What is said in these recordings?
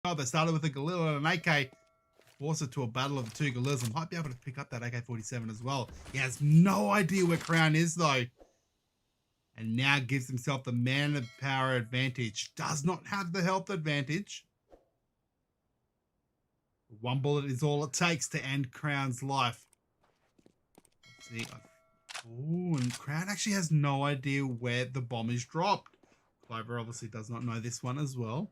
Oh, they started with a Galil and an AK. Force it to a battle of the two Galils and might be able to pick up that AK-47 as well. He has no idea where Crown is though. And now gives himself the manpower advantage. Does not have the health advantage. One bullet is all it takes to end Crown's life. Let's see. Oh, and Crown actually has no idea where the bomb is dropped. Clover obviously does not know this one as well.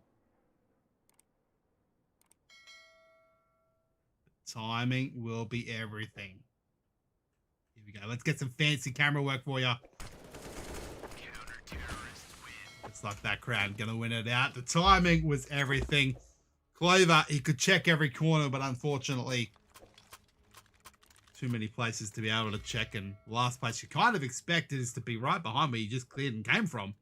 Timing will be everything. Here we go. Let's get some fancy camera work for you. Looks like that Crown gonna win it out. The timing was everything. Clover, he could check every corner, but unfortunately, too many places to be able to check. And the last place you kind of expected is to be right behind where you just cleared and came from.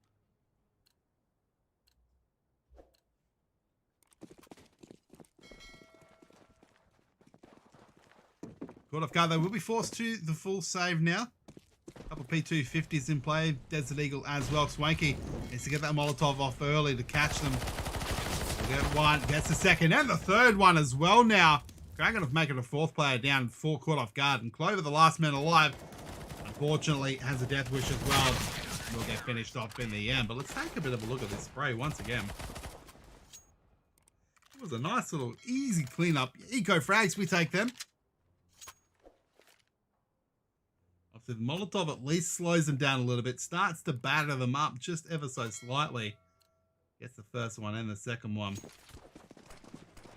Caught off guard, they will be forced to the full save now. A couple P250s in play. Desert Eagle as well. Swanky needs to get that Molotov off early to catch them. We'll get one, gets the second and the third one as well now. Crown going to make it a fourth player down, 4 caught off guard. And Clover, the last man alive, unfortunately has a death wish as well. Will get finished off in the end. But let's take a bit of a look at this spray once again. It was a nice little easy cleanup. Eco frags, we take them. The Molotov at least slows them down a little bit, starts to batter them up just ever so slightly. Gets the first one and the second one.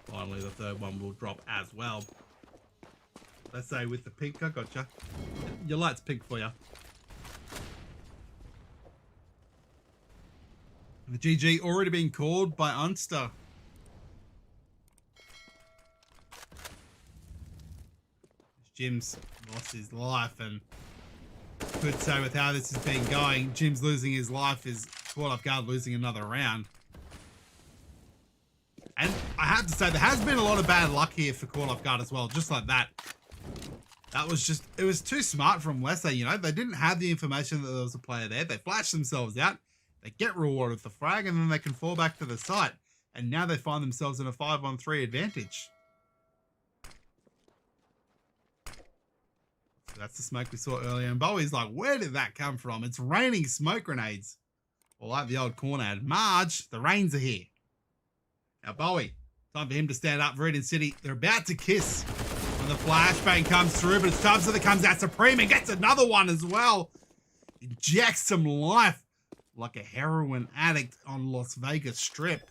Finally, the third one will drop as well. Let's say with the pink, I gotcha. Your light's pink for you. The GG already being called by Unster. Jim's lost his life, and could say with how this has been going, Jim's losing his life is caught off guard, losing another round. And I have to say, there has been a lot of bad luck here for caught off guard as well, just like that. That was just, it was too smart from Lesser, you know. They didn't have the information that there was a player there. They flashed themselves out. They get rewarded with the frag, and then they can fall back to the site. And now they find themselves in a 5-on-3 advantage. That's the smoke we saw earlier. And Bowie's like, where did that come from? It's raining smoke grenades. Or like the old corn ad, Marge, the rains are here. Now Bowie, time for him to stand up. Viridian City, they're about to kiss when the flashbang comes through, but it's Tubbs that comes out Supreme and gets another one as well. Injects some life like a heroin addict on Las Vegas Strip.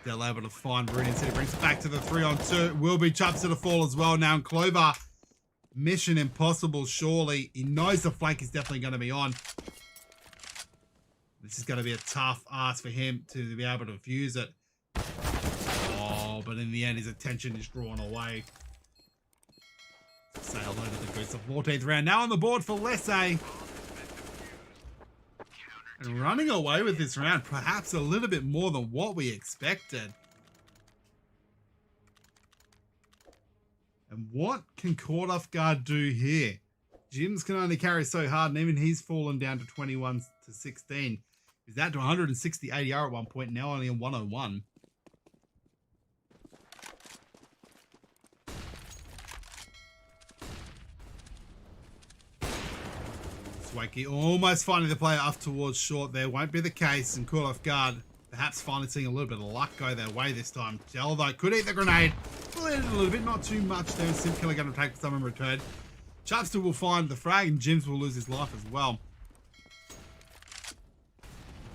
They're able to find Viridian City, brings it back to the 3-on-2. Will be chops to the fall as well now. And Clover, mission impossible, surely. He knows the flank is definitely going to be on. This is going to be a tough ask for him to be able to fuse it. Oh, but in the end, his attention is drawn away. Say hello to the Goose. The 14th round now on the board for Lesse. And running away with this round, perhaps a little bit more than what we expected. And what can caught off guard do here? Jim's can only carry so hard, and even he's fallen down to 21 to 16. He's out to 160 ADR at one point, now only in 101. Wakey almost finding the player up towards short there. Won't be the case, and caught off guard. Perhaps finally seeing a little bit of luck go their way this time. Gel though could eat the grenade. Bleed it a little bit, not too much there. Simkiller going to take some in return. Chubster will find the frag, and Jims will lose his life as well.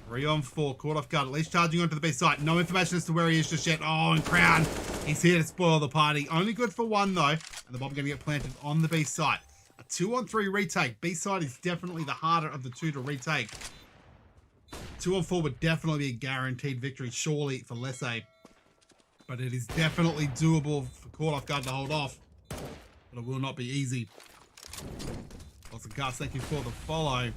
3-on-4, caught off guard, at least charging onto the B site. No information as to where he is just yet. Oh, and Crown, he's here to spoil the party. Only good for one though, and the bomb going to get planted on the B site. A 2-on-3 retake. B-side is definitely the harder of the two to retake. 2-on-4 would definitely be a guaranteed victory, surely, for Lesse. But it is definitely doable for caught off guard to hold off. But it will not be easy. Lots of Gus, thank you for the follow.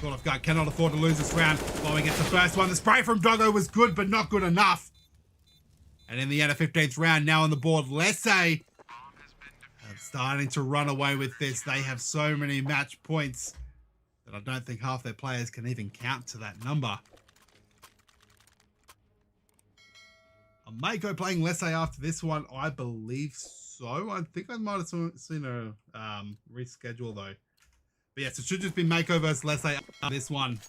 Caught off guard cannot afford to lose this round. Bowie gets the first one. The spray from Doggo was good, but not good enough. And in the end, a 15th round now on the board. Lesse starting to run away with this. They have so many match points that I don't think half their players can even count to that number. Mako playing Lessay after this one. I believe so. I think I might have seen a reschedule though. But yes, it should just be Mako versus Lessay after this one.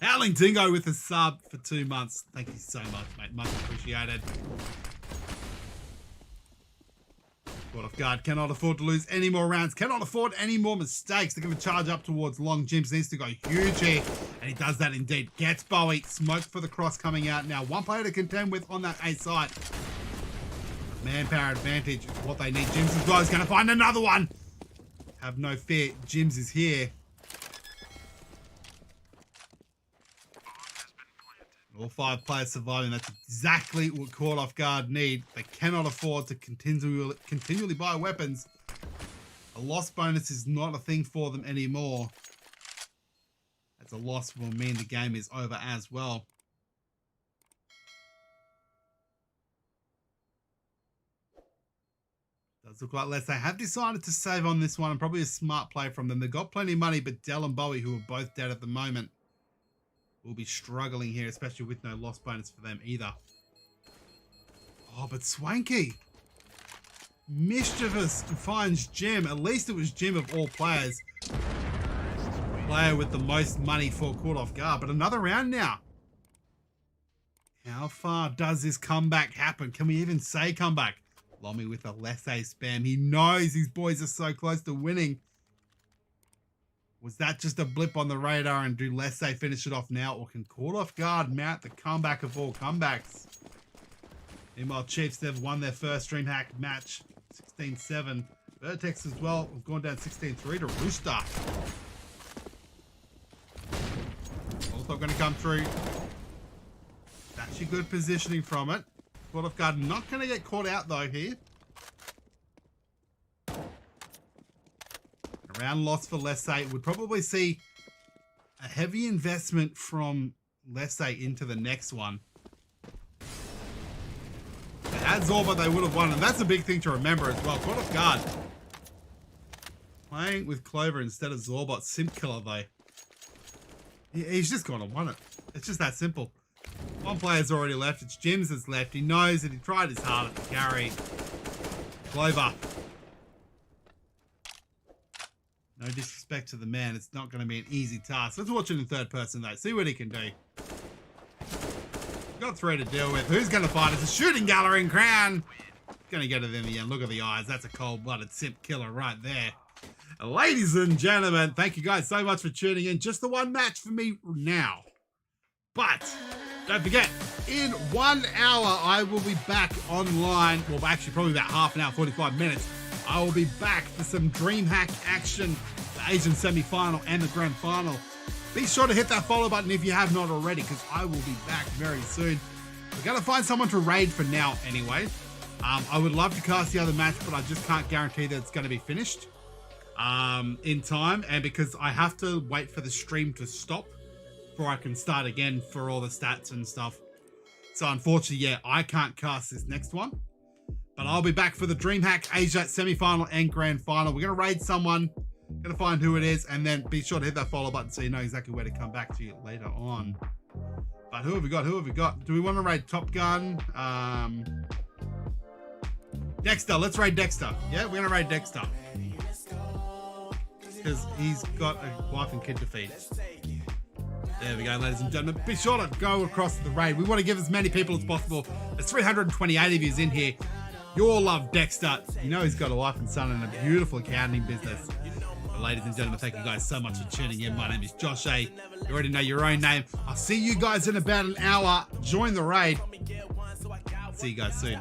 Howling Dingo with a sub for 2 months. Thank you so much, mate. Much appreciated. Caught off guard. Cannot afford to lose any more rounds. Cannot afford any more mistakes. They're going to charge up towards long. Jims needs to go huge here. And he does that indeed. Gets Bowie. Smoke for the cross coming out now. One player to contend with on that A side. Manpower advantage is what they need. Jims as well is going to find another one. Have no fear. Jims is here. All 5 players surviving. That's exactly what Caught Off Guard need. They cannot afford to continually buy weapons. A loss bonus is not a thing for them anymore. As a loss will mean the game is over as well. Does look like Lessay have decided to save on this one, and probably a smart play from them. They've got plenty of money, but Dell and Bowie, who are both dead at the moment, will be struggling here, especially with no loss bonus for them either. Oh, but Swanky. Mischievous finds Jim. At least it was Jim of all players. Player with the most money for Caught Off Guard. But another round now. How far does this comeback happen? Can we even say comeback? Lommy with a Lessay spam. He knows his boys are so close to winning. Was that just a blip on the radar, and do Lessay finish it off now, or can Caught Off Guard mount the comeback of all comebacks? Meanwhile, Chiefs, they've won their first DreamHack match, 16-7. Vertex as well, have gone down 16-3 to Rooster. Also going to come through. Actually good positioning from it. Caught Off Guard not going to get caught out though here. Round loss for Lessay. Would probably see a heavy investment from Lessay into the next one. If they had Zorba, they would have won, and that's a big thing to remember as well. Caught Off Guard. Playing with Clover instead of Zorbot. Simp killer though. He's just gonna won it. It's just that simple. One player's already left. It's Jims that's left. He knows that he tried his hardest to carry Clover. No disrespect to the man. It's not going to be an easy task. Let's watch it in third person, though. See what he can do. Got 3 to deal with. Who's going to fight? It's a shooting gallery in Crown. Going to get it in the end. Look at the eyes. That's a cold-blooded simp killer right there. Ladies and gentlemen, thank you guys so much for tuning in. Just the one match for me now. But don't forget, in 1 hour, I will be back online. Well, actually, probably about half an hour, 45 minutes. I will be back for some DreamHack action, the Asian semi-final and the grand final. Be sure to hit that follow button if you have not already, because I will be back very soon. We're going to find someone to raid for now anyway. I would love to cast the other match, but I just can't guarantee that it's going to be finished in time. And because I have to wait for the stream to stop before I can start again for all the stats and stuff. So unfortunately, yeah, I can't cast this next one. But I'll be back for the DreamHack Asia semi-final and grand final. We're going to raid someone, going to find who it is, and then be sure to hit that follow button so you know exactly where to come back to you later on. But who have we got? Who have we got? Do we want to raid Top Gun? Dexter. Let's raid Dexter. Yeah, we're going to raid Dexter. Because he's got a wife and kid to feed. There we go, ladies and gentlemen. Be sure to go across the raid. We want to give as many people as possible. There's 328 of you in here. You all love Dexter. You know he's got a wife and son and a beautiful accounting business. But ladies and gentlemen, thank you guys so much for tuning in. My name is Josh A. You already know your own name. I'll see you guys in about an hour. Join the raid. See you guys soon.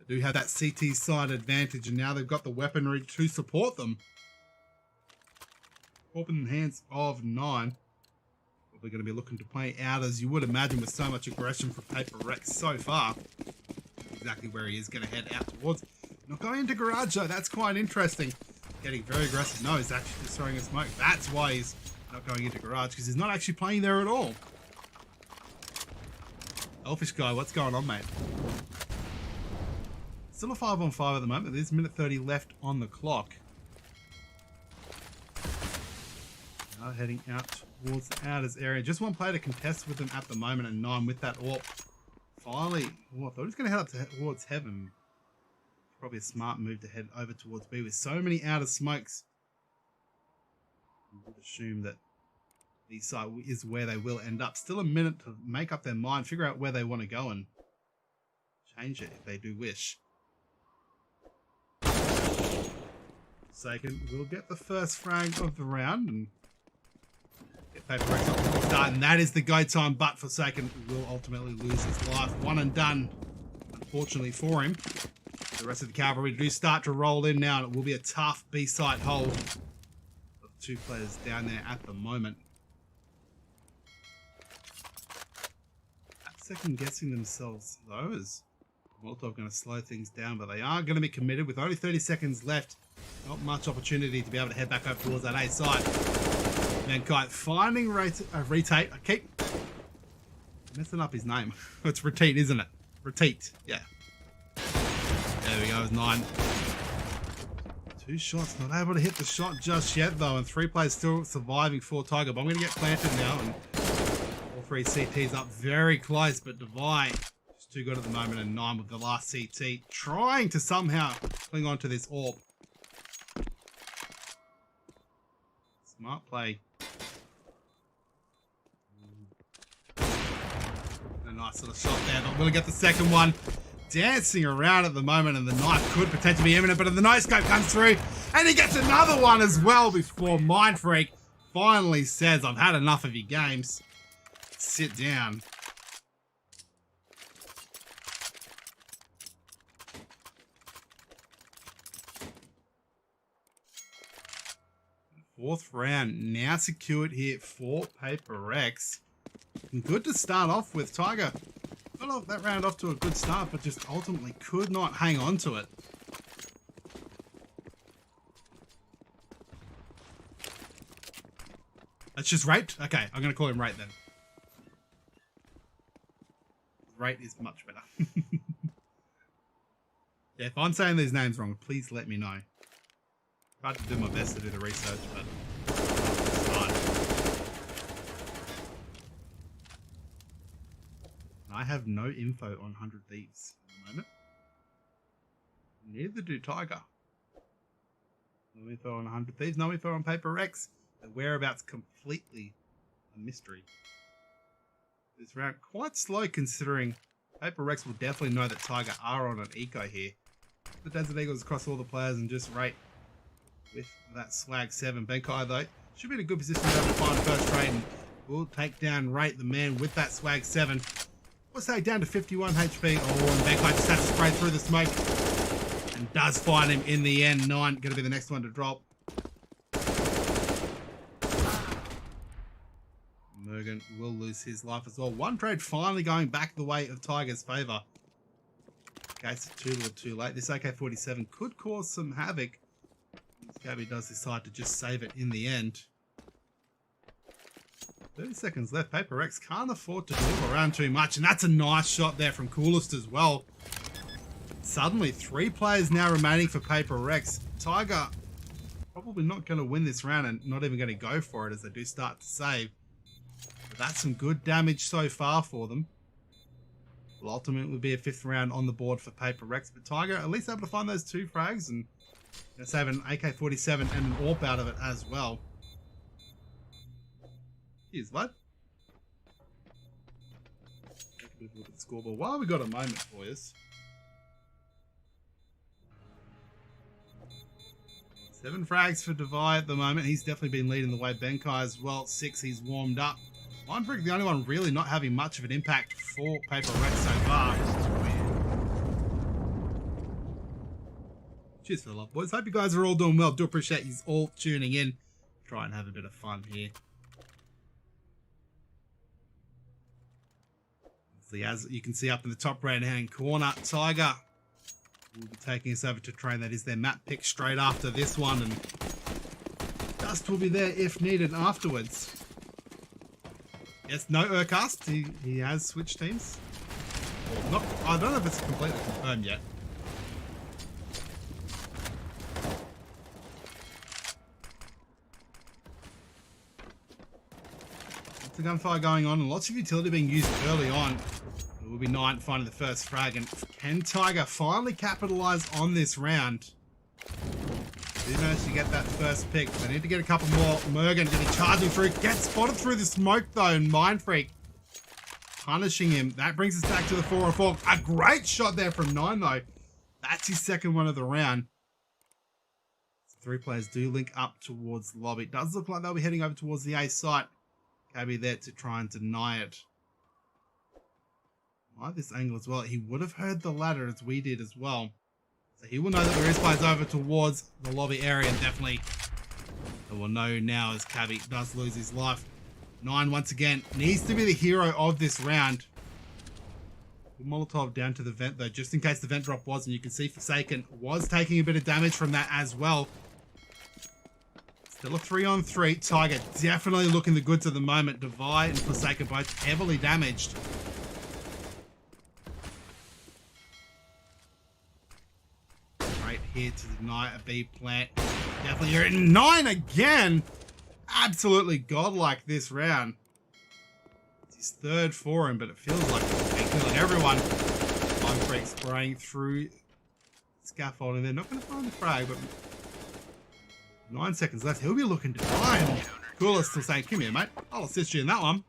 do have that CT side advantage, and now they've got the weaponry to support them. Open in the hands of 9. Probably going to be looking to play out, as you would imagine, with so much aggression from Paper Rex so far. Exactly where he is going to head out towards. Not going into garage though, that's quite interesting. Getting very aggressive. No, he's actually just throwing a smoke. That's why he's not going into garage, because he's not actually playing there at all. Elfish guy, what's going on, mate? Still a 5-on-5 at the moment. There's minute 30 left on the clock. Now heading out towards the outers area. Just one player to contest with them at the moment, and 9 with that AWP. Finally, I thought he was going to head up towards heaven. Probably a smart move to head over towards B with so many outer smokes. I would assume that the side is where they will end up. Still a minute to make up their mind, figure out where they want to go and change it if they do wish. Second will get the first frag of the round and get Paper Rex up to the start, and that is the go time, but Forsaken will ultimately lose his life. One and done, unfortunately for him. The rest of the cavalry do start to roll in now, and it will be a tough B-side hold of 2 players down there at the moment. Second guessing themselves though, as Molotov going to slow things down, but they are going to be committed with only 30 seconds left. Not much opportunity to be able to head back up towards that A side. Mankai finding Retake. I keep messing up his name. It's Reteat, isn't it? Reteat, yeah. There we go, it's 9. 2 shots, not able to hit the shot just yet though, and 3 players still surviving for Tiger. But I'm going to get planted now, and all 3 CTs up very close, but Divide is too good at the moment, and 9 with the last CT trying to somehow cling on to this AWP. Smart play. A nice little shot there, but we'll get the second one. Dancing around at the moment, and the knife could potentially be imminent, but the no-scope comes through, and he gets another one as well before Mind Freak finally says, I've had enough of your games. Sit down. Fourth round now secured here for Paper Rex. Good to start off with. Tiger got off that round off to a good start, but just ultimately could not hang on to it. That's just Rate? Okay, I'm going to call him Rate then. Rate is much better. Yeah, if I'm saying these names wrong, please let me know. I've tried to do my best to do the research, but it's fine. I have no info on 100 Thieves at the moment. Neither do Tiger. No info on 100 Thieves, no info on Paper Rex. The whereabouts completely a mystery. This round quite slow, considering Paper Rex will definitely know that Tiger are on an eco here. The Desert Eagles across all the players and just Rate with that swag 7. Benkai though should be in a good position to have to find the first trade, and will take down Rate, the man with that swag 7. We'll say down to 51 HP. Oh, and Benkai just has to spray through the smoke and does find him in the end. 9 going to be the next one to drop. Morgan will lose his life as well. One trade finally going back the way of Tiger's favour. Okay, so too little too late. This AK-47 could cause some havoc. Gabby does decide to just save it in the end. 30 seconds left. Paper Rex can't afford to move around too much, and that's a nice shot there from Coolest as well. Suddenly, 3 players now remaining for Paper Rex. Tiger probably not going to win this round, and not even going to go for it as they do start to save. But that's some good damage so far for them. Will ultimately be a 5th round on the board for Paper Rex, but Tiger at least able to find those 2 frags and save an AK-47 and an AWP out of it as well. Here's bud. Take a bit of a look at the scoreboard while we got a moment for you. 7 frags for Divide at the moment. He's definitely been leading the way. Benkai as well. 6, he's warmed up. Mindbrick, the only one really not having much of an impact for Paper Rex so far. Cheers for the love, boys. Hope you guys are all doing well. Do appreciate you all tuning in. Try and have a bit of fun here. So as you can see up in the top right-hand corner, Tiger will be taking us over to train. That is their map pick straight after this one, and Dust will be there if needed afterwards. Yes, no Urcast. He has switched teams. Or not, I don't know if it's completely confirmed yet. Lots of gunfire going on and lots of utility being used early on. It will be 9 finding the first frag, and can Tiger finally capitalize on this round? They managed to get that first pick. They need to get a couple more. Mergen getting charging through. Gets spotted through the smoke though, and Mind Freak punishing him. That brings us back to the 4-on-4. A great shot there from 9 though. That's his second one of the round. 3 players do link up towards the lobby. It does look like they'll be heading over towards the A site. Cabby there to try and deny it. I like this angle as well. He would have heard the ladder as we did as well. So he will know that there is players over towards the lobby area, and definitely will know now as Cabby does lose his life. 9 once again needs to be the hero of this round. Molotov down to the vent though, just in case the vent drop was, and you can see Forsaken was taking a bit of damage from that as well. Still a 3-on-3. Tiger definitely looking the goods at the moment. Divide and Forsaken both heavily damaged. Great here to deny a B plant. Definitely you're at 9 again. Absolutely godlike this round. It's his 3rd for him, but it feels like he's killing everyone. Mind Freak spraying through scaffolding. They're not going to find the frag, but 9 seconds left. He'll be looking to find. Coolest still saying, come here, mate. I'll assist you in that one.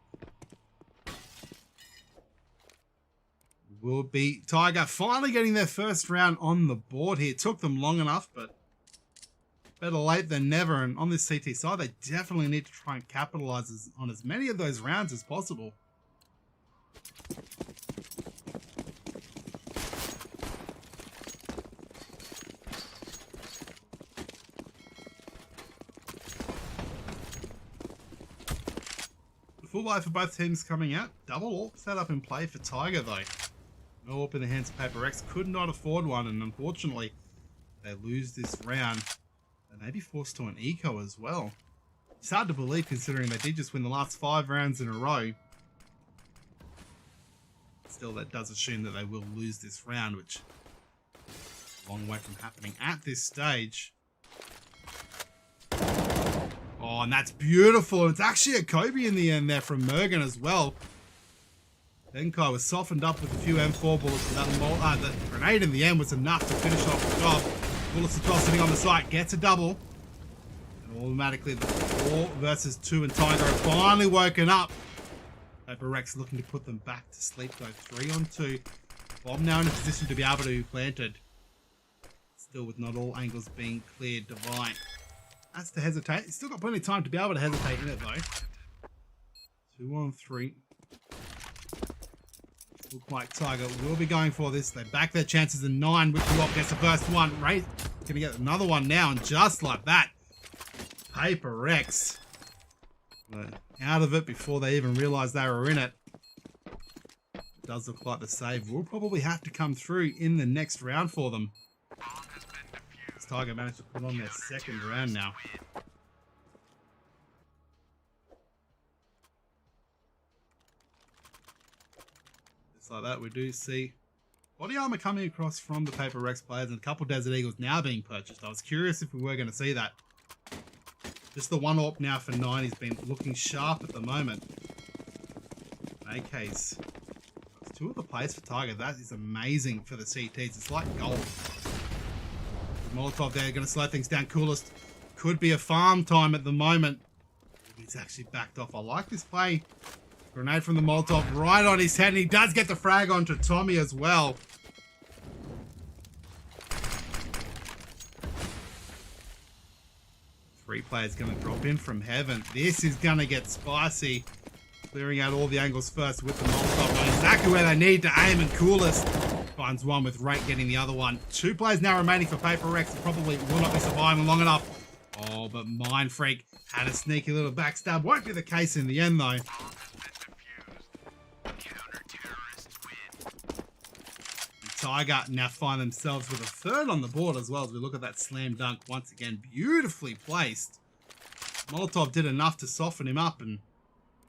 Will be Tiger finally getting their first round on the board here. It took them long enough, but better late than never. And on this CT side, they definitely need to try and capitalize on as many of those rounds as possible. Full life for both teams coming out. Double AWP set up in play for Tiger though. No AWP in the hands of Paper X. Could not afford one, and unfortunately they lose this round. They may be forced to an eco as well. It's hard to believe considering they did just win the last 5 rounds in a row. Still, that does assume that they will lose this round, which is a long way from happening at this stage. Oh, and that's beautiful. It's actually a Kobe in the end there from Mergen as well. Benkai was softened up with a few M4 bullets, and that the grenade in the end was enough to finish off the job. Bullets as well sitting on the site, gets a double. And automatically the 4 versus 2, and Tiger are finally woken up. Paper Rex looking to put them back to sleep though. 3-on-2. Bomb now in a position to be able to be planted. Still with not all angles being cleared. Divine has to hesitate. He's still got plenty of time to be able to hesitate in it though. 2-on-3. Look like Tiger will be going for this. They back their chances in 9 with the lock. Gets the first one. Ray gonna get another one now, and just like that, Paper X out of it before they even realized they were in it. It does look like the save will probably have to come through in the next round for them. As Tiger managed to put on their 2nd round now. Like that, we do see body armor coming across from the Paper Rex players, and a couple Desert Eagles now being purchased. I was curious if we were going to see that. Just the 1 AWP now for 9. He's been looking sharp at the moment. AKs. 2 of the plays for Tiger. That is amazing for the CTs. It's like gold. Molotov there, going to slow things down. Coolest could be a farm time at the moment. He's actually backed off. I like this play. Grenade from the Molotov right on his head, and he does get the frag onto Tommy as well. Three players going to drop in from heaven. This is going to get spicy. Clearing out all the angles first with the Molotov. Knowing exactly where they need to aim, and Coolest finds one with Rake getting the other one. 2 players now remaining for Paper Rex. Probably will not be surviving long enough. Oh, but Mind Freak had a sneaky little backstab. Won't be the case in the end, though. Tiger now find themselves with a third on the board as well as we look at that slam dunk once again. Beautifully placed. Molotov did enough to soften him up and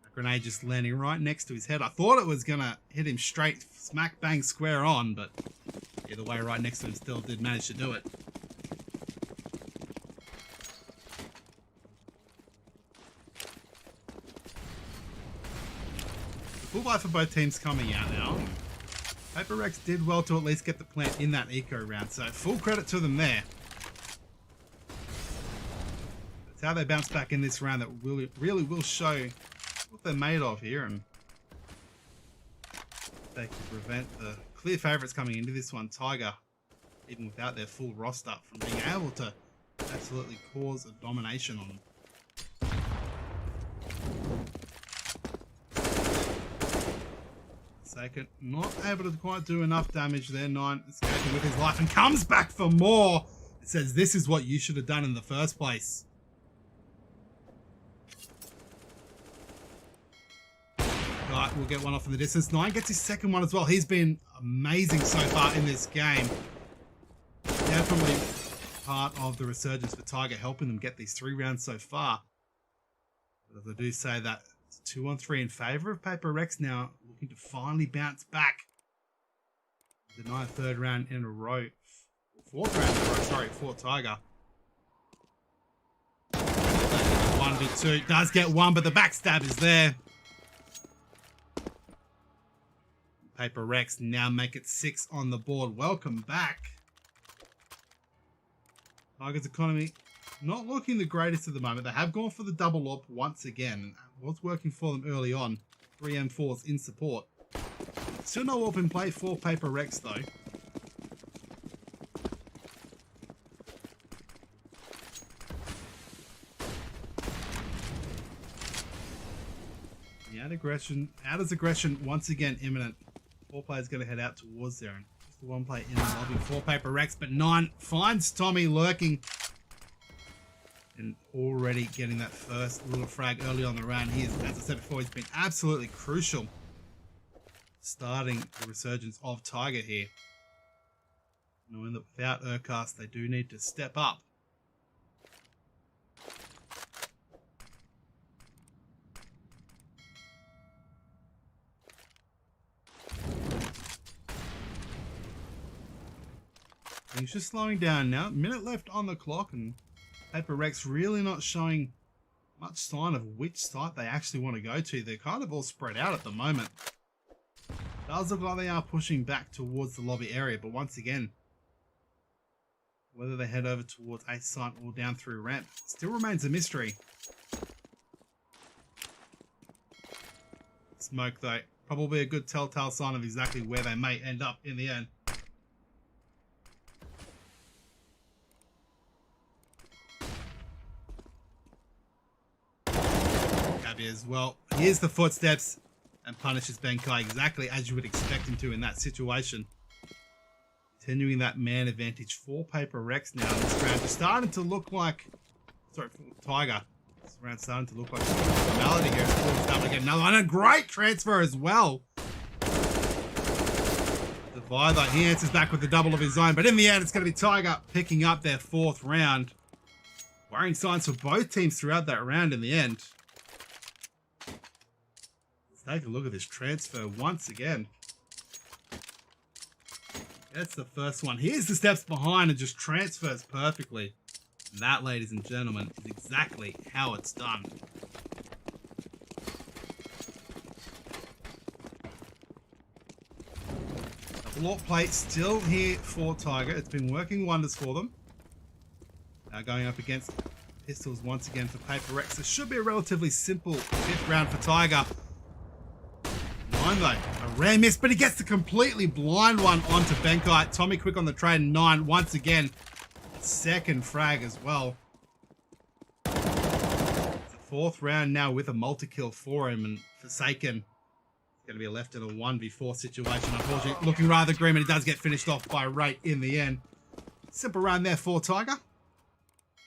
a grenade just landing right next to his head. I thought it was going to hit him straight smack bang square on, but either way right next to him still did manage to do it. Full buy for both teams coming out now. Paper Rex did well to at least get the plant in that eco round, so full credit to them there. That's how they bounce back in this round that really will show what they're made of here, and they can prevent the clear favourites coming into this one, Tiger, even without their full roster, from being able to absolutely cause a domination on them. Second, not able to quite do enough damage there. 9 escaping with his life and comes back for more. It says this is what you should have done in the first place. Right, we'll get one off in the distance. 9 gets his second one as well. He's been amazing so far in this game. Definitely part of the resurgence for Tiger, helping them get these 3 rounds so far. But as I do say that, 2-on-3 in favour of Paper Rex now, looking to finally bounce back. Deny a 3rd round in a row. 4th round in a row, sorry, for Tiger. 1v2, does get one, but the backstab is there. Paper Rex now make it 6 on the board. Welcome back. Tiger's economy not looking the greatest at the moment. They have gone for the double op once again. It was working for them early on. 3 M4s in support. Still no op in play for Paper Rex though. Outer's aggression once again imminent. 4 players going to head out towards there. And just the 1 play in the lobby for Paper Rex, but 9 finds Tommy lurking. And already getting that first little frag early on the round. He is, as I said before, he's been absolutely crucial starting the resurgence of Tiger here. Knowing that without Urcast, they do need to step up. Things just slowing down now. Minute left on the clock, and Paper Rex really not showing much sign of which site they actually want to go to. They're kind of all spread out at the moment. Does look like they are pushing back towards the lobby area, but once again, whether they head over towards a site or down through ramp still remains a mystery. Smoke though, probably a good telltale sign of exactly where they may end up in the end. As well, here's the footsteps and punishes Benkai exactly as you would expect him to in that situation. Continuing that man advantage for Paper Rex now. This round is starting to look like, sorry, for Tiger. This round's starting to look like normality here. It's starting to get another one. And a great transfer as well. Divider, he answers back with the double of his own, but in the end, it's going to be Tiger picking up their 4th round. Worrying signs for both teams throughout that round in the end. Take a look at this transfer once again. That's the first one. Here's the steps behind and just transfers perfectly. And that, ladies and gentlemen, is exactly how it's done. Double AWP plate still here for Tiger. It's been working wonders for them. Now going up against pistols once again for Paper Rex. It should be a relatively simple 5th round for Tiger. Though, a rare miss, but he gets the completely blind one onto Benkai. Tommy quick on the trade, 9 once again. 2nd frag as well. It's the 4th round now with a multi-kill for him, and Forsaken Going to be left in a 1v4 situation. Unfortunately, looking rather grim, and he does get finished off by Rate in the end. Simple round there for Tiger.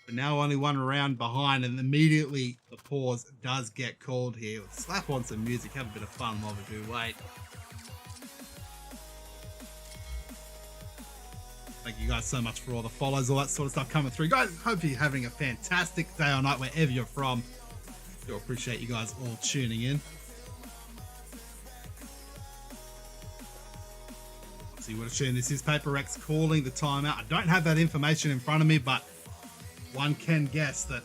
But now only one round behind, and immediately the pause does get called here. Let's slap on some music, have a bit of fun while we do wait. Thank you guys so much for all the follows, all that sort of stuff coming through. Guys, hope you're having a fantastic day or night wherever you're from. Do appreciate you guys all tuning in. So you would assume this is Paper X calling the timeout. I don't have that information in front of me, but one can guess that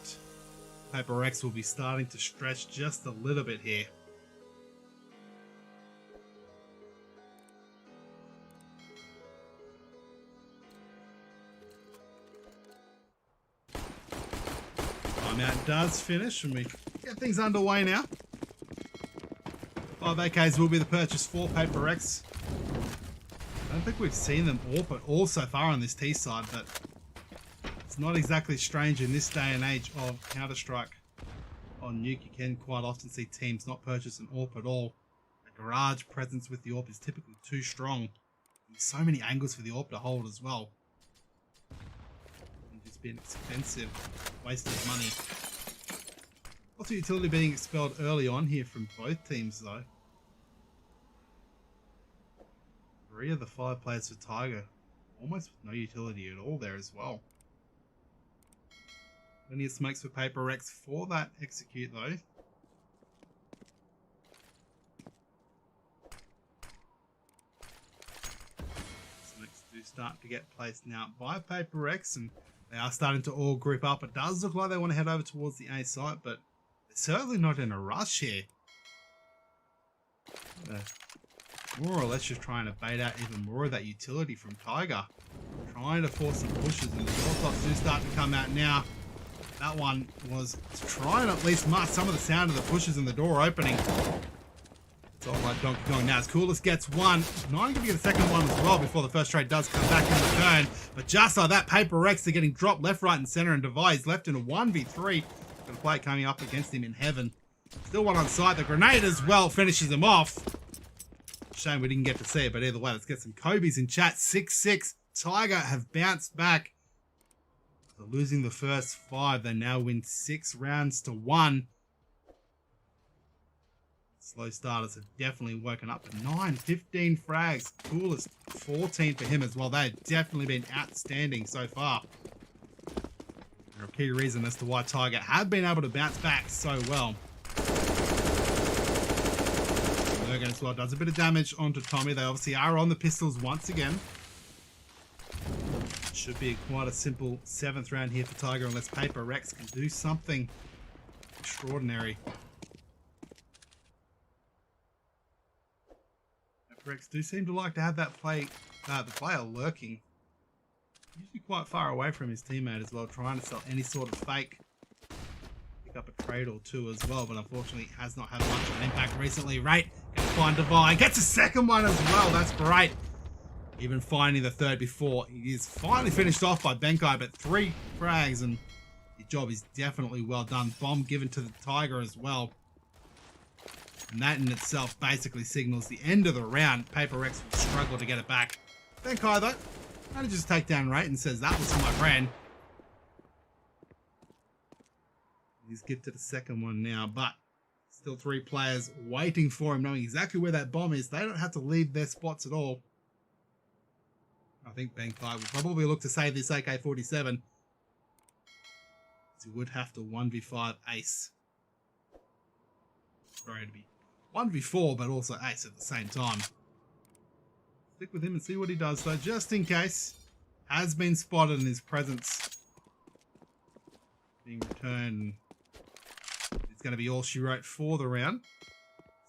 Paper X will be starting to stretch just a little bit here. Timeout does finish, and we get things underway now. 5 AKs will be the purchase for Paper X. I don't think we've seen them all so far on this T side, but it's not exactly strange in this day and age of Counter-Strike. On Nuke, you can quite often see teams not purchase an AWP at all. The garage presence with the AWP is typically too strong. There's so many angles for the AWP to hold as well. And just being expensive, waste of money. Also, utility being expelled early on here from both teams though. 3 of the 5 players for Tiger, almost with no utility at all there as well. Plenty of smokes for Paper X for that execute though. Smokes do start to get placed now by Paper X, and they are starting to all group up. It does look like they want to head over towards the A site, but they're certainly not in a rush here. More or less just trying to bait out even more of that utility from Tiger. Trying to force some pushes, and the door tops do start to come out now. That one was to try and at least mask some of the sound of the pushes in the door opening. It's all right, Donkey Kong now. As Coolest gets one. Nine going to get a second one as well before the first trade does come back in return. But just like that, Paper X are getting dropped left, right, and center, and Device left in a 1v3. Got a play coming up against him in heaven. Still one on site. The grenade as well finishes him off. Shame we didn't get to see it, but either way, let's get some Kobe's in chat. 6-6. Tiger have bounced back. So losing the first 5, they now win 6 rounds to 1. Slow starters have definitely woken up. 9, 15 frags. Coolest 14 for him as well. They've definitely been outstanding so far. They're a key reason as to why Tiger have been able to bounce back so well. Again as well, does a bit of damage onto Tommy. They obviously are on the pistols once again. Should be quite a simple 7th round here for Tiger, unless Paper X can do something extraordinary. Paper X do seem to like to have that the player lurking. Usually quite far away from his teammate as well, trying to sell any sort of fake. Pick up a trade or two as well, but unfortunately has not had much of an impact recently. Right, gonna find Divine, gets a second one as well. That's great. Even finding the third before he is finally finished off by Benkai, but 3 frags, and the job is definitely well done. Bomb given to the Tiger as well, and that in itself basically signals the end of the round. Paper X will struggle to get it back. Benkai though manages to take down Rate and says that was for my friend. He's gifted a second one now, but still 3 players waiting for him, knowing exactly where that bomb is. They don't have to leave their spots at all. I think Benkai will probably look to save this AK-47. He would have to 1v5 ace. Sorry to be 1v4, but also ace at the same time. Stick with him and see what he does, though, just in case. Has been spotted in his presence. Being returned. It's going to be all she wrote for the round.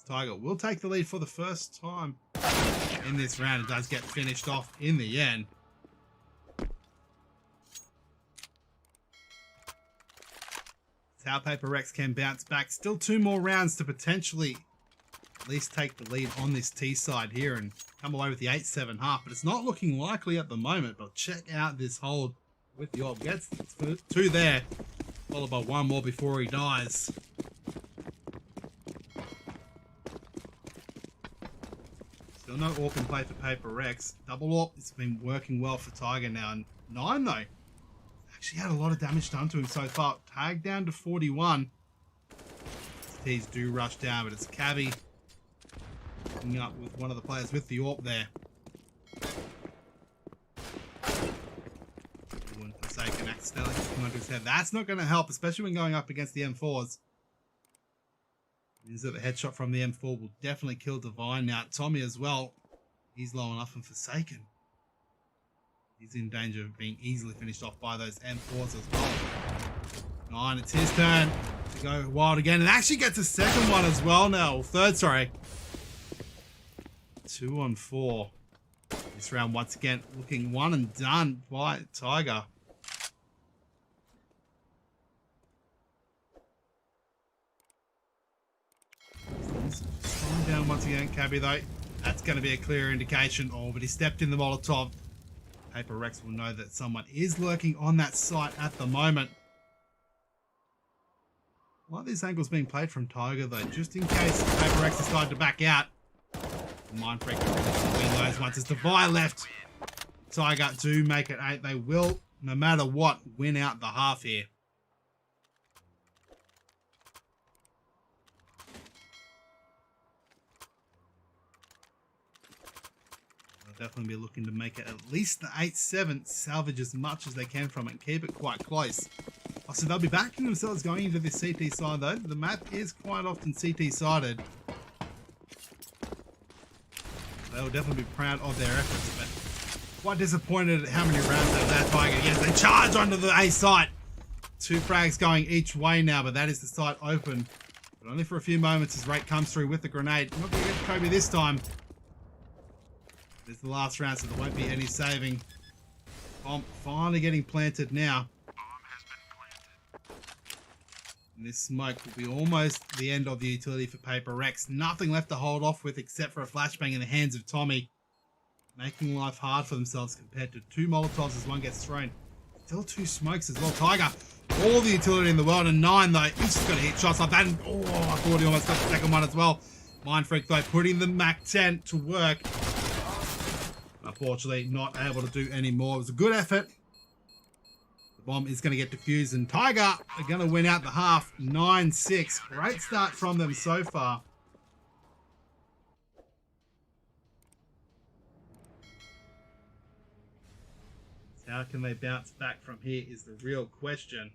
Tiger will take the lead for the first time in this round. It does get finished off in the end. It's how Paper X can bounce back. Still 2 more rounds to potentially at least take the lead on this T side here and come away with the 8-7 half. But it's not looking likely at the moment. But check out this hold with the AWP. Gets 2 there, followed by 1 more before he dies. Still no AWP in play for Paper Rex. Double AWP, it's been working well for Tiger now. 9 though. Actually had a lot of damage done to him so far. Tag down to 41. These do rush down, but it's Cabby coming up with one of the players with the AWP there. Forsaken accidentally kicking onto his head. That's not going to help, especially when going up against the M4s. Means that the headshot from the M4 will definitely kill Divine. Now, Tommy as well. He's low enough and Forsaken. He's in danger of being easily finished off by those M4s as well. 9, it's his turn to go wild again. And actually gets a second one as well now. Or third, sorry. 2 on 4. This round once again looking one and done by Tiger. Slowing down once again, Cabby though. That's going to be a clear indication. Oh, but he stepped in the Molotov. Paper Rex will know that someone is lurking on that site at the moment. A lot of these angles being played from Tiger though, just in case Paper Rex decided to back out. Mind Freak between those ones. It's Divine left. Tiger do make it 8. They will, no matter what, win out the half here. Definitely be looking to make it at least the 8-7, salvage as much as they can from it and keep it quite close. Oh, so they'll be backing themselves going into this CT side though. The map is quite often CT sided. They'll definitely be proud of their efforts, but quite disappointed at how many rounds they've had Tiger. Yes, they charge onto the A site. 2 frags going each way now, but that is the site open. But only for a few moments as Rake comes through with the grenade. Not going to get Kobe this time. It's the last round, so there won't be any saving. Bomb finally getting planted now. And this smoke will be almost the end of the utility for Paper Rex. Nothing left to hold off with except for a flashbang in the hands of Tommy. Making life hard for themselves compared to 2 Molotovs as one gets thrown. Still 2 smokes as well. Tiger, all the utility in the world, and 9 though. He's just going to hit shots like that. And, oh, I thought he almost got the second one as well. Mind Freak though, putting the Mac 10 to work. Unfortunately, not able to do any more. It was a good effort. The bomb is going to get defused, and Tiger are going to win out the half 9-6. Great start from them so far. So how can they bounce back from here is the real question.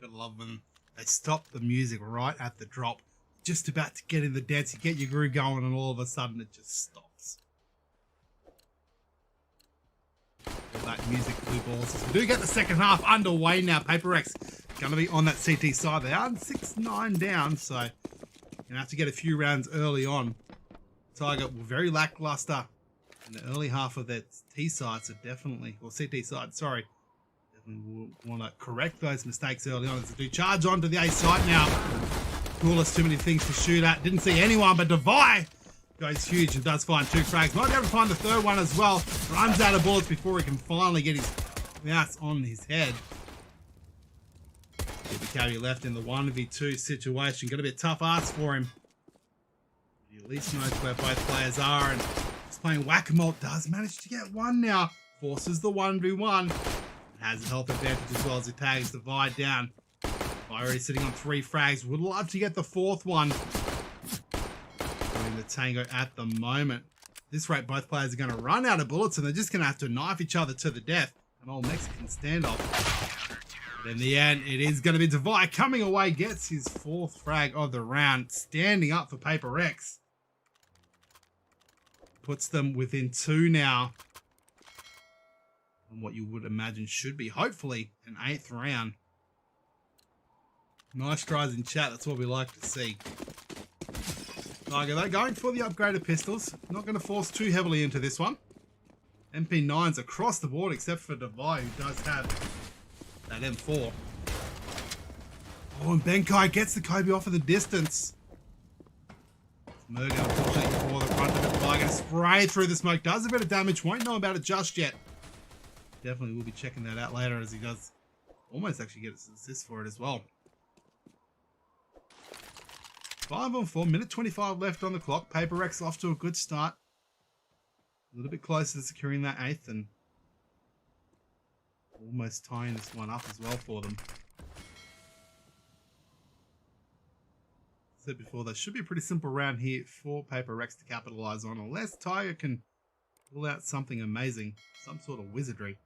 Gotta love when they stop the music right at the drop. Just about to get in the dance, you get your groove going, and all of a sudden it just stops. All that music blue balls. So we do get the second half underway now. Paper Rex gonna be on that CT side. They are 6-9 down, so you're gonna have to get a few rounds early on. Tiger were very lackluster in the early half of their T side, so definitely, or CT side, sorry. We'll want to correct those mistakes early on as they do charge onto the A site now. Coolest, too many things to shoot at. Didn't see anyone, but Devi goes huge and does find 2 frags. Might be able to find the third one as well. Runs out of bullets before he can finally get his mouse on his head. Carry left in the 1v2 situation. Going to be a tough ask for him. He at least knows where both players are, and he's playing whack-a-mole. Does manage to get one now. Forces the 1v1. Has a health advantage as well as he tags Divide down. Already sitting on 3 frags. Would love to get the 4th one. Doing the tango at the moment. this rate, both players are going to run out of bullets and they're just going to have to knife each other to the death. An old Mexican standoff. But in the end, it is going to be Divide coming away, gets his 4th frag of the round, standing up for Paper X. Puts them within 2 now. And what you would imagine should be, hopefully, an 8th round. Nice tries in chat, that's what we like to see. Tiger, though, going for the upgraded pistols. Not going to force too heavily into this one. MP9s across the board, except for Divide, who does have that M4. Oh, and Benkai gets the Kobe off of the distance. Murga, unfortunately, for the front of it. Going to spray through the smoke. Does a bit of damage. Won't know about it just yet. Definitely will be checking that out later, as he does almost actually get an assist for it as well. 5-on-4, minute 25 left on the clock. Paper X off to a good start. A little bit closer to securing that 8th and almost tying this one up as well for them. Said before, that should be a pretty simple round here for Paper X to capitalize on, unless Tiger can pull out something amazing, some sort of wizardry.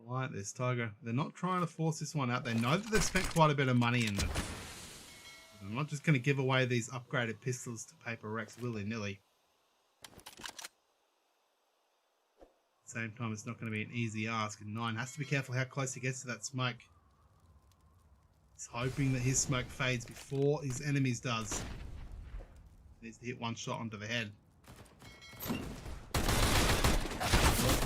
Like this, Tiger. They're not trying to force this one out. They know that they've spent quite a bit of money in it. I'm not just going to give away these upgraded pistols to Paper X willy-nilly. At the same time, it's not going to be an easy ask. And 9 has to be careful how close he gets to that smoke. He's hoping that his smoke fades before his enemies does. Needs to hit one shot onto the head.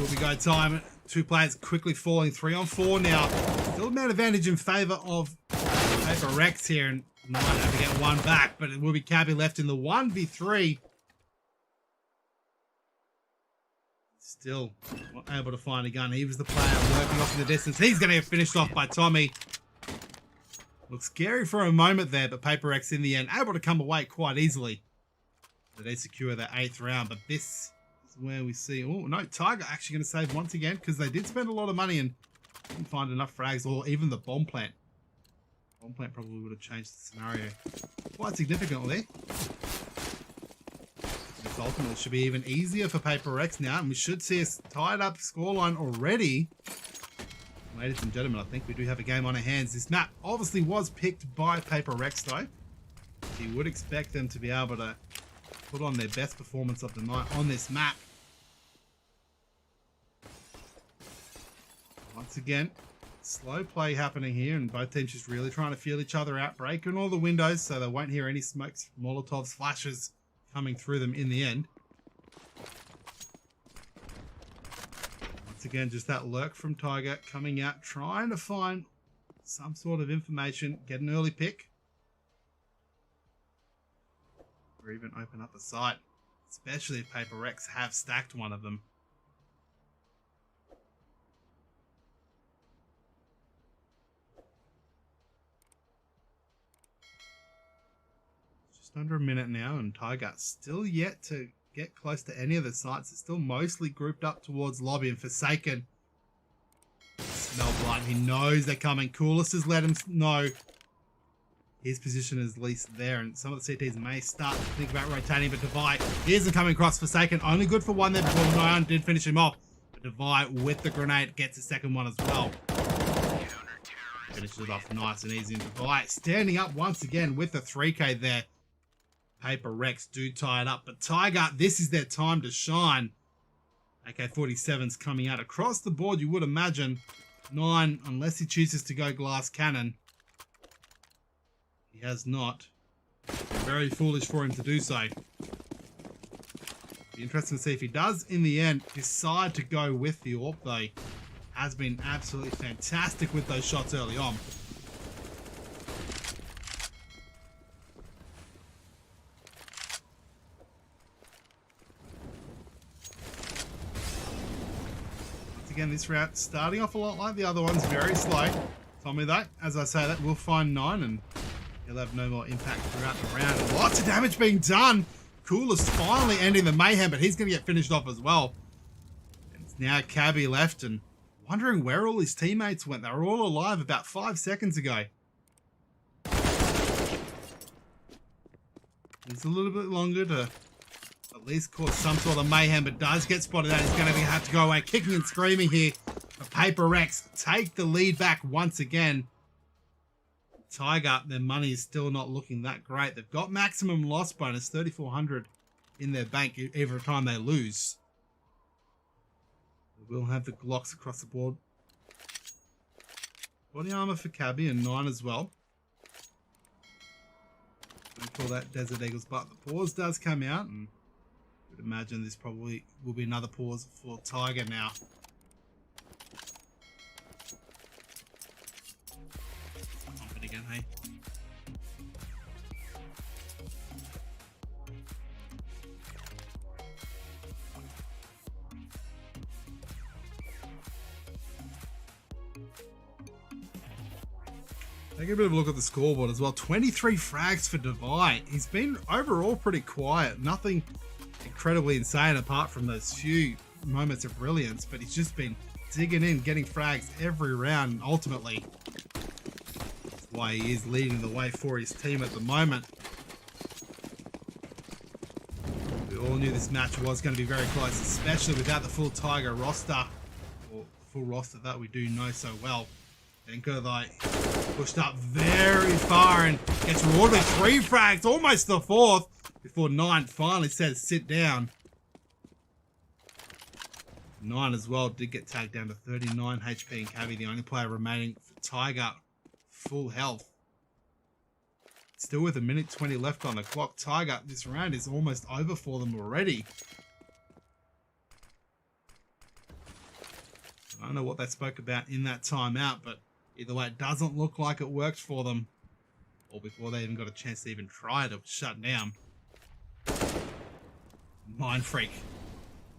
Will we go time? 2 players quickly falling. 3-on-4 now. Still man advantage in favour of Paper X here, and might have to get one back, but it will be Cabby left in the 1v3. Still not able to find a gun. He was the player working off in the distance. He's going to get finished off by Tommy. Looks scary for a moment there, but Paper X in the end able to come away quite easily. But they secure that 8th round, but this is where we see, oh no, Tiger actually going to save once again, because they did spend a lot of money and didn't find enough frags, or even the bomb plant. Bomb plant probably would have changed the scenario quite significantly. This ultimately should be even easier for Paper X now, and we should see a tied up scoreline already. Ladies and gentlemen, I think we do have a game on our hands. This map obviously was picked by Paper X though. You would expect them to be able to put on their best performance of the night on this map. Once again, slow play happening here, and both teams just really trying to feel each other out, breaking all the windows so they won't hear any smokes, Molotovs, flashes coming through them in the end. Once again, just that lurk from Tiger coming out, trying to find some sort of information, get an early pick. Or even open up a site, especially if Paper X have stacked one of them. Just under a minute now, and Tiger still yet to get close to any of the sites. It's still mostly grouped up towards lobby, and Forsaken smell blood. He knows they're coming. Coolest has let him know his position is least there, and some of the CTs may start to think about rotating, but Divide isn't coming across. Forsaken only good for one there before Nyan did finish him off. But Divide with the grenade gets the second one as well. Finishes it off nice and easy. And Divide standing up once again with the 3K there. Paper X do tie it up, but Tiger, this is their time to shine. AK-47's coming out across the board, you would imagine. 9, unless he chooses to go glass cannon. He has not. Very foolish for him to do so. Be interesting to see if he does, in the end, decide to go with the AWP, though. Has been absolutely fantastic with those shots early on. Again, this route starting off a lot like the other ones, very slow. Tommy, though, as I say that, will find 9 and he'll have no more impact throughout the round. And lots of damage being done. Coolest finally ending the mayhem, but he's going to get finished off as well. And it's now Cabby left, and wondering where all his teammates went. They were all alive about 5 seconds ago. It's a little bit longer to at least cause some sort of mayhem, but does get spotted out. He's going to have to go away kicking and screaming here. The Paper Rex take the lead back once again. Tiger, their money is still not looking that great. They've got maximum loss bonus, 3,400 in their bank every time they lose. They will have the Glocks across the board. Body armor for Cabby and 9 as well. I call that Desert Eagles, but the pause does come out, and I would imagine this probably will be another pause for Tiger now. Again, hey. Take a bit of a look at the scoreboard as well. 23 frags for Divide. He's been overall pretty quiet. Nothing incredibly insane apart from those few moments of brilliance, but he's just been digging in, getting frags every round, and ultimately that's why he is leading the way for his team at the moment. We all knew this match was going to be very close, especially without the full Tiger roster, or full roster that we do know so well. Denko, though, pushed up very far and gets rewarded with 3 frags, almost the 4th, before 9 finally says sit down. 9 as well did get tagged down to 39 HP, and Cabby, the only player remaining for Tiger, full health. Still with 1:20 left on the clock. Tiger, this round is almost over for them already. I don't know what they spoke about in that timeout, but either way, it doesn't look like it worked for them, or before they even got a chance to even try to shut down. Mind Freak.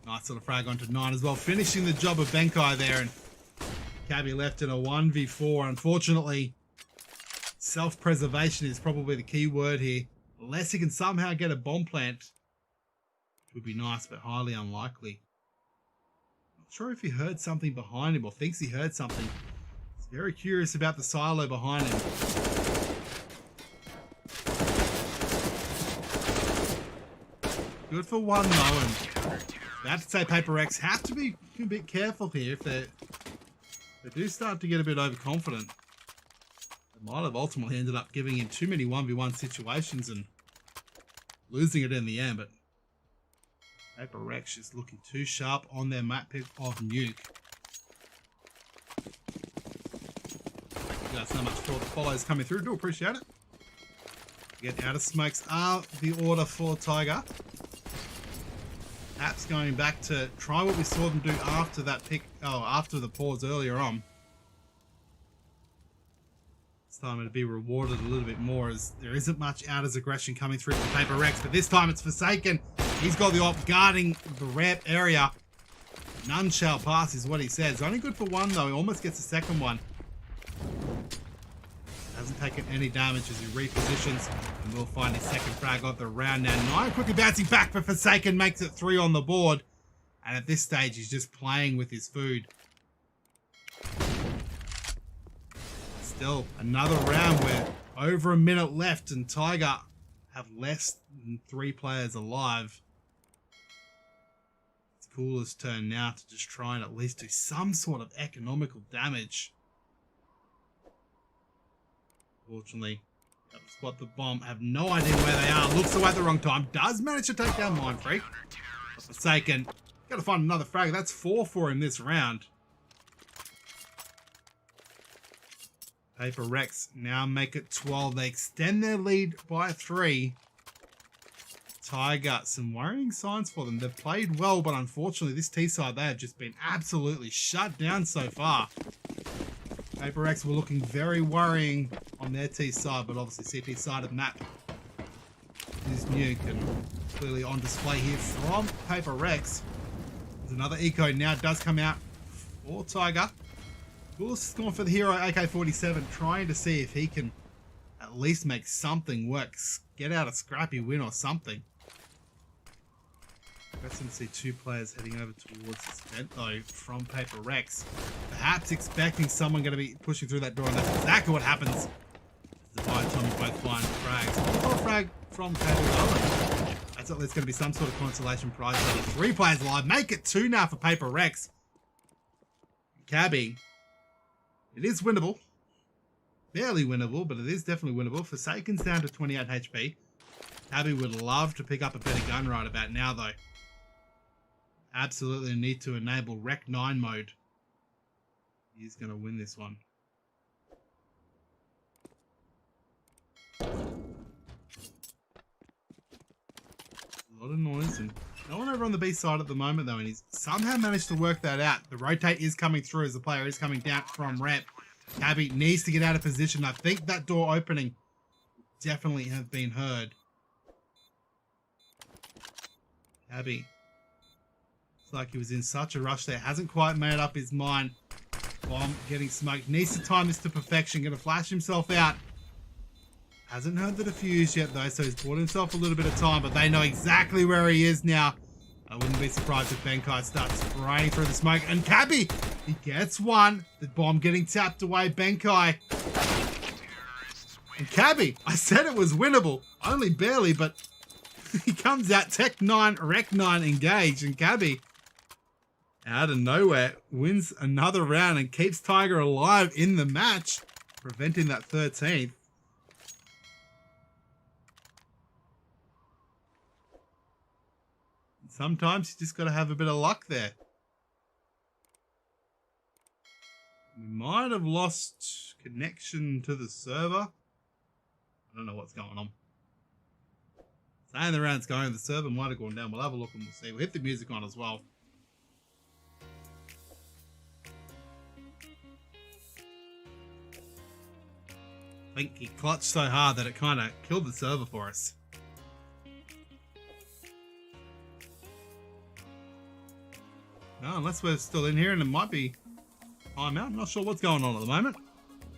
Nice little frag onto 9 as well, finishing the job of Benkai there, and Cabby left in a 1v4. Unfortunately, self-preservation is probably the key word here. Unless he can somehow get a bomb plant, which would be nice, but highly unlikely. Not sure if he heard something behind him or thinks he heard something. He's very curious about the silo behind him. Good for 1 though, and about to say Paper Rex have to be a bit careful here. If they do start to get a bit overconfident, they might have ultimately ended up giving him too many 1v1 situations and losing it in the end. But Paper Rex is looking too sharp on their map pick of Nuke. Thank you guys so much for the follows coming through. Do appreciate it. Get out of smokes are the order for Tiger. Perhaps going back to try what we saw them do after that pick, after the pause earlier on. This time it'll be rewarded a little bit more, as there isn't much Outers aggression coming through from Paper Rex, but this time it's Forsaken. He's got the op guarding the ramp area. None shall pass is what he says. Only good for 1 though, he almost gets a second one. Hasn't taken any damage as he repositions, and we'll find his second frag of the round now. 9 quickly bouncing back, but Forsaken makes it 3 on the board, and at this stage he's just playing with his food. Still another round where over a minute left and Tiger have less than 3 players alive. It's Cooler's turn now to just try and at least do some sort of economical damage. Fortunately, able to spot the bomb, have no idea where they are, looks away at the wrong time, does manage to take down Mind Freak. Forsaken, gotta find another frag. That's 4 for him this round. Paper Rex now make it 12. They extend their lead by 3. Tiger, some worrying signs for them. They've played well, but unfortunately this T-side, they have just been absolutely shut down so far. Paper Rex were looking very worrying on their T side, but obviously CT side of the map is Nuke, and clearly on display here from Paper Rex. There's another eco now, does come out for Tiger. Willis is going for the hero AK-47, trying to see if he can at least make something work, get out a scrappy win or something. Interesting to see 2 players heading over towards this vent though from Paper Rex. Perhaps expecting someone going to be pushing through that door, and that's exactly what happens. The Divide time we both find frags. Oh, frag from Cable. That's at least going to be some sort of consolation prize. 3 players alive. Make it 2 now for Paper Rex. Cabby. It is winnable. Barely winnable, but it is definitely winnable. Forsaken's down to 28 HP. Cabby would love to pick up a better gun right about now, though. Absolutely need to enable Rec 9 mode. He's going to win this one. A lot of noise and no one over on the B side at the moment, though, and he's somehow managed to work that out. The rotate is coming through as the player is coming down from ramp. Cabby needs to get out of position. I think that door opening definitely have been heard. Cabby. It's like he was in such a rush there. Hasn't quite made up his mind. Bomb getting smoked. Needs to time this to perfection. Going to flash himself out. Hasn't heard the defuse yet, though, so he's bought himself a little bit of time, but they know exactly where he is now. I wouldn't be surprised if Benkai starts spraying through the smoke. And Cabby, he gets one. The bomb getting tapped away. Benkai. And Cabby, I said it was winnable. Only barely, but he comes out. Tech 9, Rec 9 engaged. And Cabby, out of nowhere, wins another round and keeps Tiger alive in the match, preventing that 13th. Sometimes you just got to have a bit of luck there. We might have lost connection to the server. I don't know what's going on. Saying the round's going, the server might have gone down. We'll have a look and we'll see. We'll hit the music on as well. I think he clutched so hard that it kind of killed the server for us. No, unless we're still in here and it might be time out. I'm not sure what's going on at the moment.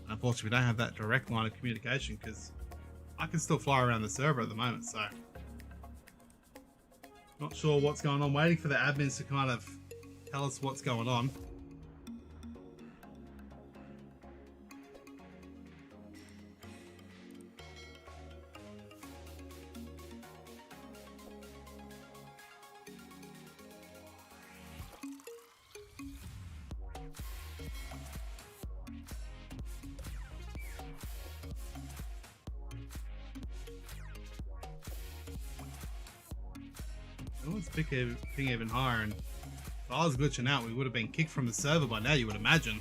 Unfortunately, we don't have that direct line of communication because I can still fly around the server at the moment, so not sure what's going on. Waiting for the admins to kind of tell us what's going on. Let's pick everything even higher, and if I was glitching out, we would have been kicked from the server by now, you would imagine.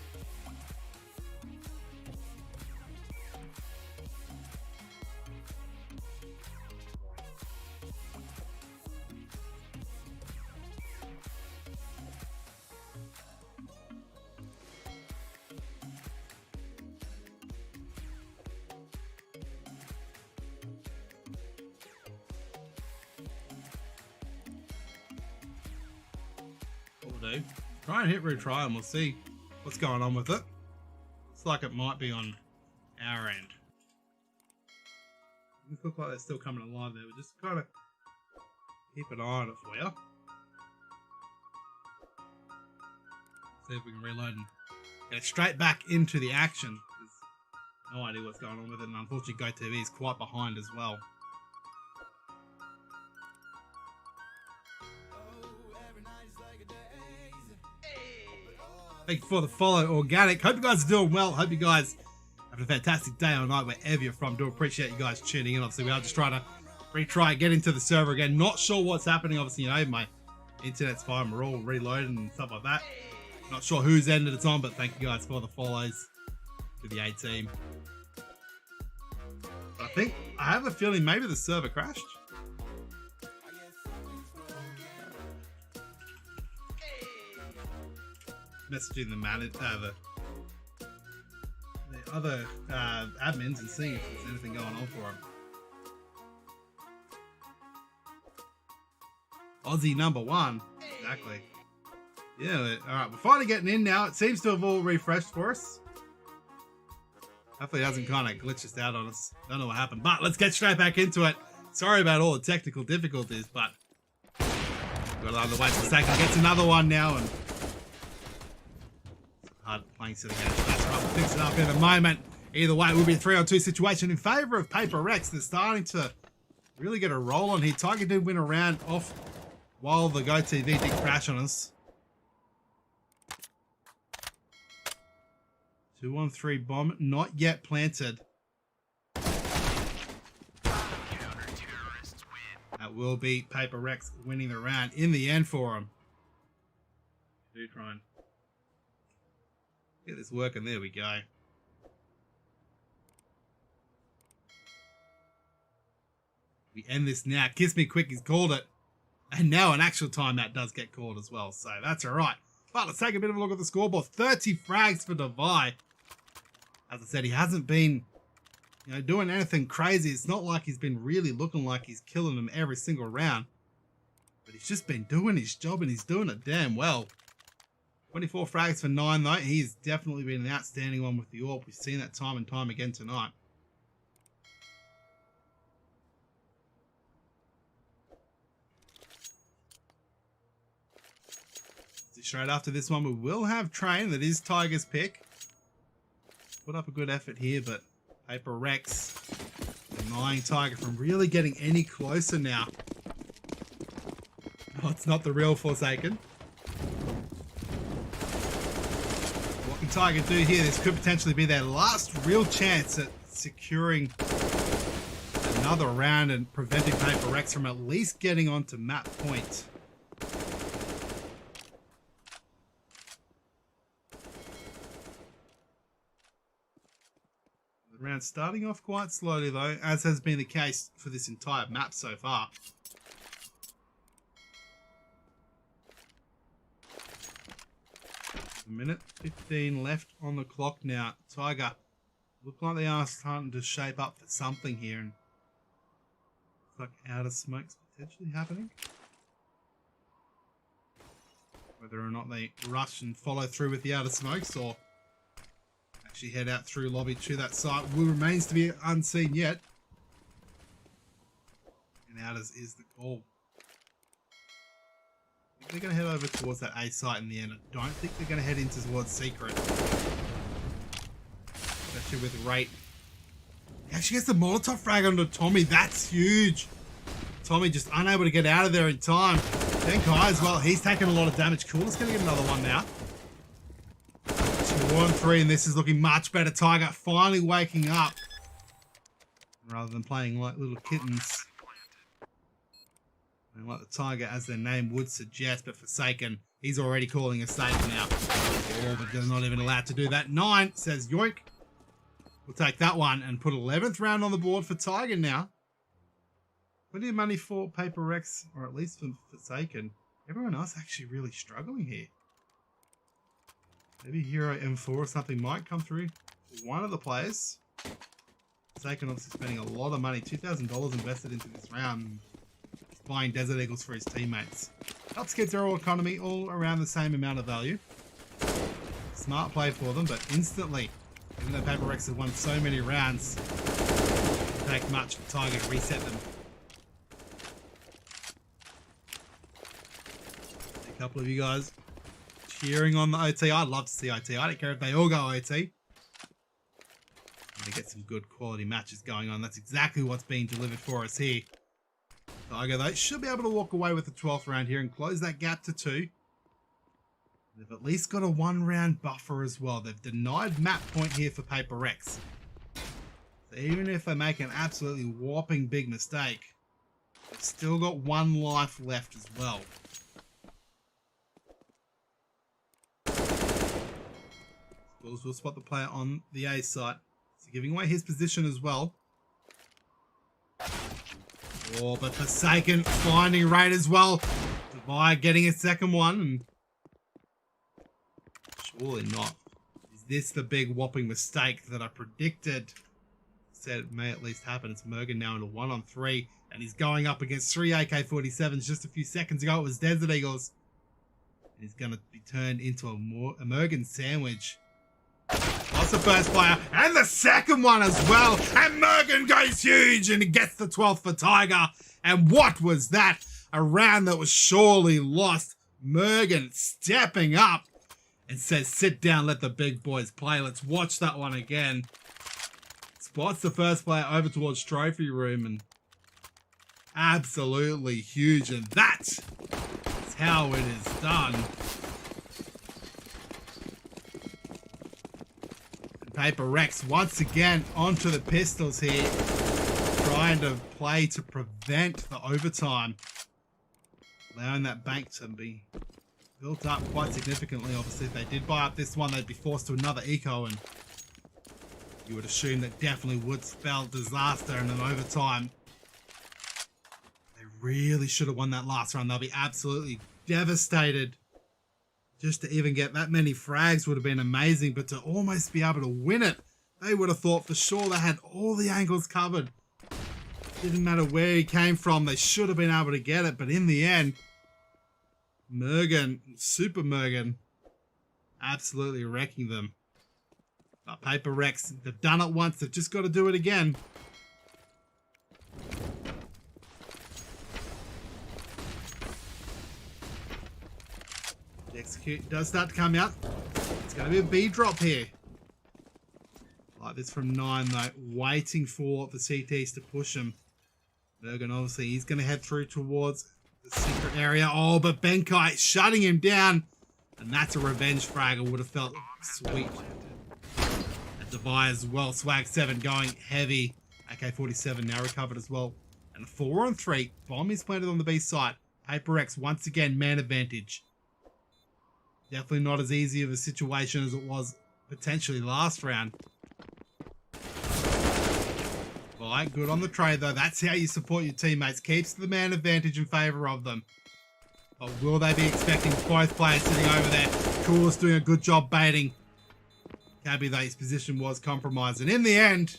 Do. Try and hit retry and we'll see what's going on with it. Looks like it might be on our end. It looks like they're still coming alive there. We'll just kind of keep an eye on it for you. See if we can reload and get straight back into the action. There's no idea what's going on with it, and unfortunately GoTV is quite behind as well. Thank you for the follow, Organic. Hope you guys are doing well. Hope you guys have a fantastic day or night wherever you're from. Do appreciate you guys tuning in. Obviously, we are just trying to retry, get into the server again. Not sure what's happening. Obviously, you know, my internet's fine. We're all reloading and stuff like that. Not sure whose end it's on, but thank you guys for the follows to the A team. I have a feeling maybe the server crashed. Messaging the other admins and seeing if there's anything going on for them. Aussie #1. Exactly. Yeah, alright, we're finally getting in now. It seems to have all refreshed for us. Hopefully it hasn't kind of glitched us out on us. Don't know what happened, but let's get straight back into it. Sorry about all the technical difficulties, but got it underway for a second. Gets another one now, and hard playing silly games. That's right, we'll fix it up in a moment. Either way, it will be a 3-on-2 situation in favor of Paper Rex. They're starting to really get a roll on here. Tiger did win a round off while the GoTV did crash on us. 2-on-3 bomb, not yet planted. That will be Paper Rex winning the round in the end for him. Do try and get this working. There we go. We end this now. Kiss Me Quick, he's called it. And now an actual timeout does get called as well. So that's all right. But let's take a bit of a look at the scoreboard. 30 frags for Devi. As I said, he hasn't been, doing anything crazy. It's not like he's been really looking like he's killing them every single round. But he's just been doing his job, and he's doing it damn well. 24 frags for 9, though. He's definitely been an outstanding one with the AWP. We've seen that time and time again tonight. Straight after this one, we will have Train. That is Tiger's pick. Put up a good effort here, but Paper Rex denying Tiger from really getting any closer now. Oh, it's not the real Forsaken. What can Tiger do here? This could potentially be their last real chance at securing another round and preventing Paper Rex from at least getting onto map point. Round starting off quite slowly though, as has been the case for this entire map so far. A minute 15 left on the clock now. Tiger look like they are starting to shape up for something here, and looks like outer smoke's potentially happening. Whether or not they rush and follow through with the outer smokes or actually head out through lobby to that site remains to be unseen yet. And outers is the call. I think they're going to head over towards that A site in the end. I don't think they're going to head into towards Secret. Especially with Rate. He actually gets the Molotov frag onto Tommy. That's huge. Tommy just unable to get out of there in time. Then Kai as well. He's taking a lot of damage. Cool. He's going to get another one now. 2-on-3, and this is looking much better. Tiger finally waking up rather than playing like little kittens. And like the Tiger, as their name would suggest, but Forsaken, he's already calling a save now. Oh, but they're not even allowed to do that. 9 says yoink. We'll take that one and put 11th round on the board for Tiger now. Plenty of money for Paper Rex, or at least for Forsaken. Everyone else actually really struggling here. Maybe Hero M4 or something might come through for one of the players. Forsaken obviously spending a lot of money, $2,000 invested into this round. He's buying Desert Eagles for his teammates. Helps get their economy all around the same amount of value. Smart play for them, but instantly, even though Paper Rex have won so many rounds, it won't take much for Tiger to reset them. A couple of you guys cheering on the OT. I'd love to see OT. I don't care if they all go OT. They get some good quality matches going on. That's exactly what's being delivered for us here. Tiger, though, should be able to walk away with the 12th round here and close that gap to 2. They've at least got a 1-round buffer as well. They've denied map point here for Paper Rex. So even if they make an absolutely whopping big mistake, they've still got 1 life left as well. We'll spot the player on the A site. So giving away his position as well. Oh, but Forsaken finding Raid as well. Devi getting a second one. And surely not. Is this the big whopping mistake that I predicted? Said it may at least happen. It's Mergen now in a 1-on-3. And he's going up against 3 AK-47s. Just a few seconds ago it was Desert Eagles. And he's going to be turned into a Mergen sandwich. That's the first player, and the second one as well. And Mergen goes huge, and he gets the 12th for Tiger. And what was that? A round that was surely lost. Mergen stepping up and says, sit down, let the big boys play. Let's watch that one again. spots the first player over towards trophy room, and absolutely huge, and that is how it is done. And Paper Rex once again onto the pistols here, trying to play to prevent the overtime, allowing that bank to be built up quite significantly. Obviously, if they did buy up this one, they'd be forced to another eco, and you would assume that definitely would spell disaster in an overtime. They really should have won that last round. They'll be absolutely devastated. Just to even get that many frags would have been amazing, but to almost be able to win it, they would have thought for sure they had all the angles covered. Didn't matter where he came from, they should have been able to get it, but in the end, Mergen, Super Mergen, absolutely wrecking them. But Paper Rex, they've done it once, they've just got to do it again. The execute does start to come out. It's going to be a B drop here. Like this from 9 though, waiting for the CTs to push him. Mergen, obviously, he's going to head through towards the secret area. Oh, but Benkai shutting him down. And that's a revenge frag. I would have felt sweet. Devi as well. Swag 7 going heavy. AK-47 now recovered as well. And a 4-on-3. Bomb is planted on the B site. Paper X once again, man advantage. Definitely not as easy of a situation as it was potentially last round. Right, good on the trade though. That's how you support your teammates. Keeps the man advantage in favour of them. But will they be expecting both players sitting over there? Coolest doing a good job baiting. Cabby, though, his position was compromised. And in the end,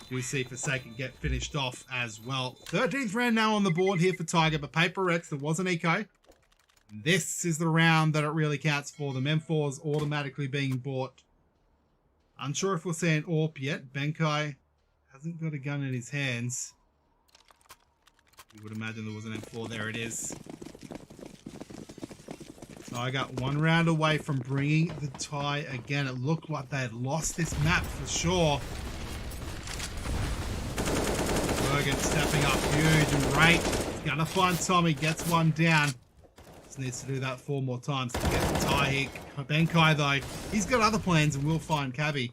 we see Forsaken get finished off as well. 13th round now on the board here for Tiger, but Paper X, there was an eco. This is the round that it really counts for. The M4's automatically being bought. Unsure if we'll see an AWP yet. Benkai hasn't got a gun in his hands. You would imagine there was an M4. There it is. So I got one round away from bringing the tie again. It looked like they had lost this map for sure. Bergen stepping up huge, and Ray is going to find Tommy. Gets one down. Just needs to do that 4 more times to get the tie here. Benkai, though, he's got other plans, and we'll find Cabby.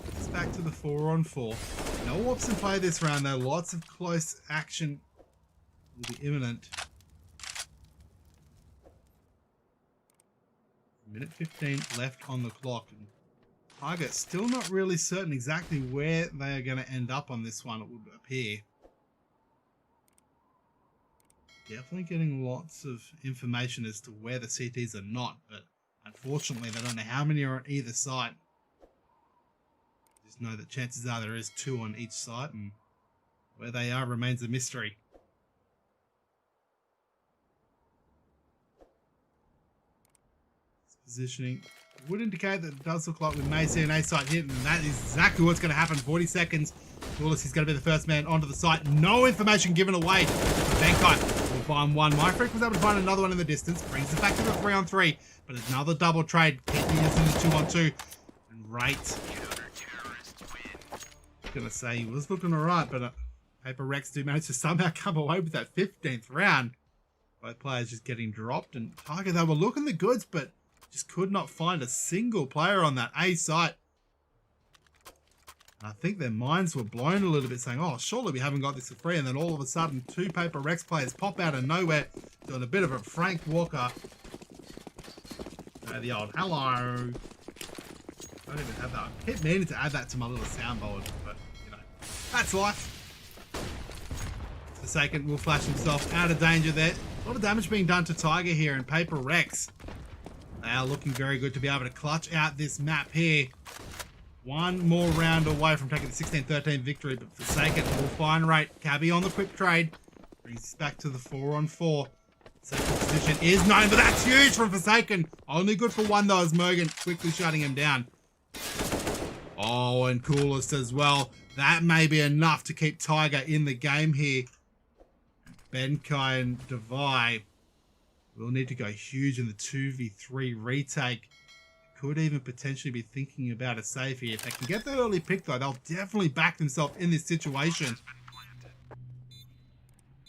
It's back to the 4-on-4. No whoops in play this round, though. Lots of close action will be imminent. Minute 15 left on the clock. And Target still not really certain exactly where they are going to end up on this one, it would appear. Definitely getting lots of information as to where the CTs are not, but unfortunately they don't know how many are on either site. Just know that chances are there is 2 on each site, and where they are remains a mystery. Positioning would indicate that it does look like we may see an A site hit, and that is exactly what's going to happen. 40 seconds. Willis is going to be the first man onto the site. No information given away. Benkai will find one. My freak was able to find another one in the distance. Brings it back to the 3-on-3, but another double trade. Keeping us in the 2-on-2. And right. I'm going to say he was looking alright, but Paper Rex do manage to somehow come away with that 15th round. Both players just getting dropped, and Tiger, they were looking the goods, but just could not find a single player on that A site. And I think their minds were blown a little bit, saying, oh, surely we haven't got this for free. And then all of a sudden, 2 Paper Rex players pop out of nowhere, doing a bit of a Frank Walker. The old hello. I don't even have that. I keep meaning to add that to my little soundboard, but, you know, that's life. Forsaken will flash himself out of danger there. A lot of damage being done to Tiger here, and Paper Rex, they are looking very good to be able to clutch out this map here. One more round away from taking the 16-13 victory, but Forsaken will find rate. Cabby on the quick trade. Brings us back to the 4-on-4. Second position is known, but that's huge from Forsaken. Only good for one though, as Mergen quickly shutting him down. Oh, and Coolest as well. That may be enough to keep Tiger in the game here. Benkai and Devi We'll need to go huge in the 2v3 retake. Could even potentially be thinking about a save here. If they can get the early pick though, they'll definitely back themselves in this situation.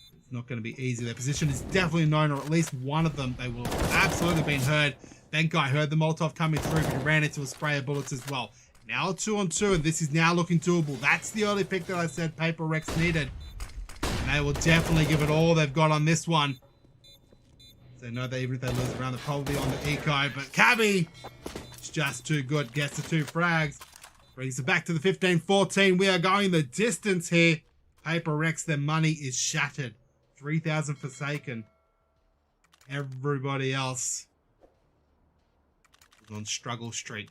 It's not going to be easy. Their position is definitely known, or at least one of them. They will have absolutely been heard. That guy heard the Molotov coming through, but he ran into a spray of bullets as well. Now 2-on-2, and this is now looking doable. That's the early pick that I said Paper Rex needed. And they will definitely give it all they've got on this one. They know that even if they lose around, they're probably on the eco, but Cabby, it's just too good. Gets the 2 frags. Brings it back to the 15-14. We are going the distance here. Paper Rex, their money is shattered. 3,000 Forsaken. Everybody else is on Struggle Street.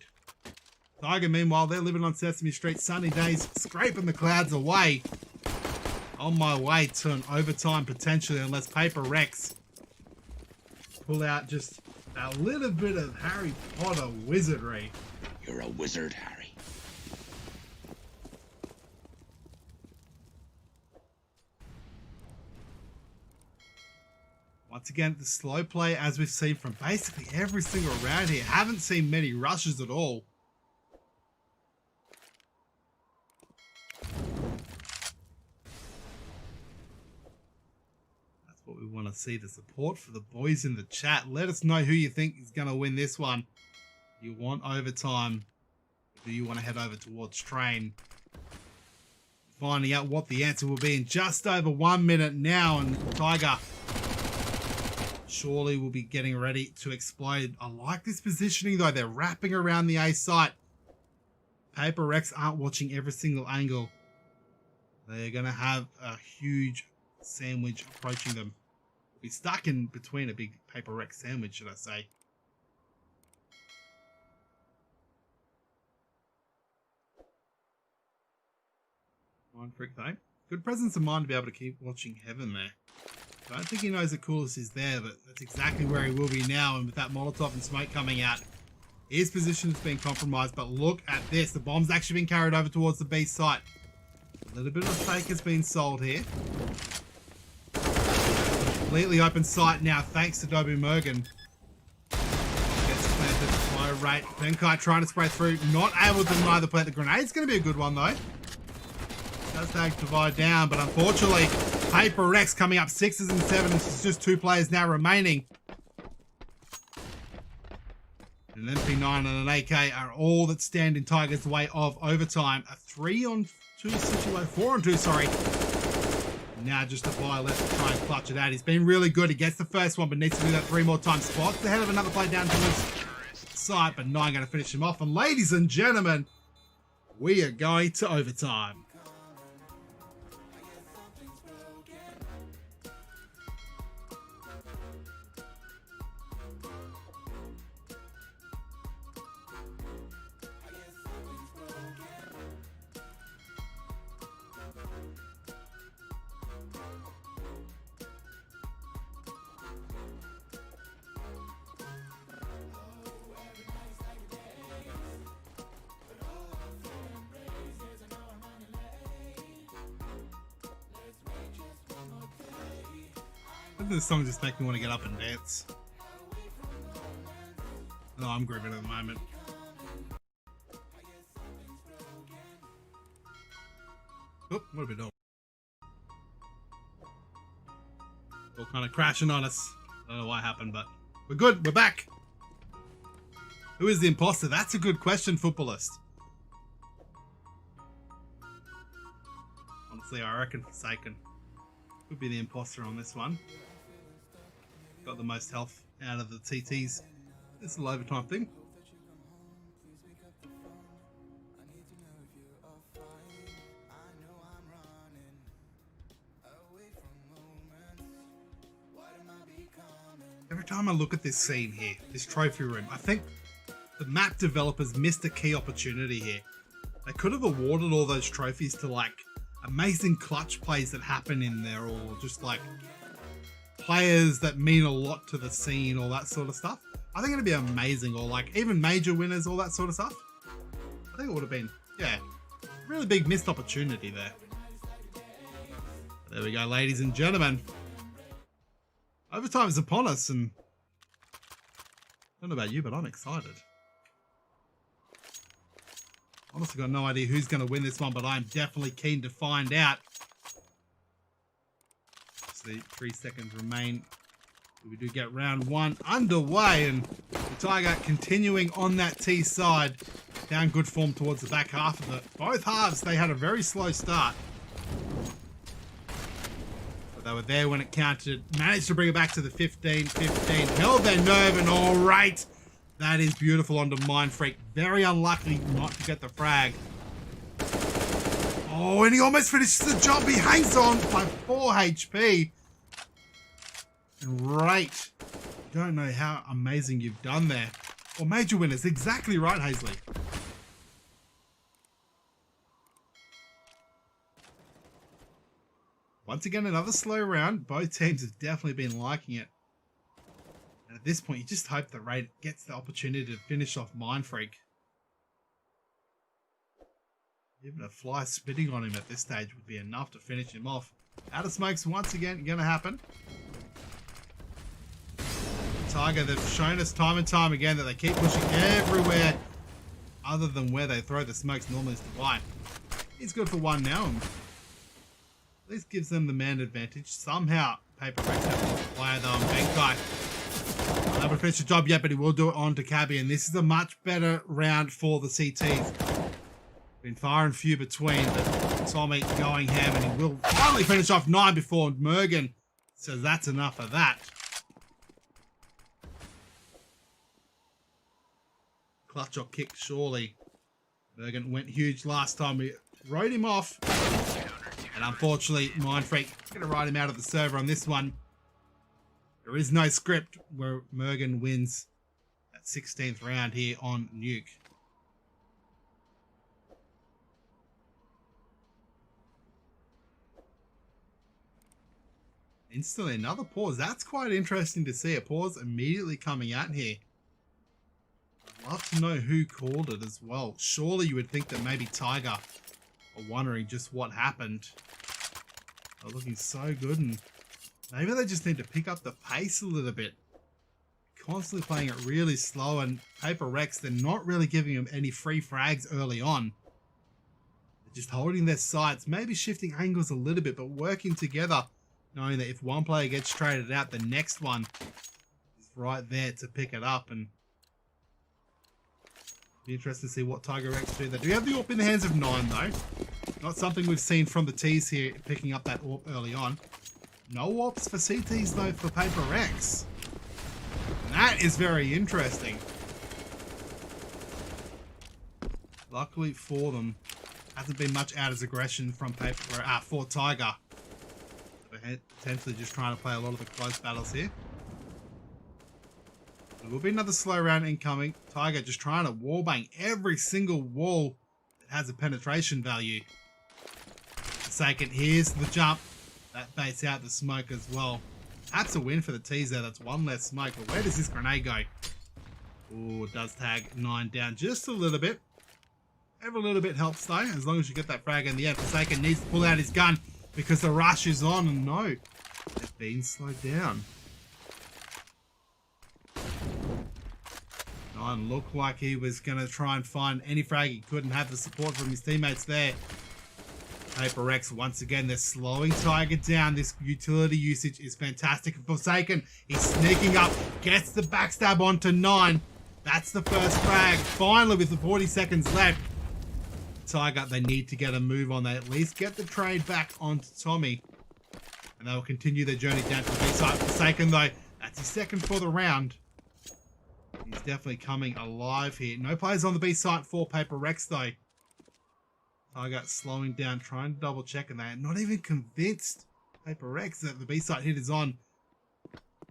Tiger, meanwhile, they're living on Sesame Street. Sunny days, scraping the clouds away. On my way to an overtime potentially, unless Paper Rex pull out just a little bit of Harry Potter wizardry. You're a wizard, Harry. Once again, the slow play, as we've seen from basically every single round here. Haven't seen many rushes at all. What we want to see, the support for the boys in the chat. Let us know who you think is going to win this one. You want overtime? Do you want to head over towards train? Finding out what the answer will be in just over 1 minute now, and Tiger surely will be getting ready to explode. I like this positioning though. They're wrapping around the A site. Paper Rex aren't watching every single angle. They're going to have a huge sandwich approaching them. Be stuck in between a big Paper Rex sandwich, should I say. Mind freak though. Good presence of mind to be able to keep watching Heaven there. I don't think he knows the coolest is there, but that's exactly where he will be now. And with that Molotov and smoke coming out, his position has been compromised. But look at this. The bomb's actually been carried over towards the B site. A little bit of fake has been sold here. Completely open sight now, thanks to Dobby Mergen. Gets planted at a high rate. Benkai trying to spray through, not able to deny the plant. The grenade's going to be a good one though. Does tag divide down, but unfortunately, Paper Rex coming up 6s and 7s. It's just 2 players now remaining. An MP9 and an AK are all that stand in Tiger's way of overtime. A 3-on-2 situation, 4-on-2, sorry. Now just a buy left to try and clutch it out. He's been really good. He gets the first one, but needs to do that 3 more times. Spots ahead of another play down towards side, but 9 going to finish him off. And ladies and gentlemen, we are going to overtime. This song just makes me want to get up and dance. No, I'm gripping at the moment. Oh, what have we done? All kind of crashing on us. I don't know what happened, but we're good. We're back. Who is the imposter? That's a good question, footballist. Honestly, I reckon Forsaken could be the imposter on this one. Got the most health out of the TTs. This is a overtime thing. Every time I look at this scene here, this trophy room, I think the map developers missed a key opportunity here. They could have awarded all those trophies to like amazing clutch plays that happen in there, or just like players that mean a lot to the scene, all that sort of stuff. I think it'd be amazing, or like even major winners, all that sort of stuff. I think it would have been, yeah, really big missed opportunity there. There we go, ladies and gentlemen. Overtime is upon us, and Don't know about you, but I'm excited. Honestly got no idea who's going to win this one, but I'm definitely keen to find out. So 3 seconds remain. We do get round 1 underway, and the Tiger continuing on that T side. Down good form towards the back half of it. Both halves, they had a very slow start. But they were there when it counted. Managed to bring it back to the 15-15. Held their nerve, and all right. That is beautiful onto Mindfreak. Very unlucky not to get the frag. Oh, and he almost finishes the job. He hangs on by 4 HP. Great. Don't know how amazing you've done there. Or major winners. Exactly right, Hazley. Once again, another slow round. Both teams have definitely been liking it. And at this point, you just hope the raid gets the opportunity to finish off Mindfreak. Even a fly spitting on him at this stage would be enough to finish him off. Out of smokes once again going to happen. Tiger, they've shown us time and time again that they keep pushing everywhere other than where they throw the smokes normally is to buy. He's good for 1 now, and at least gives them the man advantage. Somehow, Paper Rex have to play though on Benkai. Not able to finish the job yet, but he will do it on to Cabby, and this is a much better round for the CTs. Been far and few between, but Tommy going ham, and he will finally finish off 9 before Mergen says that's enough of that. Clutch or kick, surely. Mergen went huge last time. We wrote him off. And unfortunately, Mindfreak going to write him out of the server on this one. There is no script where Mergen wins that 16th round here on Nuke. Instantly another pause. That's quite interesting to see. A pause immediately coming out here. I'd love to know who called it as well. Surely you would think that maybe Tiger are wondering just what happened. They're looking so good, and maybe they just need to pick up the pace a little bit. Constantly playing it really slow, and Paper Rex, they're not really giving them any free frags early on. They're just holding their sights, maybe shifting angles a little bit, but working together, knowing that if one player gets traded out, the next one is right there to pick it up. And be interested to see what Tiger Rex do. They do have the AWP in the hands of 9 though. Not something we've seen from the T's here, picking up that AWP early on. No AWPs for CTs though for Paper Rex. And that is very interesting. Luckily for them, hasn't been much out as aggression from for Tiger. They're potentially just trying to play a lot of the close battles here. There will be another slow round incoming. Tiger just trying to wallbang every single wall that has a penetration value. Second, here's the jump. That baits out the smoke as well. That's a win for the T's there. That's 1 less smoke. But where does this grenade go? Oh, it does tag 9 down just a little bit. Every little bit helps though, as long as you get that frag in the end. Forsaken needs to pull out his gun because the rush is on, and no, they've been slowed down. 9 looked like he was going to try and find any frag he couldn't have the support from his teammates there. Paper Rex, once again, they're slowing Tiger down. This utility usage is fantastic. Forsaken, he's sneaking up, gets the backstab onto 9. That's the first frag. Finally, with the 40 seconds left, Tiger, they need to get a move on. They at least get the trade back onto Tommy. And they will continue their journey down to the B side. Forsaken, though, that's his second for the round. He's definitely coming alive here. No players on the B site for Paper Rex, though. Tiger slowing down, trying to double check, and they're not even convinced, Paper Rex, that the B site hit is on.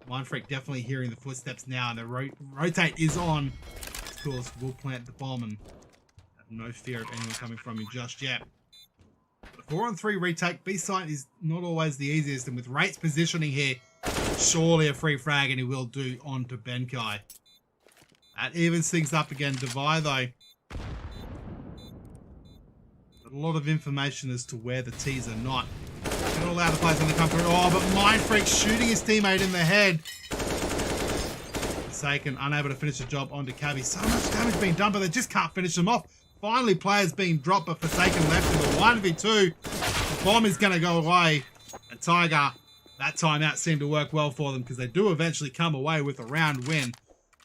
Mindfreak definitely hearing the footsteps now, and the rotate is on. Of course, we'll plant the bomb and have no fear of anyone coming from him just yet. But 4-on-3 retake, B site is not always the easiest, and with Rates positioning here, surely a free frag, and he will do on to Benkai. That evens things up again. Devi, though, a lot of information as to where the T's are not. They're not allowed to play when they come through. Oh, but Mindfreak shooting his teammate in the head. Forsaken unable to finish the job onto Cabby. So much damage being done, but they just can't finish them off. Finally, players being dropped, but Forsaken left in the 1v2. The bomb is going to go away. And Tiger, that timeout seemed to work well for them because they do eventually come away with a round win.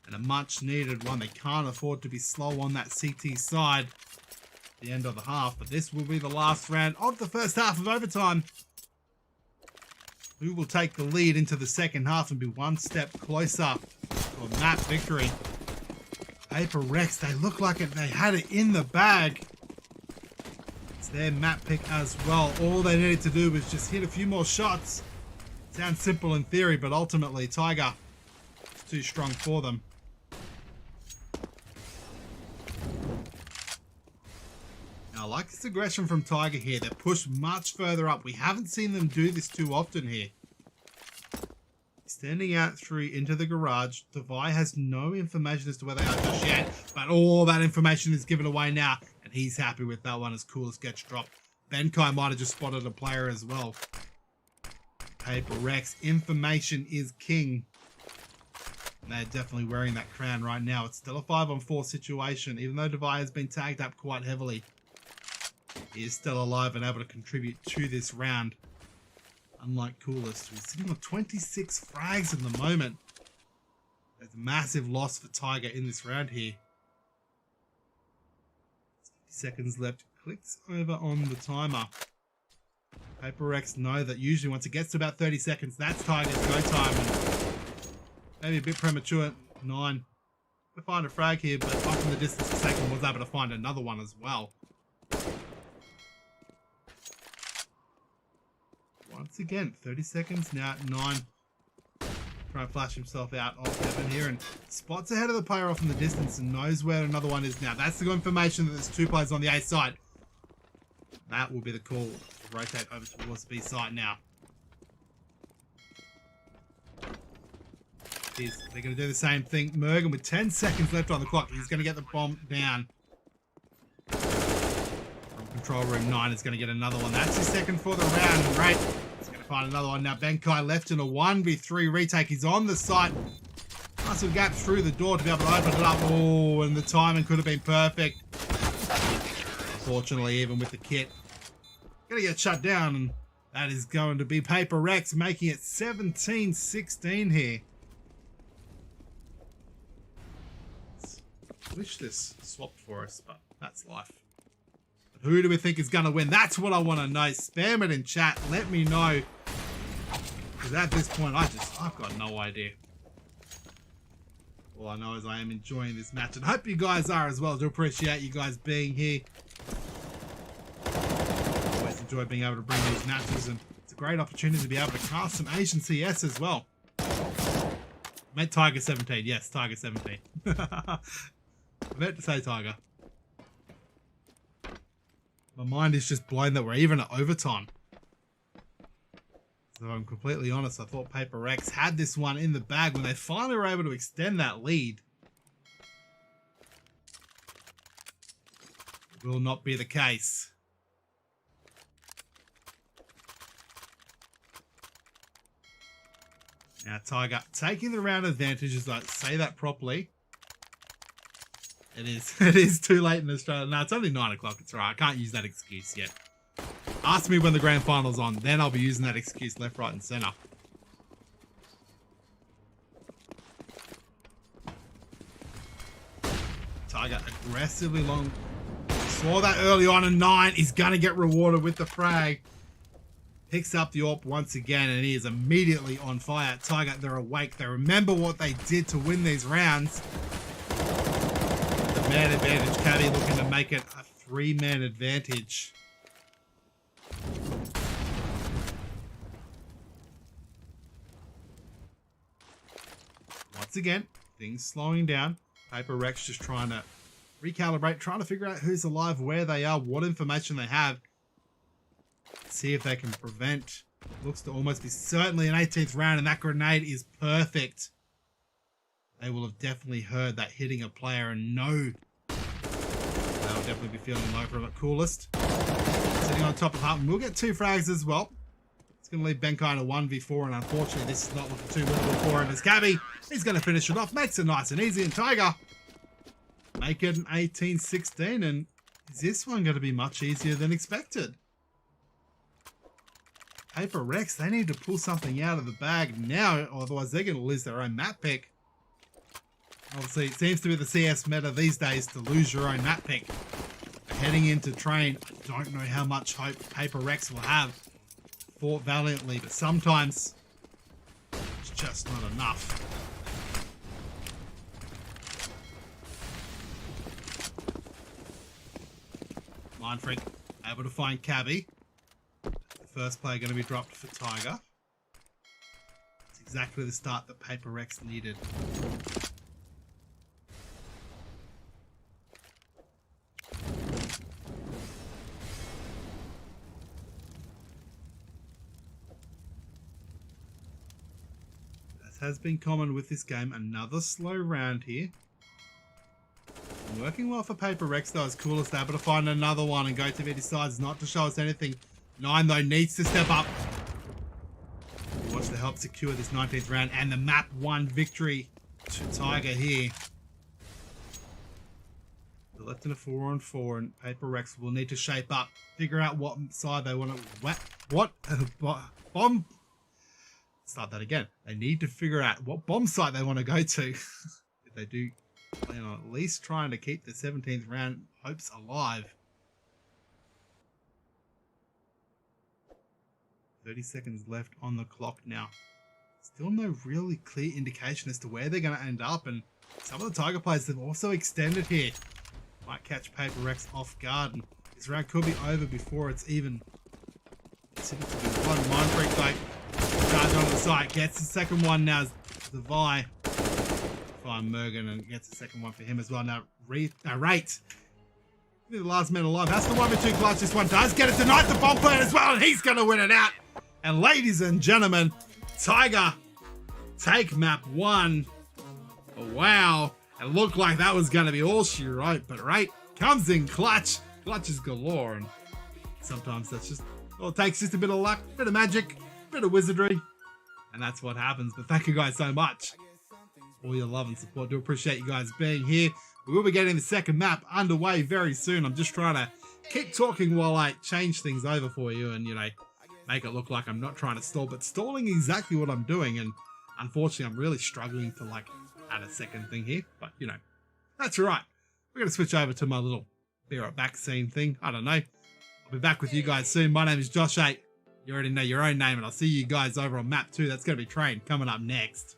And a much needed one. They can't afford to be slow on that CT side at the end of the half. But this will be the last round of the first half of overtime. Who will take the lead into the second half and be one step closer to a map victory. Paper Rex, they look like it. They had it in the bag. It's their map pick as well. All they needed to do was just hit a few more shots. Sounds simple in theory, but ultimately Tiger is too strong for them. Now, I like this aggression from Tiger here. They're pushed much further up. We haven't seen them do this too often here. Standing out through into the garage. Devi has no information as to where they are just yet, but all that information is given away now, and he's happy with that one as Coolest gets dropped. Benkai might have just spotted a player as well. Paper Rex, information is king. And they're definitely wearing that crown right now. It's still a 5-on-4 situation, even though Devi has been tagged up quite heavily. He is still alive and able to contribute to this round. Unlike Coolest, who's sitting on 26 frags at the moment. There's a massive loss for Tiger in this round here. 60 seconds left. Clicks over on the timer. Paper Rex know that usually once it gets to about 30 seconds, that's Tiger's go time. And maybe a bit premature. 9. To find a frag here, but off in the distance Forsaken was able to find another one as well. Once again, 30 seconds now at 9. Trying to flash himself out of heaven here and spots ahead of the player off in the distance and knows where another one is now. That's the information that there's 2 players on the A side. That will be the call to rotate over towards the B side now. They're going to do the same thing. Mergen with 10 seconds left on the clock. He's going to get the bomb down. From control room 9 is going to get another one. That's his second for the round. Great. He's going to find another one now. Benkai left in a 1v3 retake. He's on the site. Nice little gap through the door to be able to open it up. Oh, and the timing could have been perfect. Unfortunately, even with the kit, going to get shut down. And that is going to be Paper Rex making it 17-16 here. Wish this swapped for us, but that's life. But who do we think is going to win? That's what I want to know. Spam it in chat. Let me know. Because at this point, I've got no idea. All I know is I am enjoying this match. And hope you guys are as well. I do appreciate you guys being here. Always enjoy being able to bring these matches. And it's a great opportunity to be able to cast some Asian CS as well. I meant Tiger 17. Yes, Tiger 17. I meant to say Tiger. My mind is just blown that we're even at overtime. So if I'm completely honest, I thought Paper Rex had this one in the bag when they finally were able to extend that lead. It will not be the case. Now Tiger taking the round advantage, as I say that properly. It is too late in Australia. No, it's only 9 o'clock. It's alright. I can't use that excuse yet. Ask me when the grand final's on. Then I'll be using that excuse left, right, and center. Tiger aggressively long. Saw that early on, and 9 is going to get rewarded with the frag. Picks up the AWP once again, and he is immediately on fire. Tiger, they're awake. They remember what they did to win these rounds. Man advantage. Caddy looking to make it a 3-man advantage. Once again, things slowing down. Paper Rex just trying to recalibrate, trying to figure out who's alive, where they are, what information they have. See if they can prevent. Looks to almost be certainly an 18th round, and that grenade is perfect. They will have definitely heard that hitting a player and know they'll definitely be feeling low from it. Coolest sitting on top of Hutton. We'll get 2 frags as well. It's going to leave Benkai in a 1v4, and unfortunately this is not looking too winnable for him as Cabby. He's going to finish it off, makes it nice and easy, and Tiger make it an 18-16, and is this one going to be much easier than expected? Paper Rex, they need to pull something out of the bag now, otherwise they're going to lose their own map pick. Obviously, it seems to be the CS meta these days to lose your own map pick. Heading into train, I don't know how much hope Paper Rex will have. Fought valiantly, but sometimes it's just not enough. Mind Freak able to find Cabby. The first player going to be dropped for Tiger. It's exactly the start that Paper Rex needed. Has been common with this game. Another slow round here. Working well for Paper Rex though. It's coolest able to find another one, and GoTV decides not to show us anything. 9 though needs to step up. Watch to help secure this 19th round and the map 1 victory to Tiger here. They're left in a 4-on-4, and Paper Rex will need to shape up, figure out what side they want to bomb. Start that again. They need to figure out what bomb site they want to go to. If they do plan on at least trying to keep the 17th round hopes alive. 30 seconds left on the clock now. Still no really clear indication as to where they're going to end up, and some of the Tiger players have also extended here. Might catch Paper Rex off guard, and this round could be over before it's even considered to be one. Mind Freak though. Charge onto the site, gets the second one now. The Vi find Mergen and gets the second one for him as well. Now, Rate, the last man alive, has the 1v2 clutch. This one does get it tonight. The bomb player as well, and he's going to win it out. And ladies and gentlemen, Tiger take map 1. Oh, wow. It looked like that was going to be all she wrote, but Rate comes in clutch. Clutches galore, and sometimes that's just all it takes, just a bit of luck, a bit of magic, bit of wizardry, and that's what happens. But thank you guys so much for all your love and support. Do appreciate you guys being here. We will be getting the second map underway very soon. I'm just trying to keep talking while I change things over for you and, you know, make it look like I'm not trying to stall, but stalling exactly what I'm doing. And unfortunately, I'm really struggling to like add a second thing here, but you know, that's all right. We're going to switch over to my little be right back scene thing. I don't know. I'll be back with you guys soon. My name is Josh 8. You already know your own name, and I'll see you guys over on map 2. That's going to be train coming up next.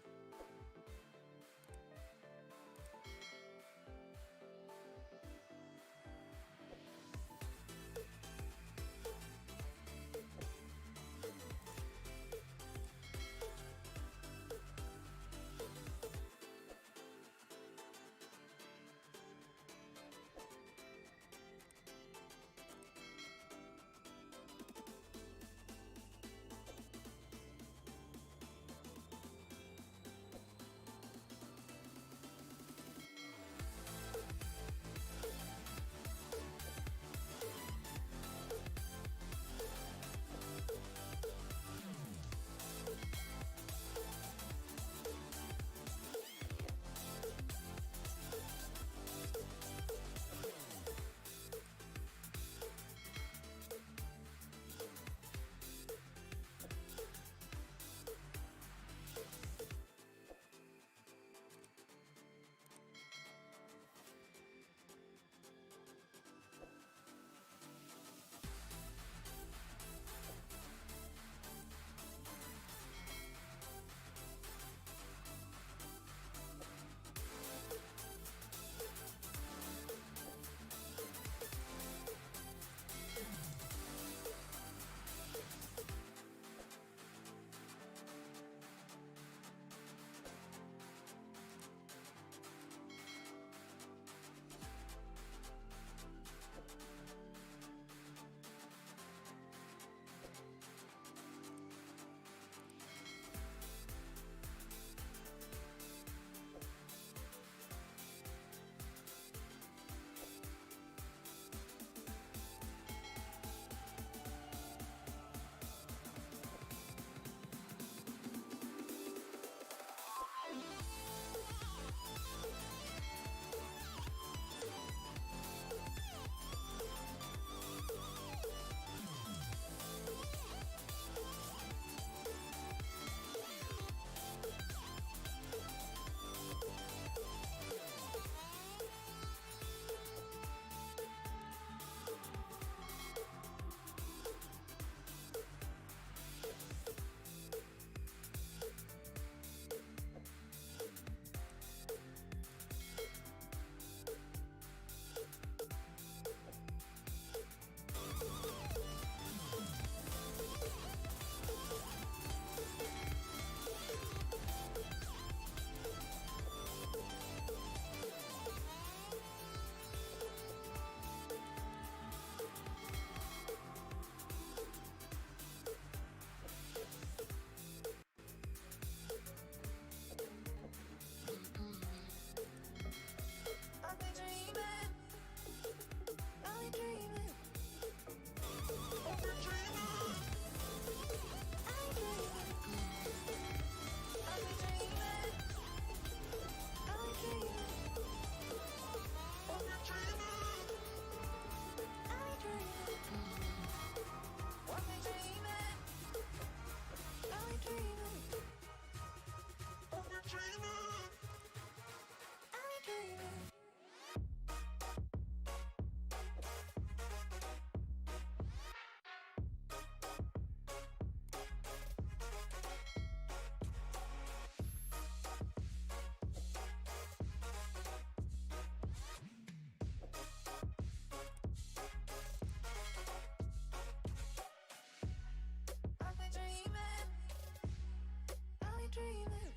dreaming.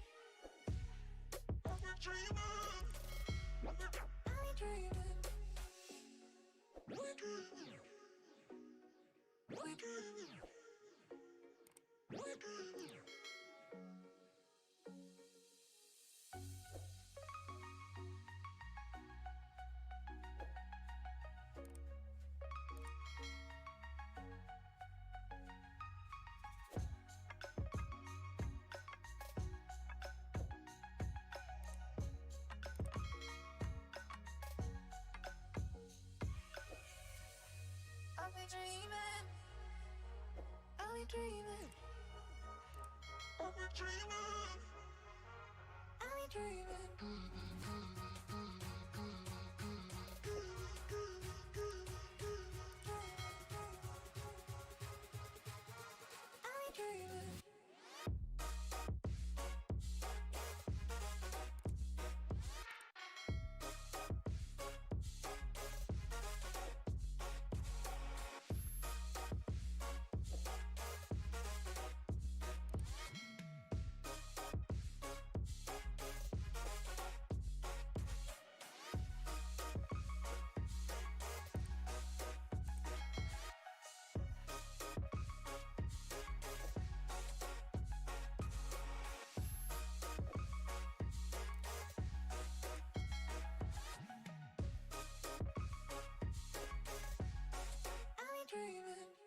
I've been dreaming. I've been dreaming. We're dreaming. We're dreaming. We're dreaming. I'll be dreaming. I'll be dreaming. I'll be dreaming. I'll be dreaming. I'll be dreaming. Dreaming.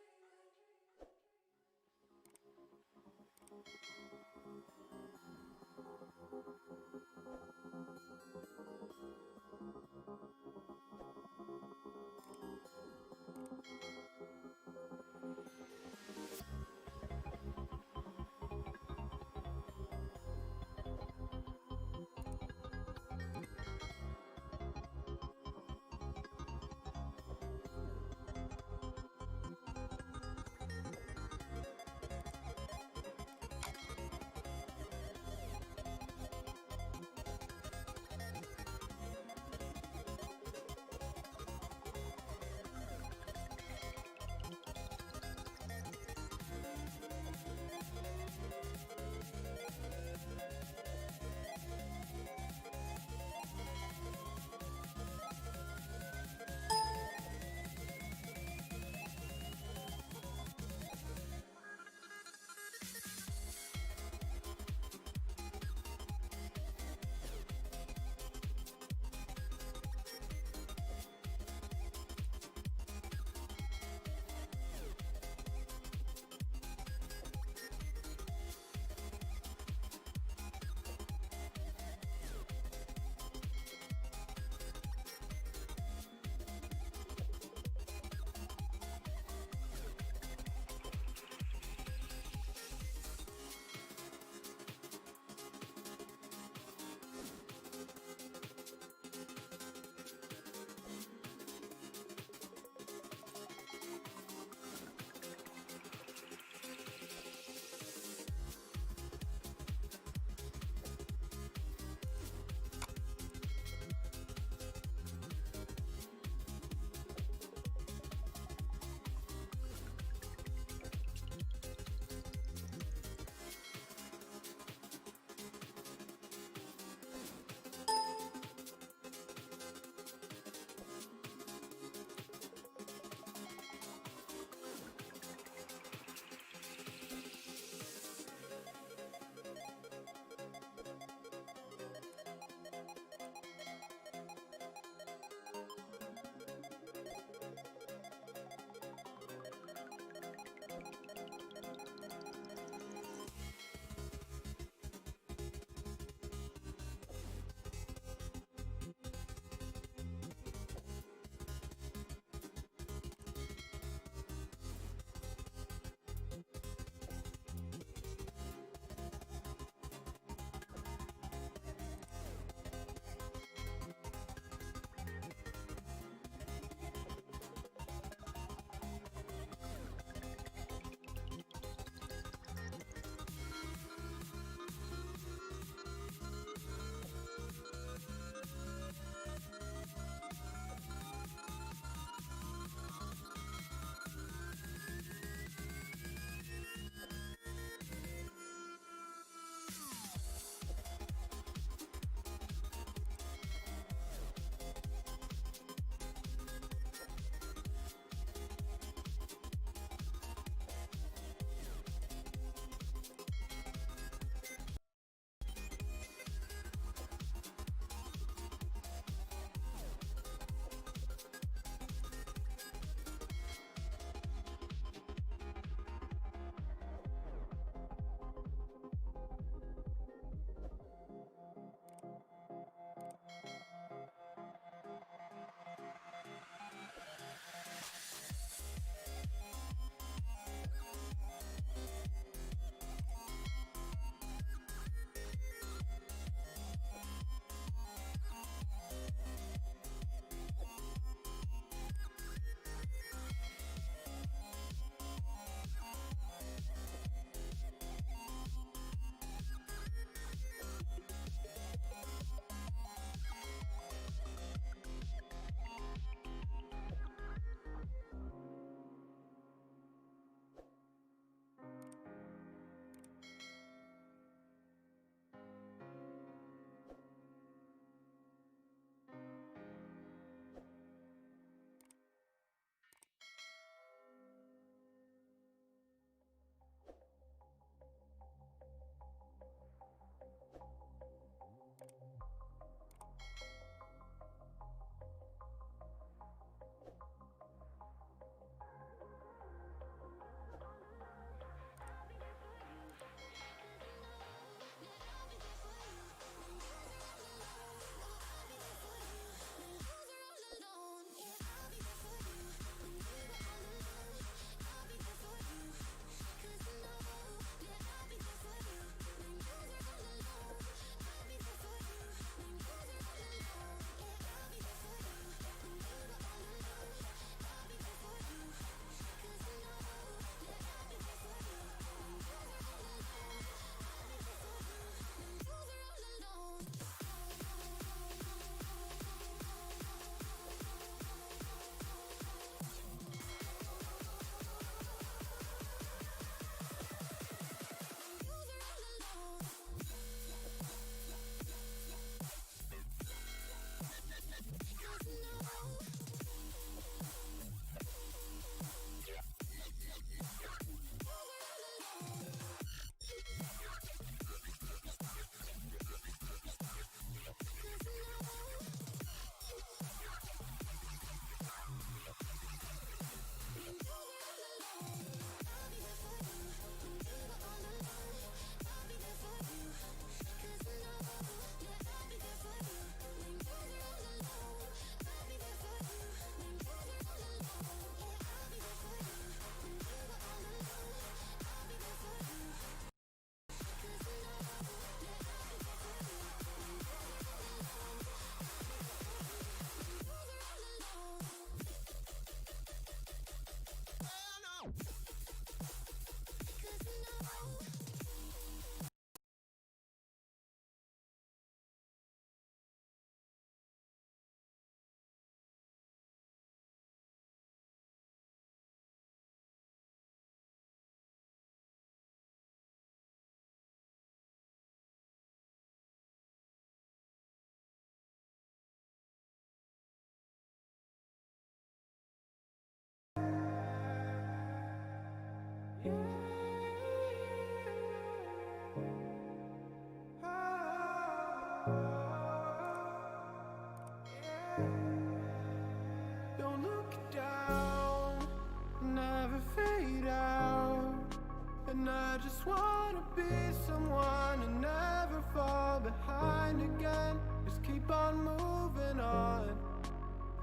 behind again. Just keep on moving on.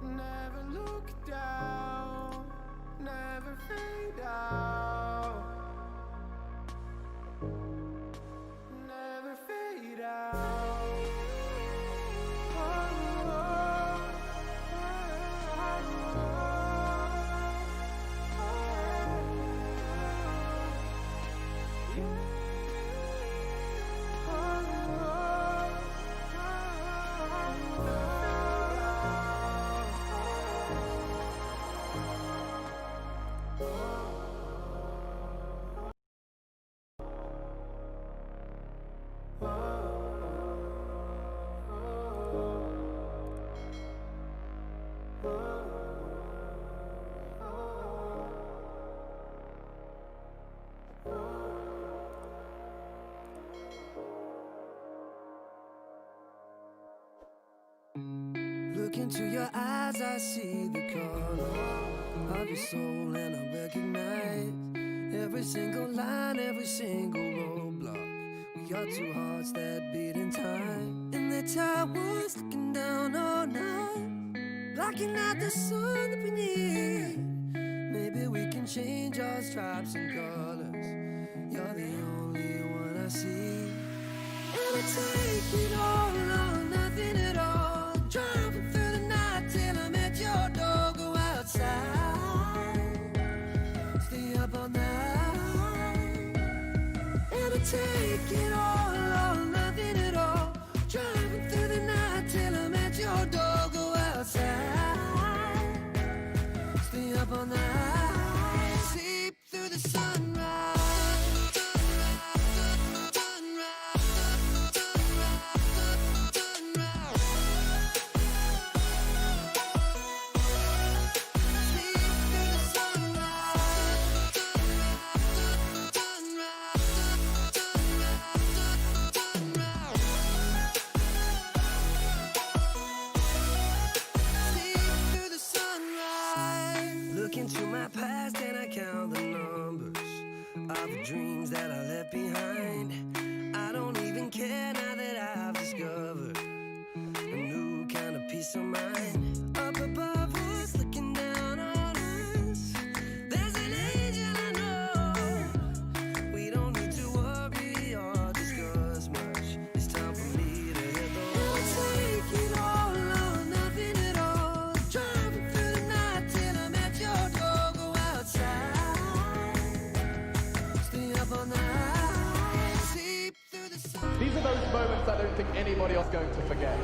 Never look down, never fade out. Never fade out. Look into your eyes, I see the color of your soul, and I recognize every single line, every single roadblock. We are two hearts that beat in time, and the towers looking down all night, blocking out the sun that we need. Maybe we can change our stripes and colors. You're the only one I see. And I take it all or nothing at all. Driving through the night till I'm at your door. Go outside, stay up all night. And I take it all or nothing at all. Driving through the night till I'm at your door. Go outside, stay up all night. Sleep through the sunrise. Into my past and I count the numbers of the dreams that I left behind. I don't even care now that I've discovered a new kind of peace of mind. Up above us, looking down on us, there's an angel I know. We don't need to worry or discuss much. It's time for me to hit the road. Take it all or nothing at all. Driving through the night till I'm at your door. Go outside, stay up all night, sleep through the sun. These are those moments I don't think anybody else is going to forget.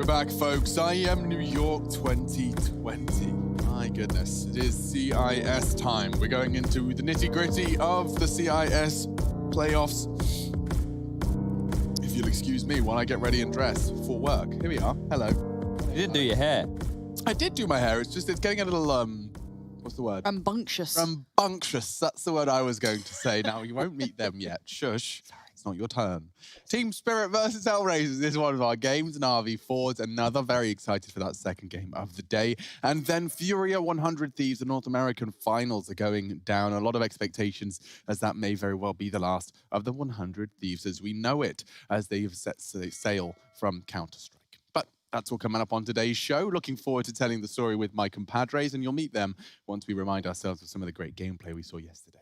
Back, folks. I am New York 2020. My goodness, it is CIS time. We're going into the nitty-gritty of the CIS playoffs. If you'll excuse me while I get ready and dress for work. Here we are. Hello. You didn't do your hair. I did do my hair. It's just, it's getting a little, what's the word? Rambunctious. Rambunctious. That's the word I was going to say. Now, you won't meet them yet. Shush. It's not your turn. Team Spirit versus Hellraisers is one of our games. Navi Forze, another. Very excited for that second game of the day. And then Furia 100 Thieves, the North American finals are going down. A lot of expectations as that may very well be the last of the 100 Thieves as we know it, as they have set sail from Counter-Strike. But That's all coming up on today's show. Looking forward to telling the story with my compadres, and you'll meet them once we remind ourselves of some of the great gameplay we saw yesterday.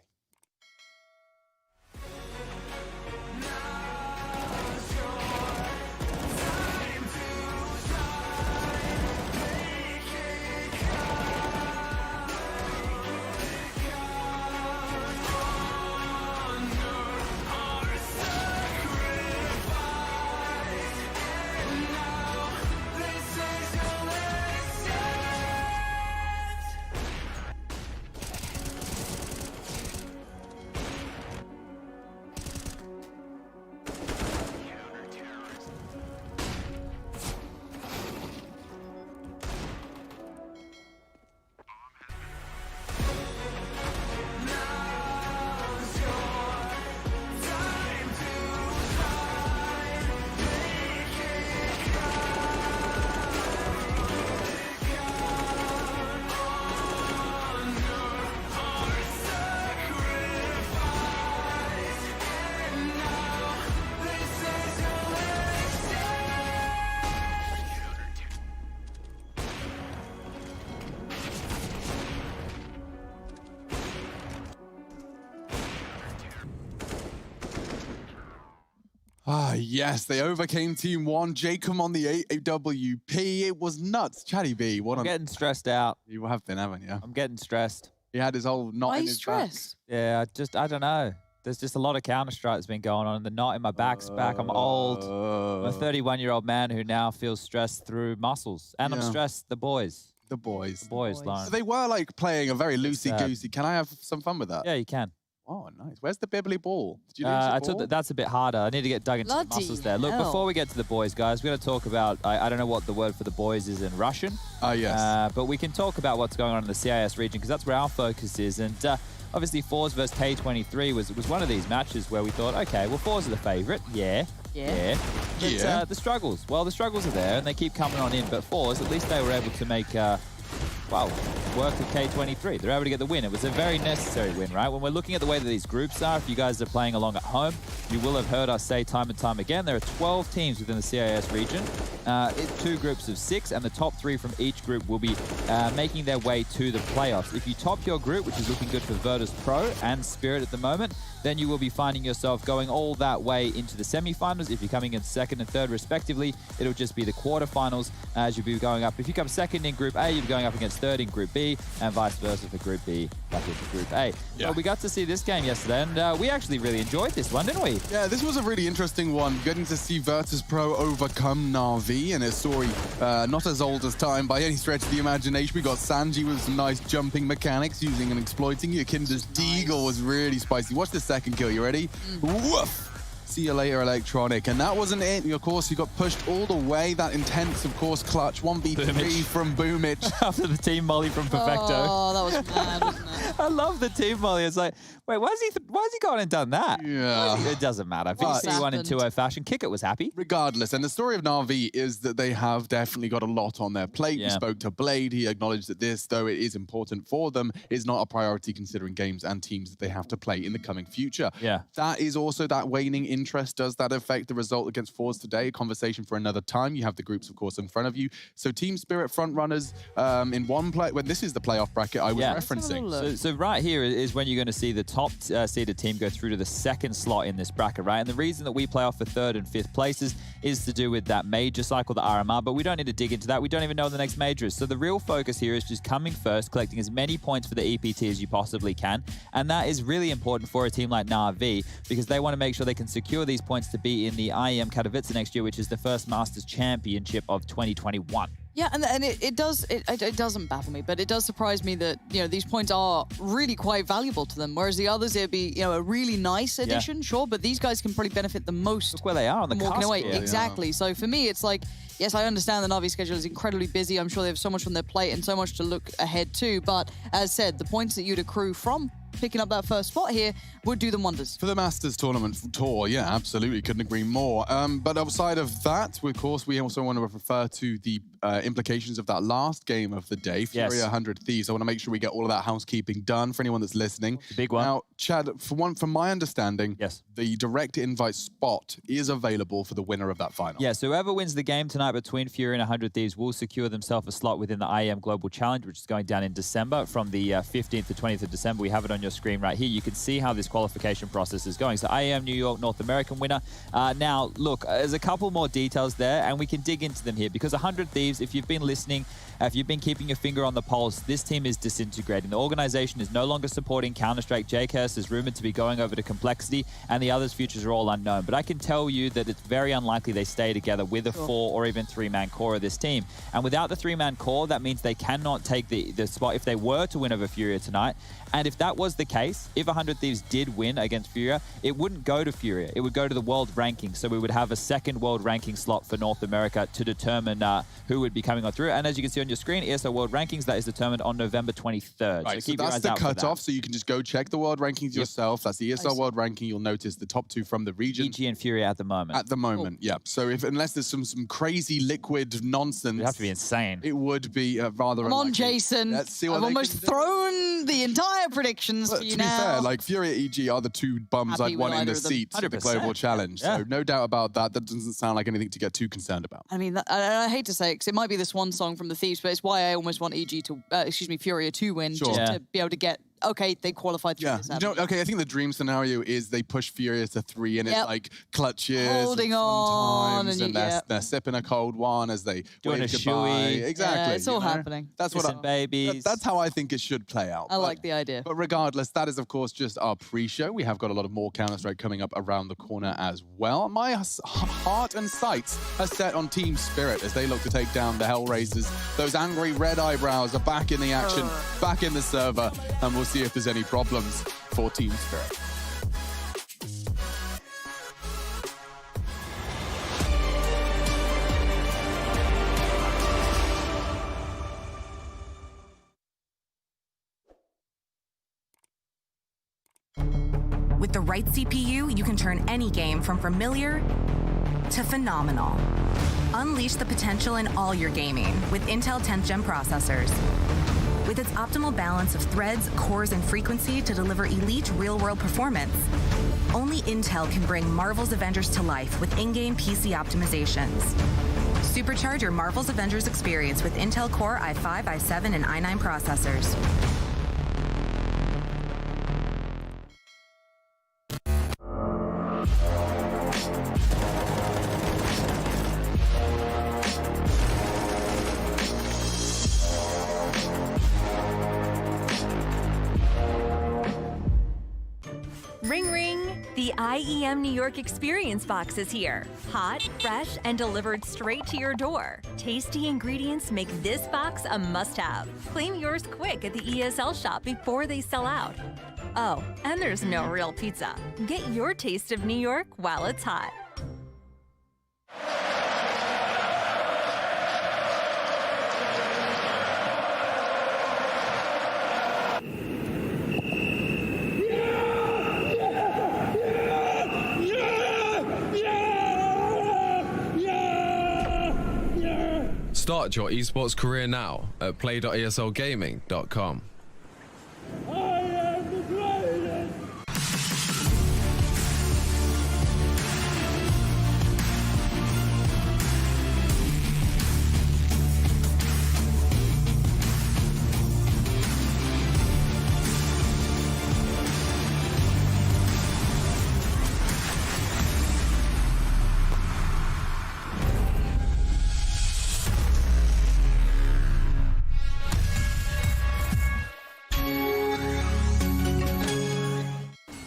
Ah, yes, they overcame Team 1. Jacob on the AWP. It was nuts. Chatty B, what I'm on... getting stressed out. You have been, haven't you? I'm getting stressed. He had his whole knot Why are in you his back. stressed? Yeah, I don't know. There's just a lot of Counter-Strike that's been going on. The knot in my back's back. I'm old. I'm a 31-year-old man who now feels stressed through muscles. And I'm Yeah. stressed, the boys. The boys. The boys, boys. Lauren. So they were like playing a very loosey-goosey. Can I have some fun with that? Yeah, you can. Oh, nice. Where's the bibbly ball? Did you lose I the took ball? that's a bit harder. I need to get dug into the Bloody muscles there. Look, hell. before we get to the boys, guys, we're going to talk about, I don't know what the word for the boys is in Russian. Ah, yes. But we can talk about what's going on in the CIS region because that's where our focus is. And obviously, Forze versus K23 was one of these matches where we thought, okay, well, Forze are the favorite. Yeah. Yeah. But Yeah. the struggles, well, the struggles are there and they keep coming on in. But Forze, at least they were able to make, well, work with K23. They're able to get the win. It was a very necessary win, right? When we're looking at the way that these groups are, if you guys are playing along at home, you will have heard us say time and time again, there are 12 teams within the CIS region. It's 2 groups of 6, and the top 3 from each group will be making their way to the playoffs. If you top your group, which is looking good for Virtus Pro and Spirit at the moment, then you will be finding yourself going all that way into the semi-finals. If you're coming in second and third respectively, it'll just be the quarterfinals as you'll be going up. If you come second in Group A, you'll be going up against third in Group B, and vice versa for Group B, like with Group A. Yeah. So we got to see this game yesterday, and we actually really enjoyed this one, didn't we? Yeah, this was a really interesting one. Getting to see Virtus Pro overcome Navi in a story not as old as time by any stretch of the imagination. We got Sanji with some nice jumping mechanics using and exploiting. Yakinda's Deagle was really spicy. Watch the second kill. You ready? Woof! See you later, Electronic. And that wasn't it. Of course, you got pushed all the way. That intense, of course, clutch. 1v3 Boomich. from Boomich. After the team molly from Perfecto. Oh, that was mad, wasn't it? I love the team molly. It's like, wait, why has he gone and done that? Yeah. It doesn't matter. If you But- see one in Happened. 2-0 fashion, Kick was happy. Regardless, and the story of Navi is that they have definitely got a lot on their plate. Yeah. We spoke to Blade. He acknowledged that this, though it is important for them, is not a priority considering games and teams that they have to play in the coming future. Yeah. That is also that waning interest. Does that affect the result against Forze today? A conversation for another time. You have the groups, of course, in front of you. So Team Spirit front runners in one play. When this is the playoff bracket I was Yeah. referencing. So right here is when you're going to see the top seeded team go through to the second slot in this bracket, right? And the reason that we play off for 3rd and 5th places is to do with that major cycle, the RMR, but we don't need to dig into that. We don't even know what the next major is. So the real focus here is just coming first, collecting as many points for the EPT as you possibly can. And that is really important for a team like Navi because they want to make sure they can secure these points to be in the IEM Katowice next year, which is the first Masters Championship of 2021. Yeah, and it doesn't baffle me, but it does surprise me that, you know, these points are really quite valuable to them, whereas the others, it'd be, you know, a really nice addition, sure, but these guys can probably benefit the most. Look where they are on the from walking cusp away. here. Exactly. So for me, it's like, yes, I understand the Navi schedule is incredibly busy. I'm sure they have so much on their plate and so much to look ahead to, but as said, the points that you'd accrue from picking up that first spot here would do them wonders. For the Masters Tournament tour, yeah, absolutely, couldn't agree more. But outside of that, of course, we also want to refer to the implications of that last game of the day, Fury 100 Thieves. I want to make sure we get all of that housekeeping done for anyone that's listening. Big one. Now, Chad, from my understanding, the direct invite spot is available for the winner of that final. Yeah, so whoever wins the game tonight between Fury and 100 Thieves will secure themselves a slot within the IEM Global Challenge, which is going down in December from the 15th to 20th of December. We have it on your screen right here. You can see how this qualification process is going. So IEM New York North American winner. Now, look, there's a couple more details there, and we can dig into them here because 100 Thieves, if you've been listening, if you've been keeping your finger on the pulse, this team is disintegrating. The organization is no longer supporting Counter-Strike. Jake Hurst is rumored to be going over to Complexity, and the others' futures are all unknown. But I can tell you that it's very unlikely they stay together with a 4 or even 3-man core of this team. And without the 3-man core, that means they cannot take the spot if they were to win over Furia tonight. And if that was the case, if 100 Thieves did win against Furia, it wouldn't go to Furia. It would go to the world ranking. So we would have a second world ranking slot for North America to determine who would be coming on through. And as you can see on your screen, ESL World Rankings, that is determined on November 23rd. Right, so keep that's the your eyes out cutoff, so you can just go check the world rankings yourself. That's the ESL World Ranking. You'll notice the top 2 from the region. EG and Furia at the moment. At the moment, yeah. So unless there's some crazy liquid nonsense. It'd have to be insane. It would be rather Come on, unlikely. Jason. Let's see what I've almost thrown the entire predictions for you to now. be fair, like Fury and EG are the 2 bums Happy I'd want with in the either of them. seats at the Global Challenge. So no doubt about that. That doesn't sound like anything to get too concerned about. I mean, I hate to say it because it might be the swan song from the Thieves, but it's why I almost want EG to, Furia to win, just to be able to get, okay, they qualified through this. Okay, I think the dream scenario is they push Furia to 3 and it's like clutches, holding on, and they're sipping a cold one as they doing wave a goodbye. shoey. Exactly. Yeah, it's all happening. That's what babies. That's how I think it should play out. I like the idea. But regardless, that is of course just our pre-show. We have got a lot of more Counter-Strike coming up around the corner as well. My heart and sights are set on Team Spirit as they look to take down the Hellraisers. Those angry red eyebrows are back in the action, back in the server, and we'll see if there's any problems for Team Spirit. With the right CPU, you can turn any game from familiar to phenomenal. Unleash the potential in all your gaming with Intel 10th Gen processors. With its optimal balance of threads, cores, and frequency to deliver elite real-world performance. Only Intel can bring Marvel's Avengers to life with in-game PC optimizations. Supercharge your Marvel's Avengers experience with Intel Core i5, i7, and i9 processors. Ring ring! The IEM New York Experience Box is here. Hot, fresh, and delivered straight to your door. Tasty ingredients make this box a must-have. Claim yours quick at the ESL shop before they sell out. Oh, and there's no real pizza. Get your taste of New York while it's hot. Start your esports career now at play.eslgaming.com.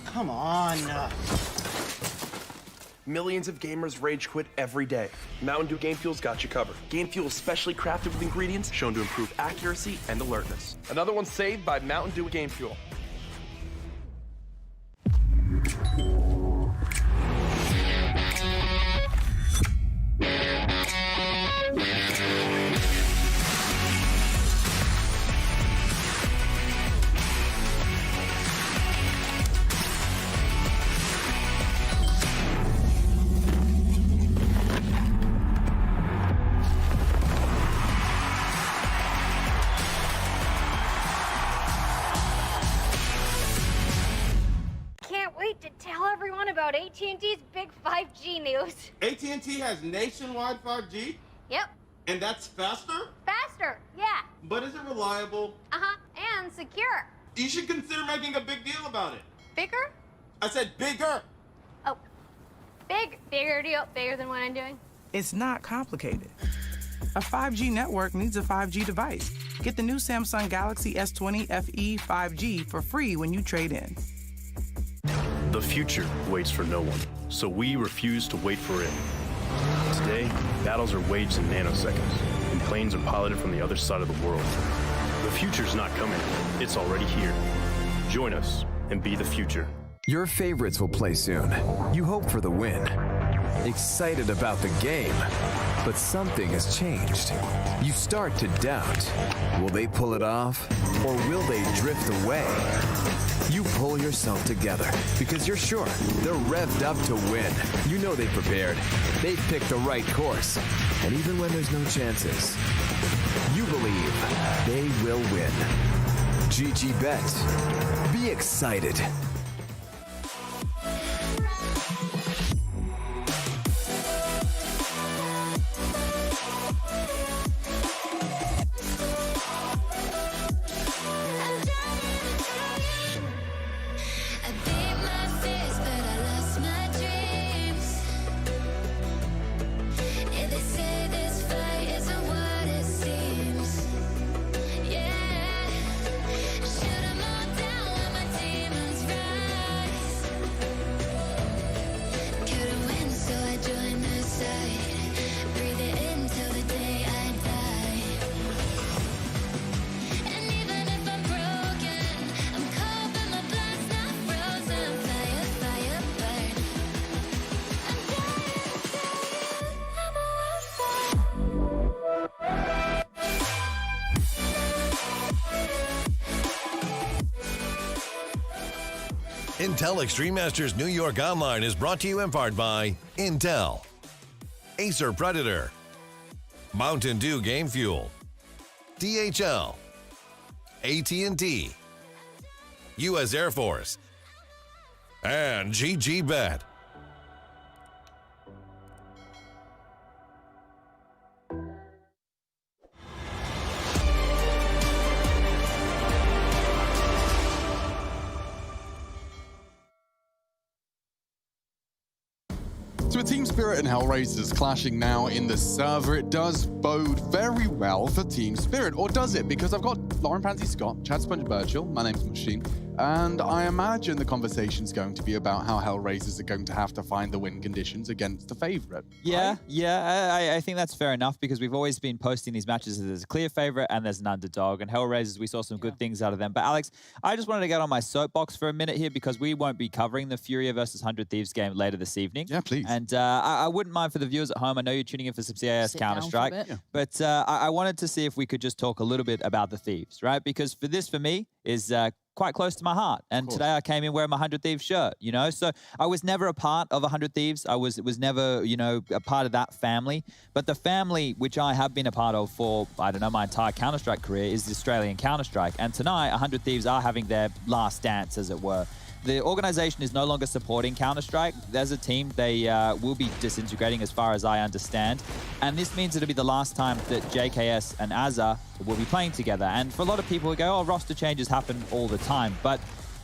Come on. Millions of gamers rage quit every day. Mountain Dew Game Fuel's got you covered. Game Fuel is specially crafted with ingredients shown to improve accuracy and alertness. Another one saved by Mountain Dew Game Fuel. AT&T's big 5G news. AT&T has nationwide 5G? Yep. And that's faster? Faster, yeah. But is it reliable? Uh-huh, and secure. You should consider making a big deal about it. Bigger? I said bigger. Oh, bigger deal, bigger than what I'm doing. It's not complicated. A 5G network needs a 5G device. Get the new Samsung Galaxy S20 FE 5G for free when you trade in. The future waits for no one, so we refuse to wait for it. Today, battles are waged in nanoseconds, and planes are piloted from the other side of the world. The future's not coming, it's already here. Join us and be the future. Your favorites will play soon. You hope for the win. Excited about the game. But something has changed. You start to doubt. Will they pull it off? Or will they drift away? You pull yourself together because you're sure they're revved up to win. You know they've prepared. They've picked the right course. And even when there's no chances, you believe they will win. GG Bet. Be excited. Intel Extreme Masters New York Online is brought to you in part by Intel, Acer Predator, Mountain Dew Game Fuel, DHL, AT&T, U.S. Air Force, and GG Bet. So with Team Spirit and Hellraisers clashing now in the server, it does bode very well for Team Spirit. Or does it? Because I've got Lauren Pansy Scott, Chad Sponge Birchall, my name's Machine, and I imagine the conversation's going to be about how Hellraisers are going to have to find the win conditions against the favorite. Yeah, right? I think that's fair enough because we've always been posting these matches as there's a clear favorite and there's an underdog. And Hellraisers, we saw some good things out of them. But Alex, I just wanted to get on my soapbox for a minute here because we won't be covering the Furia versus 100 Thieves game later this evening. Yeah, please. And I wouldn't mind for the viewers at home. I know you're tuning in for some CIS Counter-Strike. But I wanted to see if we could just talk a little bit about the Thieves, right? Because for me, is quite close to my heart. And today I came in wearing my 100 Thieves shirt, you know? So I was never a part of 100 Thieves. It was never, you know, a part of that family. But the family which I have been a part of for, I don't know, my entire Counter-Strike career is the Australian Counter-Strike. And tonight, 100 Thieves are having their last dance, as it were. The organization is no longer supporting Counter-Strike. As a team, they will be disintegrating as far as I understand. And this means it'll be the last time that JKS and Azza will be playing together. And for a lot of people who go, oh, roster changes happen all the time. But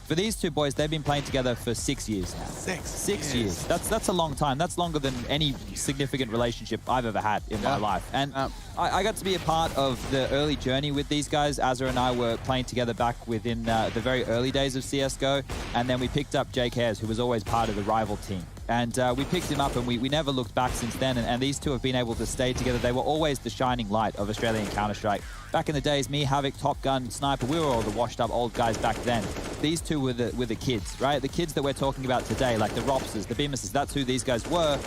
for these two boys, they've been playing together for 6 years now. Six years. That's a long time. That's longer than any significant relationship I've ever had in my life. And I got to be a part of the early journey with these guys. Azza and I were playing together back within the very early days of CSGO. And then we picked up JKS, who was always part of the rival team. And we picked him up and we never looked back since then. And these two have been able to stay together. They were always the shining light of Australian Counter-Strike. Back in the days, me, Havoc, Top Gun, Sniper, we were all the washed up old guys back then. These two were the kids, right? The kids that we're talking about today, like the Ropsers, the Beamises, that's who these guys were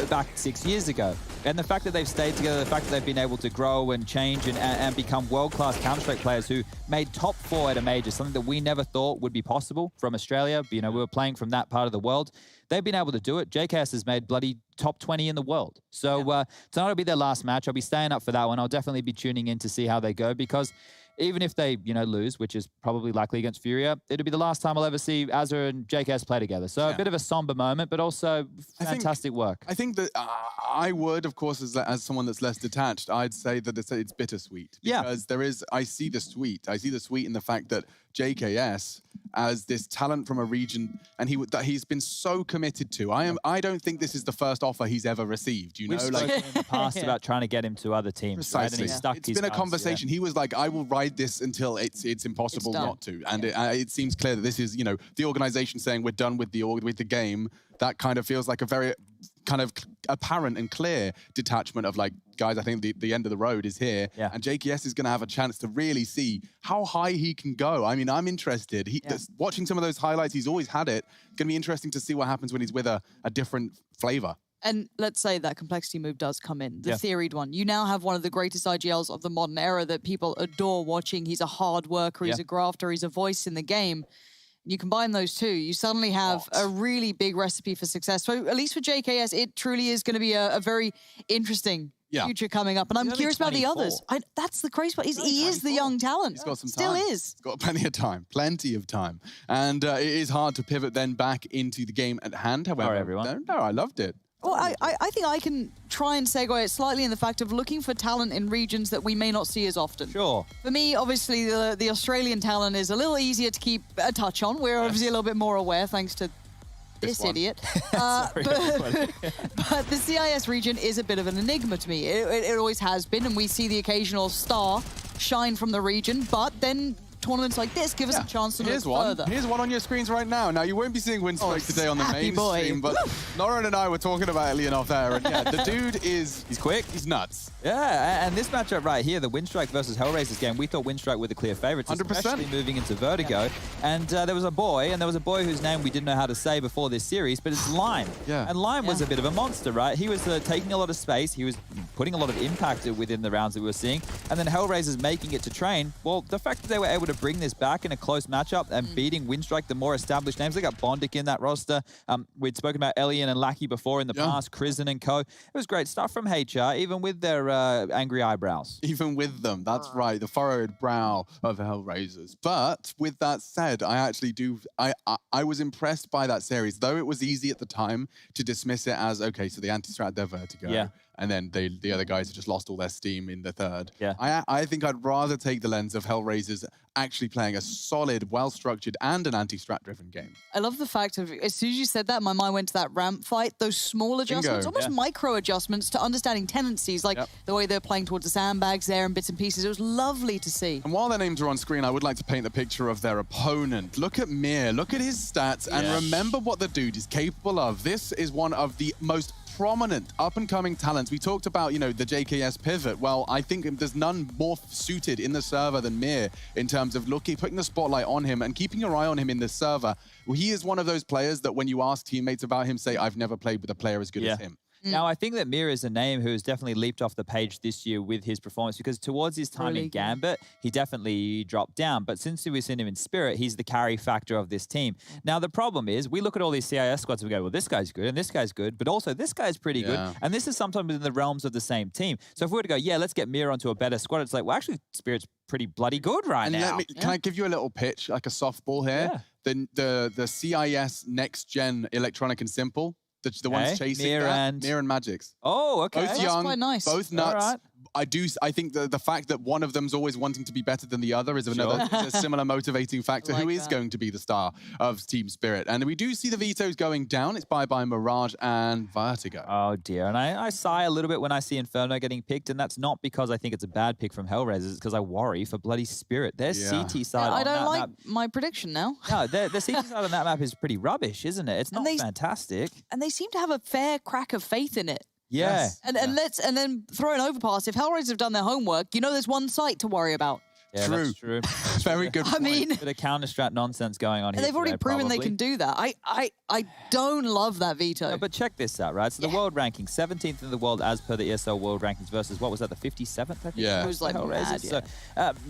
back 6 years ago. And the fact that they've stayed together, the fact that they've been able to grow and change and become world-class Counter-Strike players who made top 4 at a major, something that we never thought would be possible from Australia. You know, we were playing from that part of the world. They've been able to do it. JKS has made bloody top 20 in the world. So tonight will be their last match. I'll be staying up for that one. I'll definitely be tuning in to see how they go because even if they, lose, which is probably likely against Furia, it'll be the last time I'll ever see Azure and JKS play together. So a bit of a somber moment, but also fantastic work. I think that I would, of course, as someone that's less detached, I'd say that it's bittersweet. Because I see the sweet. I see the sweet in the fact that JKS, as this talent from a region, and that he's been so committed to. I don't think this is the first offer he's ever received. We've spoken in the past about trying to get him to other teams. Precisely. Right? And he's stuck it's been a conversation. He was like, I will ride this until it's impossible not to. And it seems clear that this is, the organization saying we're done with the game. That kind of feels like a very kind of apparent and clear detachment of like, guys, I think the end of the road is here. And JKS is going to have a chance to really see how high he can go. I mean, I'm interested. Watching some of those highlights, he's always had it. It's going to be interesting to see what happens when he's with a different flavor. And let's say that complexity move does come in, the theoried one. You now have one of the greatest IGLs of the modern era that people adore watching. He's a hard worker, he's a grafter, he's a voice in the game. You combine those two, you suddenly have a really big recipe for success. So at least for JKS, it truly is going to be a very interesting future coming up. And I'm curious about the others. That's the crazy part. He is the young talent. He's got some Still time. is. He's got plenty of time. And it is hard to pivot then back into the game at hand. However, Sorry, everyone. No, I loved it. Well, I think I can try and segue it slightly in the fact of looking for talent in regions that we may not see as often. Sure. For me, obviously, the Australian talent is a little easier to keep a touch on. We're obviously a little bit more aware thanks to this idiot. But the CIS region is a bit of an enigma to me. It always has been, and we see the occasional star shine from the region, but then tournaments like this give us a chance to look further. Here's one on your screens right now. Now, you won't be seeing Windstrike today on the main stream, but Lauren and I were talking about Leon off there, and the dude is... He's quick. He's nuts. Yeah, and this matchup right here, the Windstrike versus Hellraisers game, we thought Windstrike were the clear favorites, 100%. especially moving into Vertigo. And there was a boy whose name we didn't know how to say before this series, but it's Lime. And Lime was a bit of a monster, right? He was taking a lot of space. He was putting a lot of impact within the rounds that we were seeing. And then Hellraisers making it to train. Well, the fact that they were able to bring this back in a close matchup and beating Windstrike, the more established names. They got Bondic in that roster. We'd spoken about Elian and Lackey before in the past, Krisen and co. It was great stuff from HR, even with their angry eyebrows. Even with them, that's right, the furrowed brow of Hellraisers. But with that said, I actually I was impressed by that series, though it was easy at the time to dismiss it as, okay, so the anti-strat, they're Vertigo. And then the other guys have just lost all their steam in the third. I think I'd rather take the lens of Hellraisers actually playing a solid, well-structured, and an anti-strat driven game. I love the fact of, as soon as you said that, my mind went to that ramp fight, those small adjustments, almost micro adjustments to understanding tendencies, like the way they're playing towards the sandbags there and bits and pieces. It was lovely to see. And while their names are on screen, I would like to paint the picture of their opponent. Look at Mir, look at his stats, and remember what the dude is capable of. This is one of the most prominent up-and-coming talents. We talked about, the JKS pivot. Well, I think there's none more suited in the server than Mir in terms of putting the spotlight on him and keeping your eye on him in the server. He is one of those players that when you ask teammates about him, say, I've never played with a player as good as him. Now, I think that Mir is a name who has definitely leaped off the page this year with his performance, because towards his time in Gambit, he definitely dropped down. But since we've seen him in Spirit, he's the carry factor of this team. Now, the problem is we look at all these CIS squads and we go, well, this guy's good and this guy's good, but also this guy's pretty good. And this is sometimes within the realms of the same team. So if we were to go, let's get Mir onto a better squad, it's like, well, actually, Spirit's pretty bloody good right now. Can I give you a little pitch, like a softball here? The CIS next-gen Electronic and Simple, the ones chasing Mir and Magix. Oh, okay. Both young, quite nice. both nuts. I think the fact that one of them's always wanting to be better than the other is is a similar motivating factor. Who is going to be the star of Team Spirit? And we do see the vetoes going down. It's bye-bye Mirage and Vertigo. Oh, dear. And I sigh a little bit when I see Inferno getting picked, and that's not because I think it's a bad pick from Hellraisers. It's because I worry for bloody Spirit. Their CT side I don't like map. my prediction now. No, the CT side on that map is pretty rubbish, isn't it? It's not fantastic. And they seem to have a fair crack of faith in it. Yeah. And then throw an overpass. If Hellraisers have done their homework, there's one site to worry about. Yeah, that's true. Very good point. I mean, bit of counter-strat nonsense going on here. And they've already proven they can do that. I don't love that veto. No, but check this out, right? So the world ranking, 17th in the world as per the ESL world rankings versus, what was that, the 57th, I think? Yeah. It was like mad, So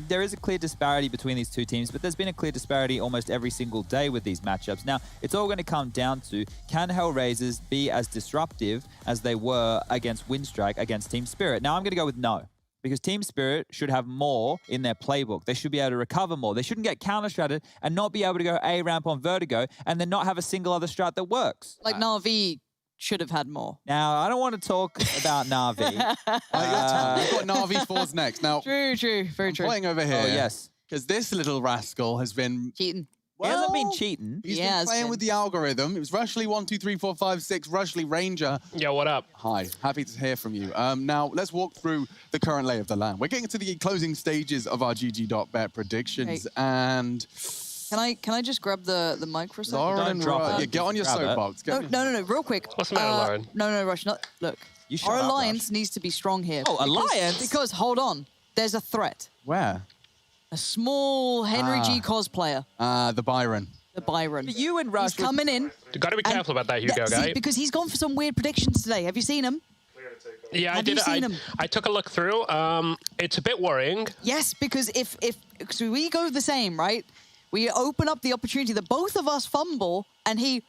there is a clear disparity between these two teams, but there's been a clear disparity almost every single day with these matchups. Now, it's all going to come down to, can Hellraisers be as disruptive as they were against Windstrike, against Team Spirit? Now, I'm going to go with no. Because Team Spirit should have more in their playbook. They should be able to recover more. They shouldn't get counter-stratted and not be able to go A ramp on Vertigo and then not have a single other strat that works. Like Navi should have had more. Now, I don't want to talk about Navi. We've got Navi Forze next. Now, True, very true. playing over here. Oh, yes. Because this little rascal has been cheating. He hasn't been cheating. He's been playing with the algorithm. It was Rushley 1, 2, 3, 4, 5, 6. Rushley Ranger. Yeah, what up? Hi, happy to hear from you. Now let's walk through the current lay of the land. We're getting to the closing stages of our GG.bet predictions, and Can I just grab the mic for a second? Lauren, yeah, get on your soapbox. No, real quick. What's the matter, Lauren? No, Rush. Look, our alliance needs to be strong here. Oh, alliance? Because hold on, there's a threat. Where? A small Henry G cosplayer. The Byron. The Byron. But you and Rush He's coming in. You got to be careful about that, Hugo, see, guy. because he's gone for some weird predictions today. Have you seen him? Yeah, I Have did. you seen him? I took a look through. It's a bit worrying. Yes, because if so we go the same, right? We open up the opportunity that both of us fumble, and he,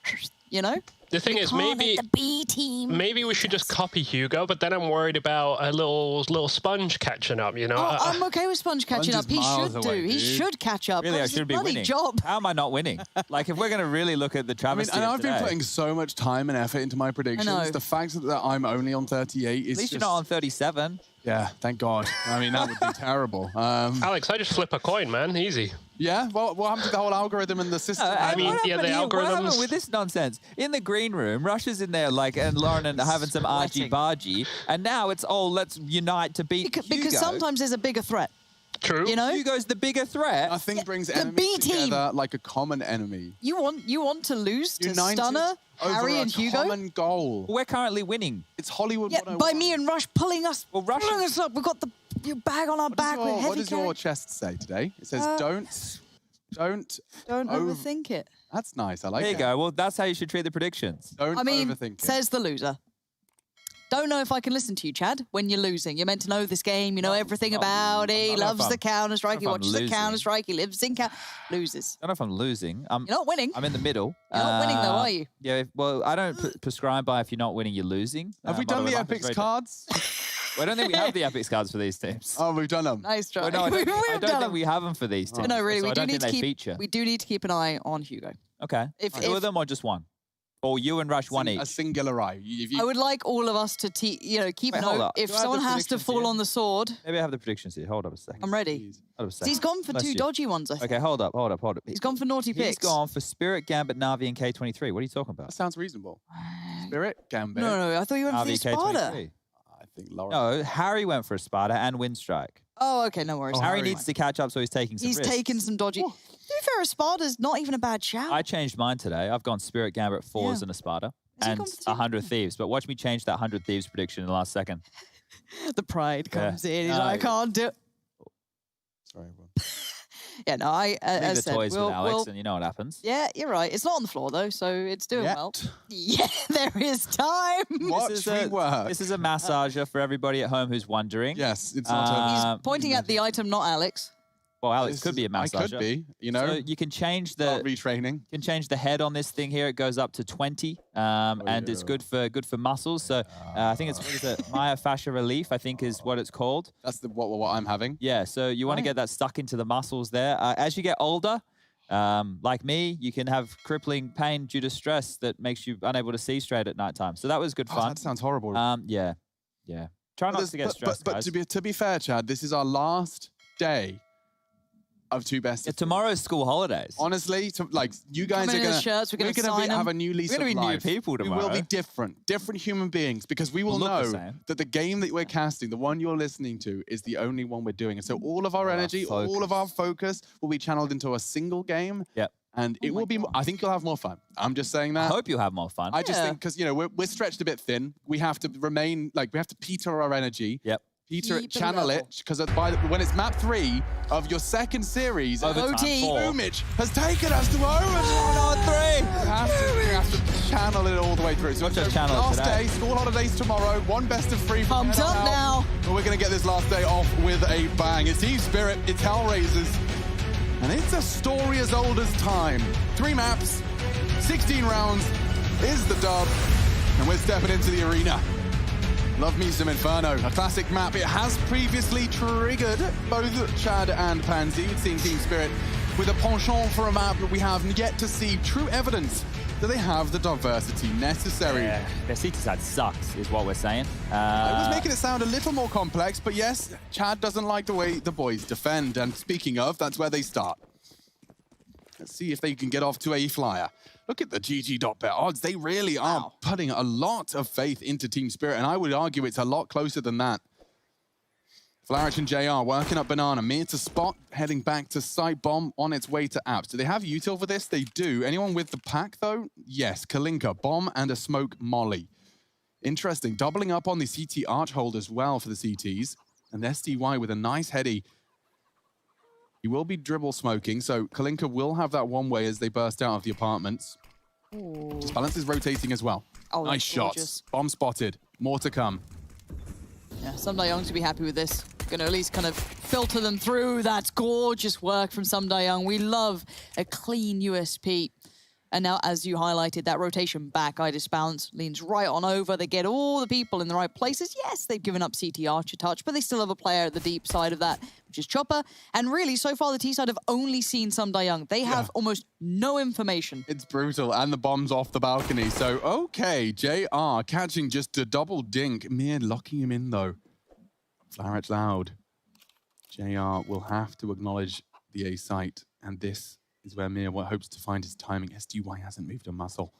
you know. The thing is, maybe the B team. Maybe we should just copy Hugo, but then I'm worried about a little sponge catching up. You know. Oh, I'm okay with Sponge catching up. He should away, do. He should catch up. Really, I That's his should be bloody winning. job. How am I not winning? Like, if we're going to really look at the travesty I mean, of I've been today, putting so much time and effort into my predictions. The fact that I'm only on 38 is at least just... you're not on 37. Yeah, thank God. I mean, that would be terrible. Alex, I just flip a coin, man. Easy. Yeah? What happened to the whole algorithm and the system? I mean, yeah, the What happened algorithms. with this nonsense? In the green room, Rush is in there, like, and Lauren and having some argy-bargy, and now it's all, let's unite to beat Hugo. Because sometimes there's a bigger threat. True. You know? Hugo's the bigger threat. Nothing brings the enemies B team. together like a common enemy. You want to lose to United Stunner, over Harry, a and Hugo? common goal. We're currently winning. It's Hollywood Yeah, 101. by me and Rush pulling us up. We've got the bag on our back with heavy What does your chest say today? It says, don't overthink it. That's nice. I like it. There you go. Well, that's how you should treat the predictions. Don't overthink it. Says the loser. Don't know if I can listen to you, Chad, when you're losing. You're meant to know this game. You know everything about it. He loves the Counter-Strike. He watches the Counter-Strike. He lives in Loses. I don't know if I'm losing. You're not winning. I'm in the middle. You're not winning, though, are you? Yeah, well, I don't prescribe by if you're not winning, you're losing. Have we done the Epics cards? Well, I don't think we have the Epics cards for these teams. Oh, we've done them. Nice try. Well, no, I We've don't done think them. we have them for these teams. No, really, So we I do don't need think to they keep. feature. We do need to keep an eye on Hugo. Okay. If- Two of them or just one? Or you and Rush one each? A singular eye. I would like all of us to keep Wait, hold note. up. If Do I have someone the has to predictions fall here? on the sword, Maybe I have the predictions here. Hold up a second. I'm ready. Hold up a second. He's gone for Bless two you. dodgy ones, I think. Okay, hold up. He's gone for naughty He's picks. gone for Spirit, Gambit, Navi, and K23. What are you talking That about? sounds reasonable. Spirit, Gambit. No, I thought you went for Navi, the Sparta. K23. I think Laura. No, Harry went for a Sparta and Windstrike. Oh, okay, no worries. Harry needs to catch up, so he's taking some He's risks. taken some dodgy. To be fair, a Sparta's not even a bad shout. I changed mine today. I've gone Spirit, Gambit, Forze, Yeah. and a Sparta. Has he And gone for 100 Thieves. But watch me change that 100 Thieves prediction in the last second. The pride comes in. He's No. like, I can't do it. Sorry, everyone. Yeah, no, Leave as the said, toys with Alex, we'll- and you know what happens. Yeah, you're right. It's not on the floor, though, so it's doing Yet. well. Yeah, there is time. Watch me work. This is a massager for everybody at home who's wondering. Yes, it's not He's pointing at the item, not Alex. Well, Alex This could be a is- I massager. could be, you know. So you can change the Start retraining. You can change the head on this thing here. It goes up to 20, and it's good for muscles. So I think it's what is it? Myofascial relief, I think is what it's called. That's what I'm having. Yeah. So you want to get that stuck into the muscles there. As you get older, like me, you can have crippling pain due to stress that makes you unable to see straight at nighttime. So that was good fun. That sounds horrible. Yeah. Try not to get stressed, but guys. to be fair, Chad, this is our last day of two best. Yeah, tomorrow's school holidays. Honestly, like you guys Come are in in gonna, the shirts, we're gonna sign have a them. new lease We're gonna of be new life. people We will tomorrow. be different human beings, because we will We'll look know the same. that the game that we're casting, the one you're listening to, is the only one we're doing. And so all of our energy, all of our focus will be channeled into a single game. Yep. And it will be, I think you'll have more fun. I'm just saying I that. hope you'll have more fun. I just think, because, you know, we're stretched a bit thin. We have to remain, like, we have to peter our energy. Yep. Peter it, Keep it channel level. it, because when it's map 3 of your second series, Overtime OT. 4. Boomage has taken us to overtime. We have to channel it all the way through. So Watch us it's channel it last today. day, school holidays tomorrow, one best of 3. from Pumped then on up out. now. But we're going to get this last day off with a bang. It's Team Spirit, it's Hellraisers, and it's a story as old as time. 3 maps, 16 rounds is the dub, and we're stepping into the arena. Love me some Inferno, a classic map. It has previously triggered both Chad and Pansy. It's seen Team Spirit with a penchant for a map, but we have yet to see true evidence that they have the diversity necessary. Yeah, their CT side sucks, is what we're saying. I was making it sound a little more complex, but yes, Chad doesn't like the way the boys defend. And speaking of, that's where they start. Let's see if they can get off to a flyer. Look at the GG.bet odds. They really are putting a lot of faith into Team Spirit, and I would argue it's a lot closer than that. Flarich and JR working up Banana. Mir to spot, heading back to site. Bomb on its way to apps. Do they have util for this? They do. Anyone with the pack, though? Yes. Kalinka, bomb, and a smoke molly. Interesting. Doubling up on the CT arch hold as well for the CTs. And SDY with a nice heady. He will be dribble smoking, so Kalinka will have that one way as they burst out of the apartments. Ooh. Just balance is rotating as well. Oh, nice shots. gorgeous. Bomb spotted. More to come. Yeah, Sumdae Young to be happy with this. Gonna at least kind of filter them through. That's gorgeous work from Sumdae Young. We love a clean USP. And now, as you highlighted, that rotation back, Idis Balance leans right on over. They get all the people in the right places. Yes, they've given up CT Archer touch, but they still have a player at the deep side of that, which is Chopper. And really, so far, the T side have only seen Sumdae Young. They have almost no information. It's brutal, and the bomb's off the balcony. So, okay, JR catching just a double dink. Mir locking him in, though. Flarich loud. JR will have to acknowledge the A site, and this is where Mir hopes to find his timing. SDY hasn't moved a muscle.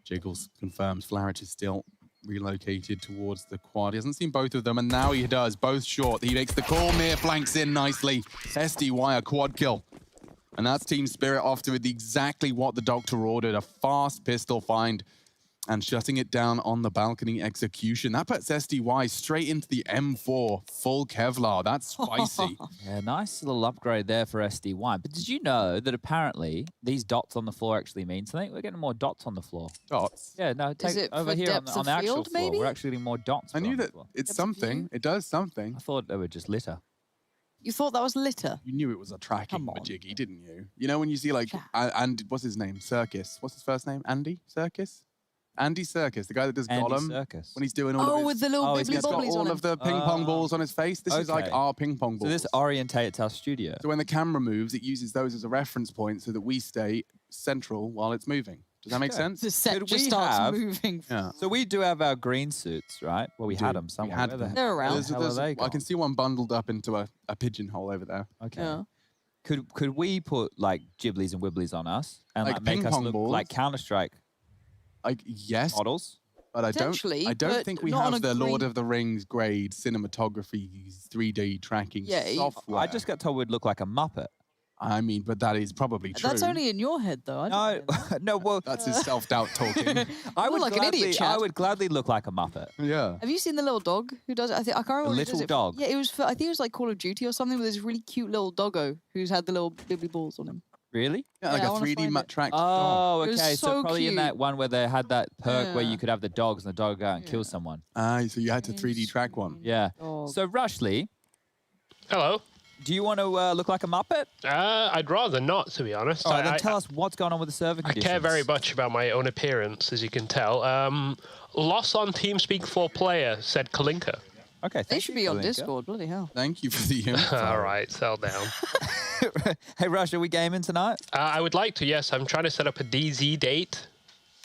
Jiggles confirms Flarich is still relocated towards the quad. He hasn't seen both of them, and now he does. Both short. He makes the call. Mir flanks in nicely. SDY a quad kill. And that's Team Spirit off to exactly what the doctor ordered. A fast pistol find and shutting it down on the balcony execution. That puts SDY straight into the M4 full Kevlar. That's spicy. Yeah, nice little upgrade there for SDY. But did you know that apparently these dots on the floor actually mean something? We're getting more dots on the floor. Dots? Yeah, no, take it over for here on depth the of actual field, floor. maybe? We're actually getting more dots. I knew that it's Depth of something. view? It does something. I thought they were just litter. You thought that was litter? You knew it was a tracking majiggy, didn't you? You know when you see like, and what's his name? Circus. What's his first name? Andy? Circus? Andy Circus, the guy that does Andy Gollum. Circus. When he's doing all of his... with the little he's bibbly got bobblies all on of the ping pong balls on his face. This is like Okay. our ping pong balls. So this orientates our studio. So when the camera moves, it uses those as a reference point so that we stay central while it's moving. Does that make sense? The set Could just we starts have- moving. Yeah. So we do have our green suits, right? Well, we had them We somewhere. had Where the them. They're around. hell are they I gone? can see one bundled up into a pigeonhole over there. Okay. Yeah. Could we put like Ghiblies and Wibblies on us and Like like, make ping us pong look balls? like Counter-Strike Like, yes, models? but I don't Potentially, think but we not on have a the Lord green- of the Rings grade cinematography 3D tracking Yeah, software. I just got told we'd look like a Muppet. I mean, but that is probably true. That's only in your head, though. I don't know. No, well, That's his self-doubt talking. I look would like an gladly, idiot, Chad. I would gladly look like a Muppet. Yeah. Have you seen the little dog who does it? I can't remember. The what it little is. dog? Yeah, it was. For, I think it was like Call of Duty or something with this really cute little doggo who's had the little bibbly balls on him. Really? Yeah, like Yeah, I a wanna 3D find mat it. tracked dog. Oh, It was okay. So so probably in cute. that one where they had that perk where Yeah. you could have the dogs and the dog go out and kill someone. So you had to 3D track one. Yeah. Dog. So Rushley, Hello. do you want to look like a Muppet? I'd rather not, to be honest. All right, then I- tell us what's going on with the server I conditions. care very much about my own appearance, as you can tell. Loss on TeamSpeak 4 player, said Kalinka. Okay, They thank should you, be on Kalinka. Discord. Bloody hell. Thank you for the info. All right, settle down. Hey, Rush, are we gaming tonight? I would like to, yes. I'm trying to set up a DZ date,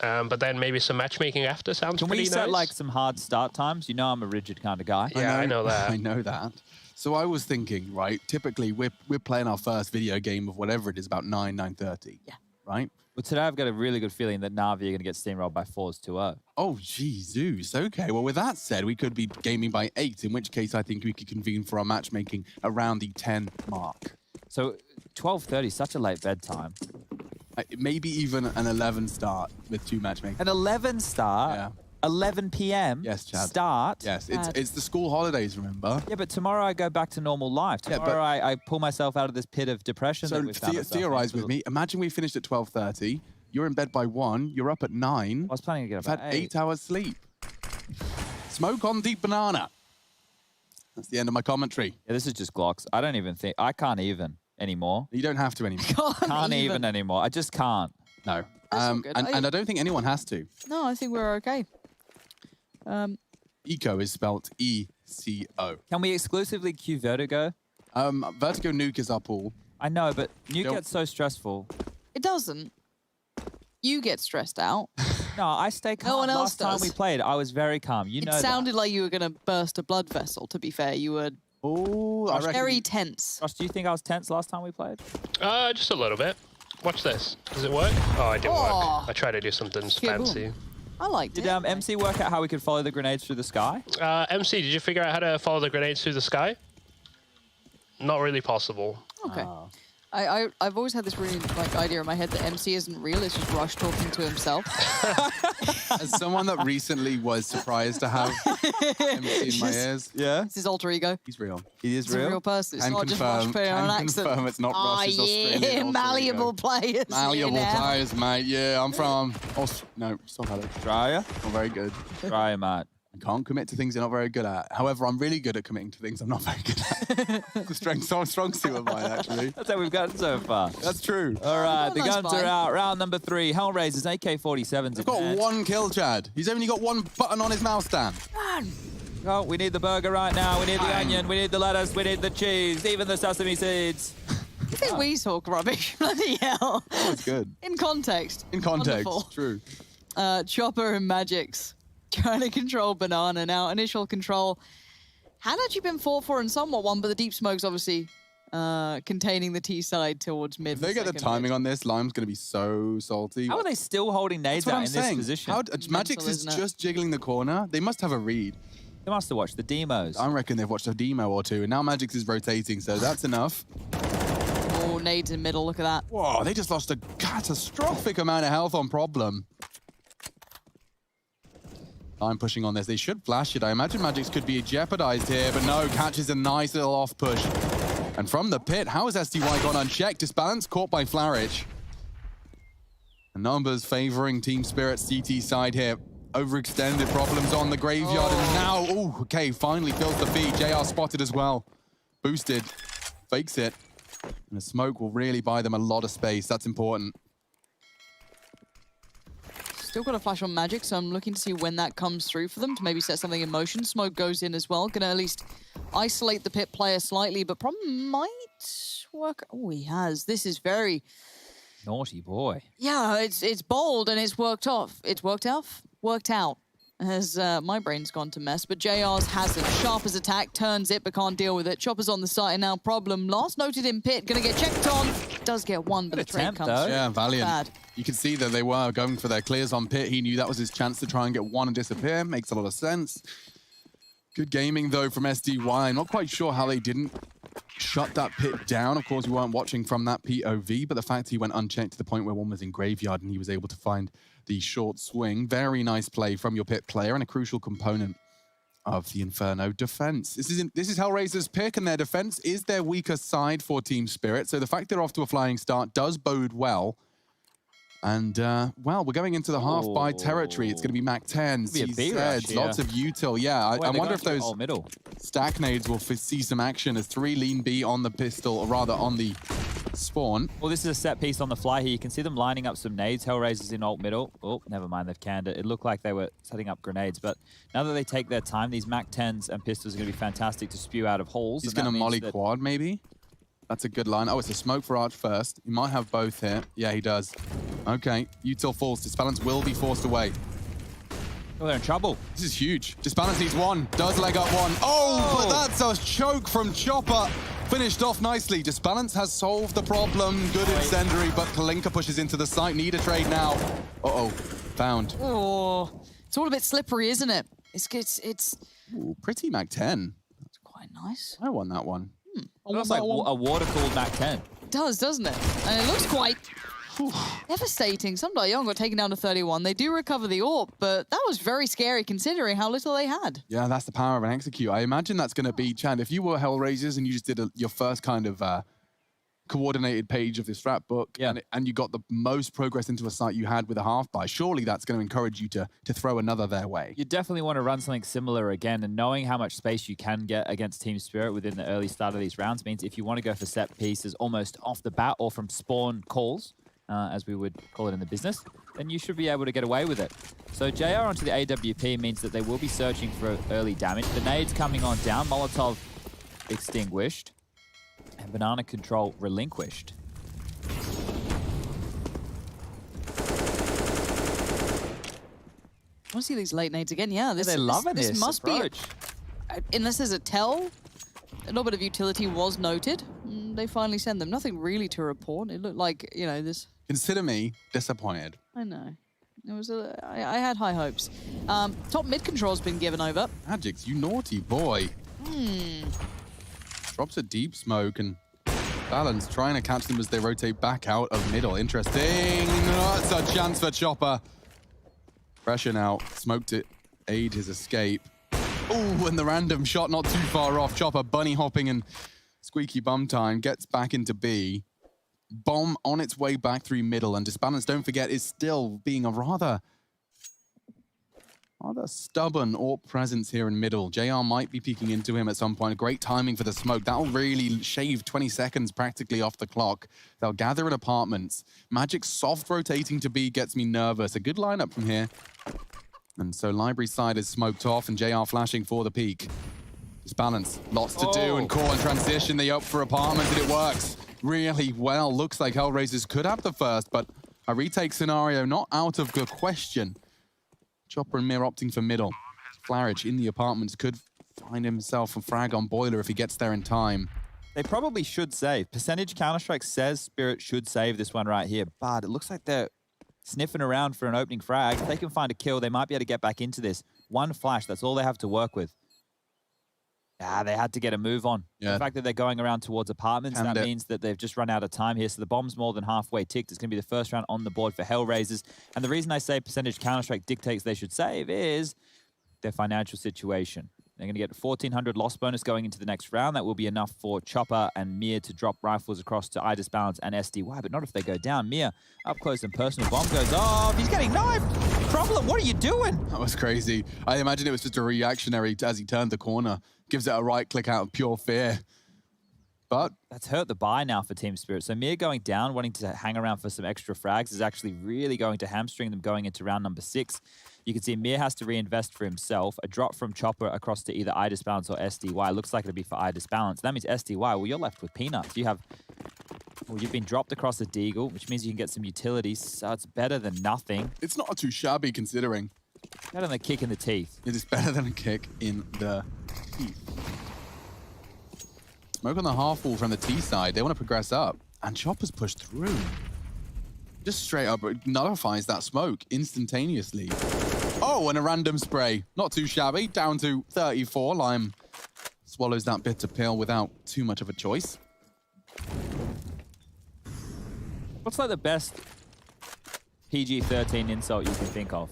but then maybe some matchmaking after sounds Can pretty we set nice. like some hard start times? You know I'm a rigid kind of guy. Yeah, I know that. I know that. So I was thinking, right, typically we're playing our first video game of whatever it is about 9:30. Yeah. Right? Well, today I've got a really good feeling that Navi are going to get steamrolled by Forze 2-0. Oh, Jesus. Okay. Well, with that said, we could be gaming by 8, in which case I think we could convene for our matchmaking around the 10 mark. So 12:30 is such a late bedtime. Maybe even an 11 start with 2 matchmaking. An 11 start? Yeah. 11 p.m. Yes, Chad. Start? Yes, it's the school holidays, remember? Yeah, but tomorrow I go back to normal life. Yeah, Tomorrow but- I pull myself out of this pit of depression So that we've found ourselves in. theorize with me. Imagine we finished at 12:30. You're in bed by 1. You're up at 9. I was planning to get You've up had at 8 hours sleep. Smoke on deep banana. That's the end of my commentary. Yeah, this is just Glocks. I don't even think... I can't even anymore. You don't have to anymore. Can't even anymore. I just can't. No. That's all good. And I don't think anyone has to. No, I think we're okay. Eco is spelt E-C-O. Can we exclusively queue Vertigo? Vertigo Nuke is our pool. I know, but Nuke gets so stressful. It doesn't. You get stressed out. No, I stay calm. No one else Last time does. we played, I was very calm. You know It sounded like you were going to burst a blood vessel, to be fair. You were very tense. Josh, do you think I was tense last time we played? Just a little bit. Watch this. Does it work? Oh, it didn't work. I tried to do something fancy. I liked Did MC work out how we could follow the grenades through the sky? MC, did you figure out how to follow the grenades through the sky? Not really possible. Okay. I've always had this really idea in my head that MC isn't real. It's just Rush talking to himself. As someone that recently was surprised to have MC in my ears. Yeah. It's his alter ego. He's real. He is He's a real person. It's not just Rush putting on an accent. Confirm it's not Rush's Australian yeah, alter malleable ego. players. Malleable players, mate. Yeah, I'm from... no, stop, Alex. Australia? Not very good. Australia, mate. I can't commit to things you're not very good at. However, I'm really good at committing to things I'm not very good at. The strong suit of mine, actually. That's how we've gotten so far. That's true. All right, the that's guns fine. are out. Round number 3. Hellraisers, AK-47s. He's got one kill, Chad. He's only got one button on his mouse stand. Oh, we need the burger right now. We need the onion. We need the lettuce. We need the cheese. Even the sesame seeds. You think we talk rubbish? Bloody hell. That's good. In context. In context, Wonderful. true. Chopper and Magix trying to control Banana. Now, initial control had actually been 4-4 and somewhat won, but the deep smoke's obviously containing the T side towards mid. If they get the timing on this, Lime's going to be so salty. How are they still holding nades out in this position? Magix is just jiggling the corner. They must have a read. They must have watched the demos. I reckon they've watched a demo or two, and now Magix is rotating, so that's enough. Oh, nades in middle, look at that. Whoa, they just lost a catastrophic amount of health on Problem. I'm pushing on this. They should flash it. I imagine Magix could be jeopardized here, but no, catches a nice little off push. And from the pit, how has SDY gone unchecked? Disbalance caught by Flarich. The numbers favoring Team Spirit CT side here. Overextended Problems on the graveyard, and now, okay, finally fills the feed. JR spotted as well. Boosted, fakes it. And the smoke will really buy them a lot of space. That's important. Still got a flash on Magic, so I'm looking to see when that comes through for them to maybe set something in motion. Smoke goes in as well. Gonna at least isolate the pit player slightly, but Problem might work. Oh, he has. This is very... Naughty boy. Yeah, it's bold and it's worked off. It's worked out. As my brain's gone to mess, but JR's hasn't. Sharp as attack, turns it, but can't deal with it. Chopper's on the site, and now Problem last noted in pit, gonna get checked on. Does get one, but the trade comes through. Yeah, Valiant. Bad. You can see that they were going for their clears on pit. He knew that was his chance to try and get one and disappear. Makes a lot of sense. Good gaming, though, from SDY. I'm not quite sure how they didn't shut that pit down. Of course, we weren't watching from that POV, but the fact he went unchecked to the point where one was in graveyard and he was able to find the short swing. Very nice play from your pit player and a crucial component of the Inferno defense. This is Hellraiser's pick, and their defense is their weaker side for Team Spirit. So the fact they're off to a flying start does bode well. And, well, we're going into the half-buy territory. It's going to be Mac 10s, lots of util. Yeah, I wonder if those stack nades will see some action as 3 lean B on the pistol, or rather on the spawn. Well, this is a set piece on the fly here. You can see them lining up some nades. Hellraiser's in alt middle. Oh, never mind, they've canned it. It looked like they were setting up grenades, but now that they take their time, these Mac 10s and pistols are going to be fantastic to spew out of holes. He's going to molly quad, maybe? That's a good line. Oh, it's a smoke for Arch first. He might have both here. Yeah, he does. Okay, util falls. Disbalance will be forced away. Oh, they're in trouble. This is huge. Disbalance needs one. Does leg up one. Oh, but that's a choke from Chopper. Finished off nicely. Disbalance has solved the problem. Good incendiary, but Kalinka pushes into the site. Need a trade now. Uh-oh. Found. Oh, it's all a bit slippery, isn't it? It's Ooh, pretty Mac 10. That's quite nice. I won that one. It looks like a water-cooled Mac 10. It does, doesn't it? And it looks quite devastating. Some Young got taken down to 31. They do recover the AWP, but that was very scary considering how little they had. Yeah, that's the power of an execute. I imagine that's going to be, Chad, if you were Hellraisers and you just did your first kind of coordinated page of this strat book, and you got the most progress into a site you had with a half-buy, surely that's going to encourage you to throw another their way. You definitely want to run something similar again, and knowing how much space you can get against Team Spirit within the early start of these rounds means if you want to go for set pieces almost off the bat or from spawn calls, as we would call it in the business, then you should be able to get away with it. So JR onto the AWP means that they will be searching for early damage. The nades coming on down, Molotov extinguished, and banana control relinquished. I want to see these late nades again. Yeah, They're loving this must approach. be, unless there's a tell, a little bit of utility was noted. They finally send them. Nothing really to report. It looked like, you know, this. Consider me disappointed. I know. It was. I had high hopes. Top mid control's been given over. Magix, you naughty boy. Drops a deep smoke and Balance trying to catch them as they rotate back out of middle. Interesting. That's a chance for Chopper. Pressure now. Smoke to aid his escape. Oh, and the random shot not too far off. Chopper bunny hopping and squeaky bum time. Gets back into B. Bomb on its way back through middle. And Disbalance, don't forget, is still being a rather stubborn AWP presence here in middle. JR might be peeking into him at some point. Great timing for the smoke. That'll really shave 20 seconds practically off the clock. They'll gather in apartments. Magic soft rotating to B gets me nervous. A good lineup from here. And so library side is smoked off and JR flashing for the peak. Disbalance, lots to do and call and transition. They up for apartments and it works really well. Looks like Hellraisers could have the first, but a retake scenario not out of the question. Chopper and Mir opting for middle. Flarage in the apartments could find himself a frag on Boiler if he gets there in time. They probably should save. Percentage Counter-Strike says Spirit should save this one right here, but it looks like they're sniffing around for an opening frag. If they can find a kill, they might be able to get back into this. One flash, that's all they have to work with. They had to get a move on. Yeah. The fact that they're going around towards apartments, that means that they've just run out of time here. So the bomb's more than halfway ticked. It's going to be the first round on the board for Hellraisers. And the reason I say percentage Counter-Strike dictates they should save is their financial situation. They're going to get a 1,400 loss bonus going into the next round. That will be enough for Chopper and Mir to drop rifles across to Idis Balance and SDY, but not if they go down. Mir, up close and personal. Bomb goes off. He's getting knifed. Problem, what are you doing? That was crazy. I imagine it was just a reactionary as he turned the corner. Gives it a right click out of pure fear. But that's hurt the buy now for Team Spirit. So Mir going down, wanting to hang around for some extra frags is actually really going to hamstring them going into round number 6. You can see Mir has to reinvest for himself. A drop from Chopper across to either Idis Balance or SDY. Looks like it'll be for Idis Balance. That means SDY, well, you're left with peanuts. You've been dropped across a Deagle, which means you can get some utilities. So it's better than nothing. It's not too shabby considering. Better than a kick in the teeth. It is better than a kick in the teeth. Smoke on the half wall from the T side. They want to progress up. And Chopper's pushed through. Just straight up nullifies that smoke instantaneously. Oh, and a random spray. Not too shabby. Down to 34. Lime swallows that bitter pill without too much of a choice. What's like the best PG-13 insult you can think of?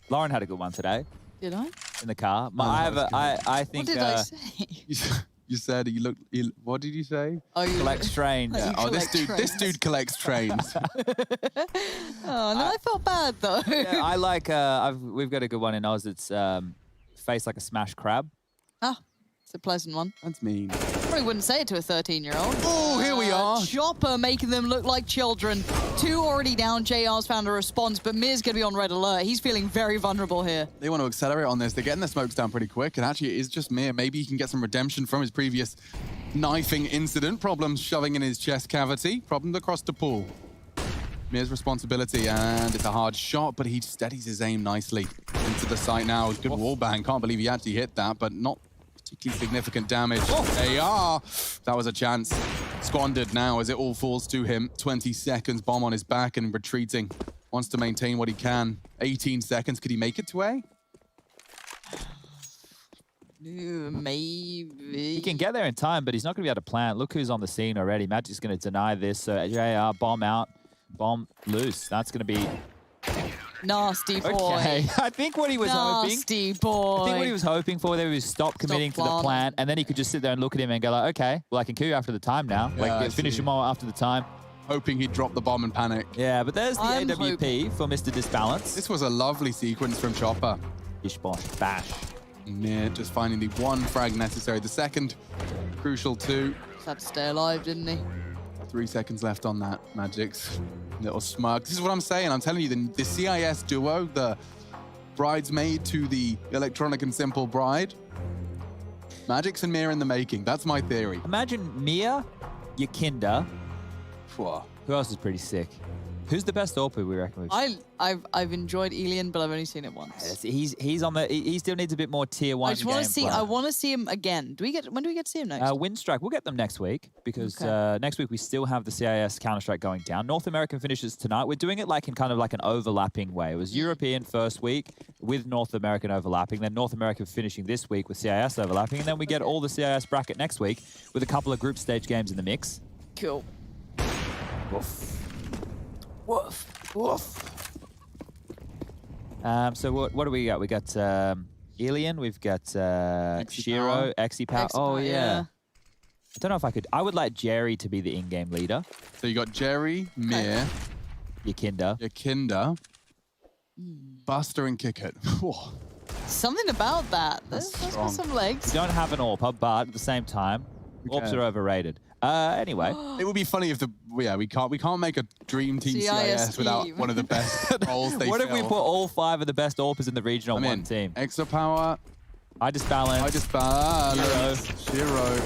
Lauren had a good one today. Did I? In the car. I think. What did I say? You said what did you say? Oh, you collects trains. Yeah. Oh, this dude collects trains. Oh, no, I felt bad though. Yeah, I like. We've got a good one in Oz. It's face like a smashed crab. Ah, it's a pleasant one. That's mean. Probably wouldn't say it to a 13-year-old. Oh, here we are. Chopper making them look like children. 2 already down. JR's found a response, but Mir's going to be on red alert. He's feeling very vulnerable here. They want to accelerate on this. They're getting the smokes down pretty quick, and actually it is just Mir. Maybe he can get some redemption from his previous knifing incident. Problems shoving in his chest cavity. Problems across the pool. Mir's responsibility, and it's a hard shot, but he steadies his aim nicely into the site now. Good wall bang. Can't believe he actually hit that, but not particularly significant damage. AR! That was a chance. Squandered now as it all falls to him. 20 seconds, bomb on his back and retreating. Wants to maintain what he can. 18 seconds. Could he make it to A? Maybe. He can get there in time, but he's not going to be able to plan. Look who's on the scene already. Magic's going to deny this. So JR, bomb out, bomb loose. That's going to be... Nasty boy. Okay, I think what he was hoping... Nasty boy. I think what he was hoping for there was stop committing to the plan, and then he could just sit there and look at him and go like, okay, well, I can kill you after the time now. Yeah, finish him all after the time. Hoping he'd drop the bomb and panic. Yeah, but there's the AWP for Mr. Disbalance. This was a lovely sequence from Chopper. Bish bosh bash. Mir just finding the one frag necessary. The second, crucial too. Just had to stay alive, didn't he? 3 seconds left on that, Magix. Little smirk. This is what I'm saying. I'm telling you, the CIS duo, the bridesmaid to the electronic and simple bride, Magic's and Mia in the making. That's my theory. Imagine Mia, Yakinda. Who else is pretty sick? Who's the best AWP we reckon we've I've enjoyed Elian, but I've only seen it once. He's on the. He still needs a bit more tier 1. I just want to see. I want to see him again. When do we get to see him next? Windstrike. We'll get them next week because next week we still have the CIS Counter-Strike going down. North American finishes tonight. We're doing it like in kind of like an overlapping way. It was European first week with North American overlapping, then North American finishing this week with CIS overlapping, and then we get all the CIS bracket next week with a couple of group stage games in the mix. Cool. Woof. Woof. Woof. So what do we got? We got Elian. We've got Shiro, Exipower. Oh yeah. I don't know if I could. I would like Jerry to be the in-game leader. So you got Jerry, Mir, Yakinda, Buster, and Kick It. Something about that. That's got some legs. We don't have an AWP, but at the same time, AWPs are overrated. Anyway, it would be funny if we can't make a dream team CIS without one of the best roles they What if we put all 5 of the best AWPers in the region on one team? Exopower. I just balance. Shiro.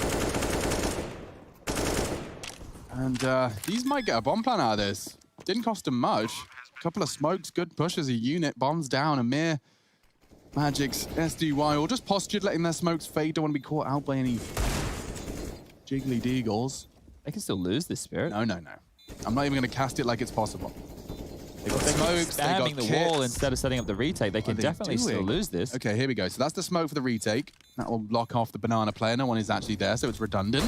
And these might get a bomb plan out of this. Didn't cost them much. A couple of smokes, good push as a unit. Bombs down. Amir, Magic's SDY, or just postured, letting their smokes fade. Don't want to be caught out by any jiggly deagles. They can still lose this, Spirit. No. I'm not even going to cast it like it's possible. They got smokes, they got spamming the wall instead of setting up the retake. They can definitely still lose this. Okay, here we go. So that's the smoke for the retake. That will lock off the banana player. No one is actually there, so it's redundant.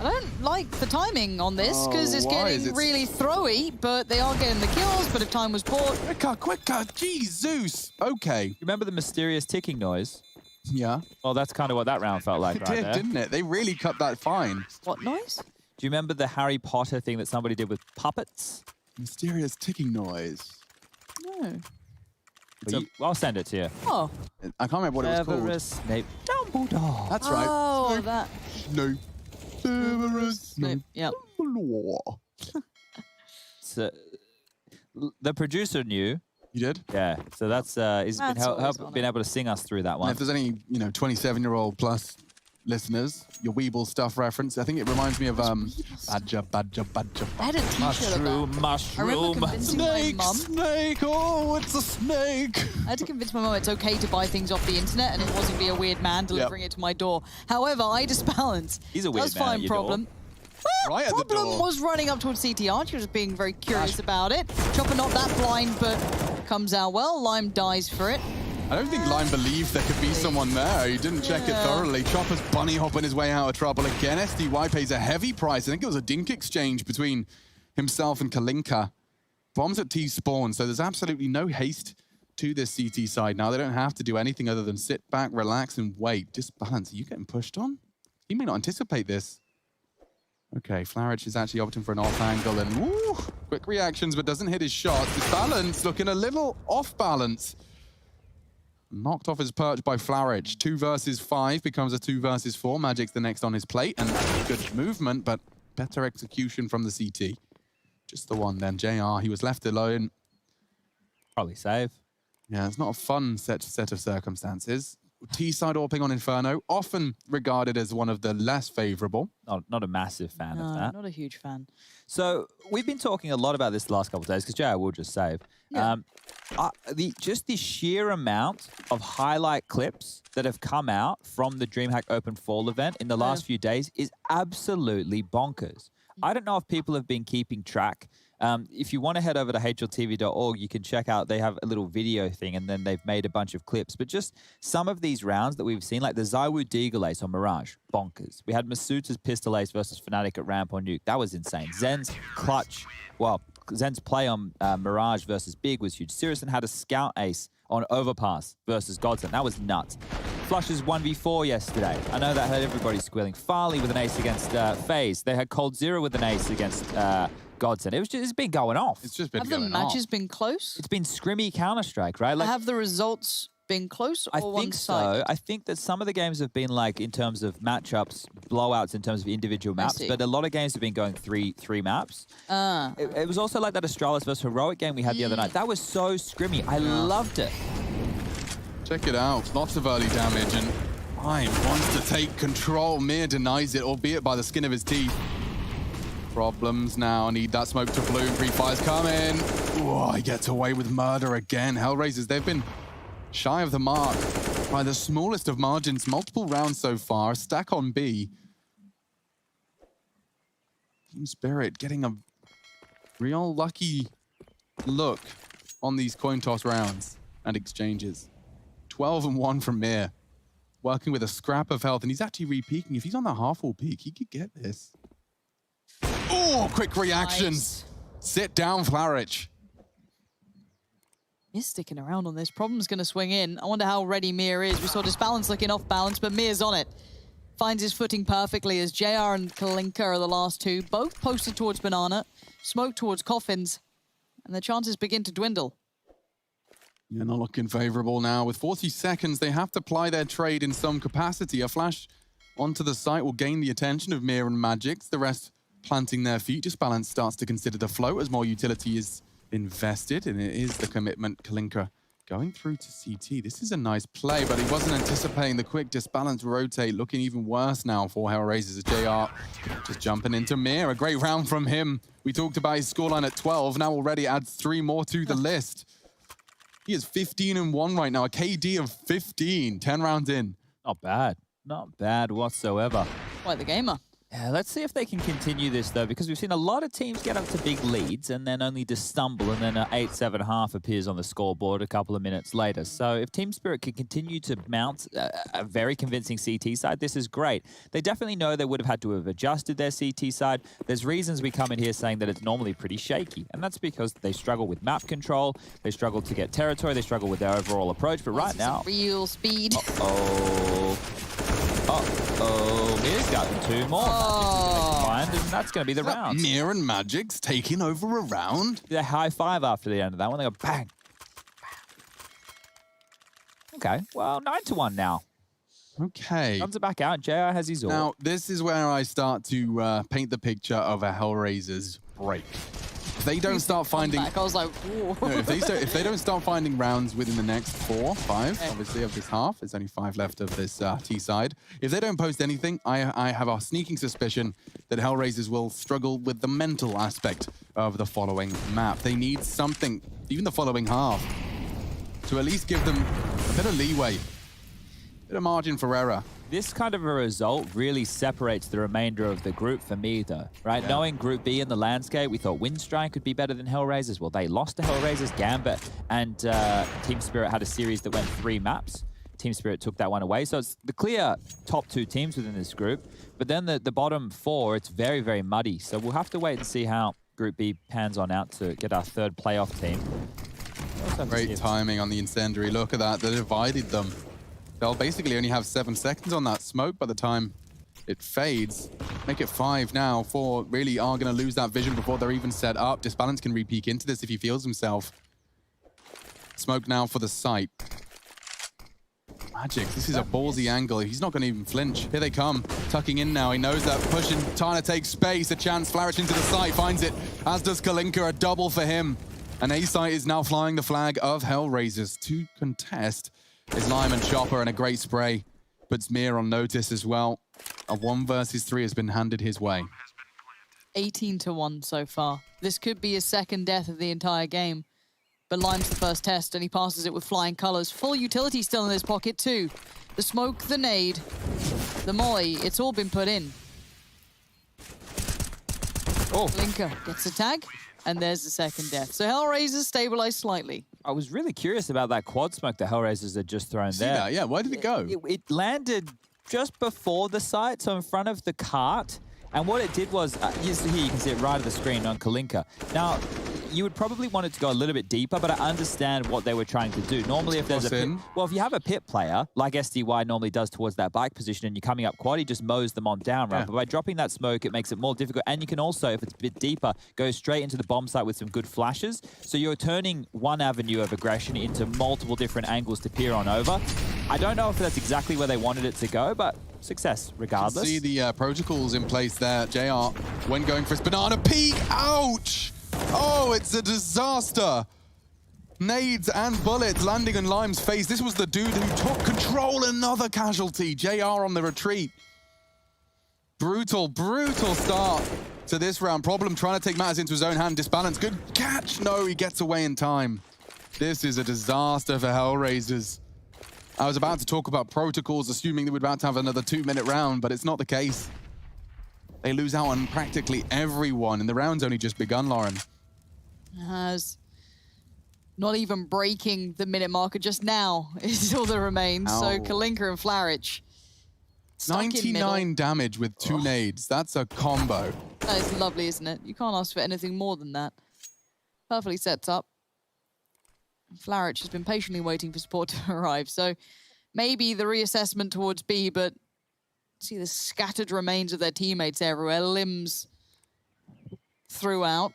I don't like the timing on this because it's getting really throwy, but they are getting the kills. But if time was bought, quicker, Jesus. Okay. Remember the mysterious ticking noise? Yeah. Well, that's kind of what that round felt like, It right did, there. didn't it? They really cut that fine. What noise? Do you remember the Harry Potter thing that somebody did with puppets? Mysterious ticking noise. No. I'll send it to you. Oh. I can't remember what it was called. Severus Snape Dumbledore. That's right. Oh, that. No. Severus Snape. Yep. So, the producer knew. You did? Yeah. So that's he's been able to sing us through that one. And if there's any 27-year-old plus listeners, your Weeble stuff reference, I think it reminds me of Badger. I had a t-shirt of that. Mushroom. I remember convincing my mum. Snake, oh, it's a snake. I had to convince my mum it's okay to buy things off the internet and it wasn't be a weird man delivering it to my door. However, I disbalance. He's a weird That's man fine, at your problem. door. Well, Right at the problem door. was running up towards CTR. She was being very curious about it. Chopper not that blind, but comes out well. Lime dies for it. I don't think Lime believed there could be someone there. He didn't check it thoroughly. Chopper's bunny hopping his way out of trouble again. SDY pays a heavy price. I think it was a dink exchange between himself and Kalinka. Bombs at T spawn, so there's absolutely no haste to this CT side now. They don't have to do anything other than sit back, relax, and wait. Disbalance. Are you getting pushed on? He may not anticipate this. Okay, Flarich is actually opting for an off angle and woo, quick reactions, but doesn't hit his shot. Disbalance looking a little off balance. Knocked off his perch by Flarich. 2 versus 5 becomes a 2 versus 4. Magic's the next on his plate, and good movement, but better execution from the CT. Just the one then. JR, he was left alone. Probably save. Yeah, it's not a fun set of circumstances. T-side AWPing on Inferno, often regarded as one of the less favorable. Not a massive fan of that. Not a huge fan. So we've been talking a lot about this the last couple of days because JR will just save. Yeah. Just the sheer amount of highlight clips that have come out from the DreamHack Open Fall event in the last few days is absolutely bonkers. I don't know if people have been keeping track. If you want to head over to hltv.org, you can check out, they have a little video thing and then they've made a bunch of clips. But just some of these rounds that we've seen, like the Zywoo Deagle Ace on Mirage, bonkers. We had Masuta's Pistol Ace versus Fnatic at Ramp on Nuke. That was insane. Zen's clutch, well, Zen's play on Mirage versus Big was huge. Sirison had a Scout Ace on Overpass versus Godsend. That was nuts. Flush's 1v4 yesterday. I know that had everybody squealing. Farley with an ace against FaZe. They had Cold Zero with an ace against Godsend. It's been going off. It's just been Have going the matches been close? It's been scrimmy Counter-Strike, right? Like, Have the results been close, or I think one-sided? so. I think that some of the games have been like, in terms of matchups, blowouts in terms of individual maps, see. but a lot of games have been going three maps. It was also like that Astralis versus Heroic game we had the other night. That was so scrimmy. I loved it. Check it out. Lots of early damage, and Lime wants to take control. Mir denies it, albeit by the skin of his teeth. Problems now. Need that smoke to bloom. Pre-fire's coming. Oh, he gets away with murder again. Hellraisers, they've been shy of the mark by the smallest of margins. Multiple rounds so far. A stack on B. Team Spirit getting a real lucky look on these coin toss rounds and exchanges. 12-1 from Mir. Working with a scrap of health, and he's actually re-peaking. If he's on the half-wall peak, he could get this. Oh, quick reactions. Nice. Sit down, Flarich. Mir's sticking around on this. Problem's going to swing in. I wonder how ready Mir is. We saw Disbalance looking off balance, but Mir's on it. Finds his footing perfectly as JR and Kalinka are the last two. Both posted towards Banana, smoke towards Coffins, and the chances begin to dwindle. Yeah, not looking favorable now. With 40 seconds, they have to ply their trade in some capacity. A flash onto the site will gain the attention of Mir and Magix. The rest planting their feet. Disbalance starts to consider the float as more utility is invested, and it is the commitment. Kalinka going through to CT. This is a nice play, but he wasn't anticipating the quick Disbalance rotate. Looking even worse now for Hellraisers as JR just jumping into Mir. A great round from him. We talked about his scoreline at 12. Now already adds 3 more to the list. He is 15-1 right now. A KD of 15, 10 rounds in. Not bad. Not bad whatsoever. Quite the gamer. Yeah, let's see if they can continue this, though, because we've seen a lot of teams get up to big leads and then only to stumble, and then an 8-7-1/2 appears on the scoreboard a couple of minutes later. So if Team Spirit can continue to mount a very convincing CT side, this is great. They definitely know they would have had to have adjusted their CT side. There's reasons we come in here saying that it's normally pretty shaky, and that's because they struggle with map control, they struggle to get territory, they struggle with their overall approach, but right now... Real speed. Mir's got 2 more. And that's going to be the round. Mir and Magix taking over a round. They high five after the end of that one. They go bang. Okay, well, 9-1 now. Okay. Guns are back out. JR has his all. Now, this is where I start to paint the picture of a Hellraiser's break. If they don't start finding... I was like, whoa. No, if they don't start finding rounds within the next 4, 5, obviously, of this half, there's only 5 left of this T side. If they don't post anything, I have a sneaking suspicion that Hellraisers will struggle with the mental aspect of the following map. They need something, even the following half, to at least give them a bit of leeway, a bit of margin for error. This kind of a result really separates the remainder of the group for me, though, right? Yeah. Knowing Group B in the landscape, we thought Windstrike could be better than Hellraisers. Well, they lost to Hellraisers. Gambit and Team Spirit had a series that went 3 maps. Team Spirit took that one away. So it's the clear top 2 teams within this group. But then the bottom 4, it's very, very muddy. So we'll have to wait and see how Group B pans on out to get our 3rd playoff team. Great timing on the incendiary. Look at that. They divided them. They'll basically only have 7 seconds on that smoke by the time it fades. Make it 5 now. 4 really are going to lose that vision before they're even set up. Disbalance can re-peek into this if he feels himself. Smoke now for the site. Magic, this is a ballsy angle. He's not going to even flinch. Here they come. Tucking in now. He knows that pushing, trying to take space. A chance. Flourish into the site. Finds it. As does Kalinka. A double for him. And A-site is now flying the flag of Hellraisers to contest. Is Lime and Chopper, and a great spray puts Mir on notice as well. A 1 versus 3 has been handed his way. 18-1 so far. This could be his 2nd death of the entire game. But Lime's the first test, and he passes it with flying colors. Full utility still in his pocket too. The smoke, the nade, the molly, it's all been put in. Oh, Linker gets a tag, and there's the 2nd death. So Hellraisers stabilized slightly. I was really curious about that quad smoke the Hellraisers had just thrown there. That? Yeah, where did it go? It landed just before the site, so in front of the cart. And what it did was, here you can see it right on the screen on Kalinka. Now, you would probably want it to go a little bit deeper, but I understand what they were trying to do. Normally, if there's a pit, well, if you have a pit player, like SDY normally does towards that bike position, and you're coming up quad, he just mows them on down, right? But by dropping that smoke, it makes it more difficult. And you can also, if it's a bit deeper, go straight into the bomb site with some good flashes. So you're turning one avenue of aggression into multiple different angles to peer on over. I don't know if that's exactly where they wanted it to go, but success regardless. See the protocols in place there. JR, when going for his banana peek, ouch! Oh, it's a disaster. Nades and bullets landing on Lime's face. This was the dude who took control. Another casualty. JR on the retreat. Brutal, brutal start to this round. Problem trying to take matters into his own hand. Disbalance. Good catch. No, he gets away in time. This is a disaster for Hellraisers. I was about to talk about protocols, assuming they were about to have another 2-minute round, but it's not the case. They lose out on practically everyone, and the round's only just begun, Lauren. Has not even breaking the minute marker just now is all that remains. Ow. So Kalinka and Flarich. 99 damage with 2 nades. That's a combo. That is lovely, isn't it? You can't ask for anything more than that. Perfectly sets up. Flarich has been patiently waiting for support to arrive. So maybe the reassessment towards B, but see the scattered remains of their teammates everywhere, limbs throughout.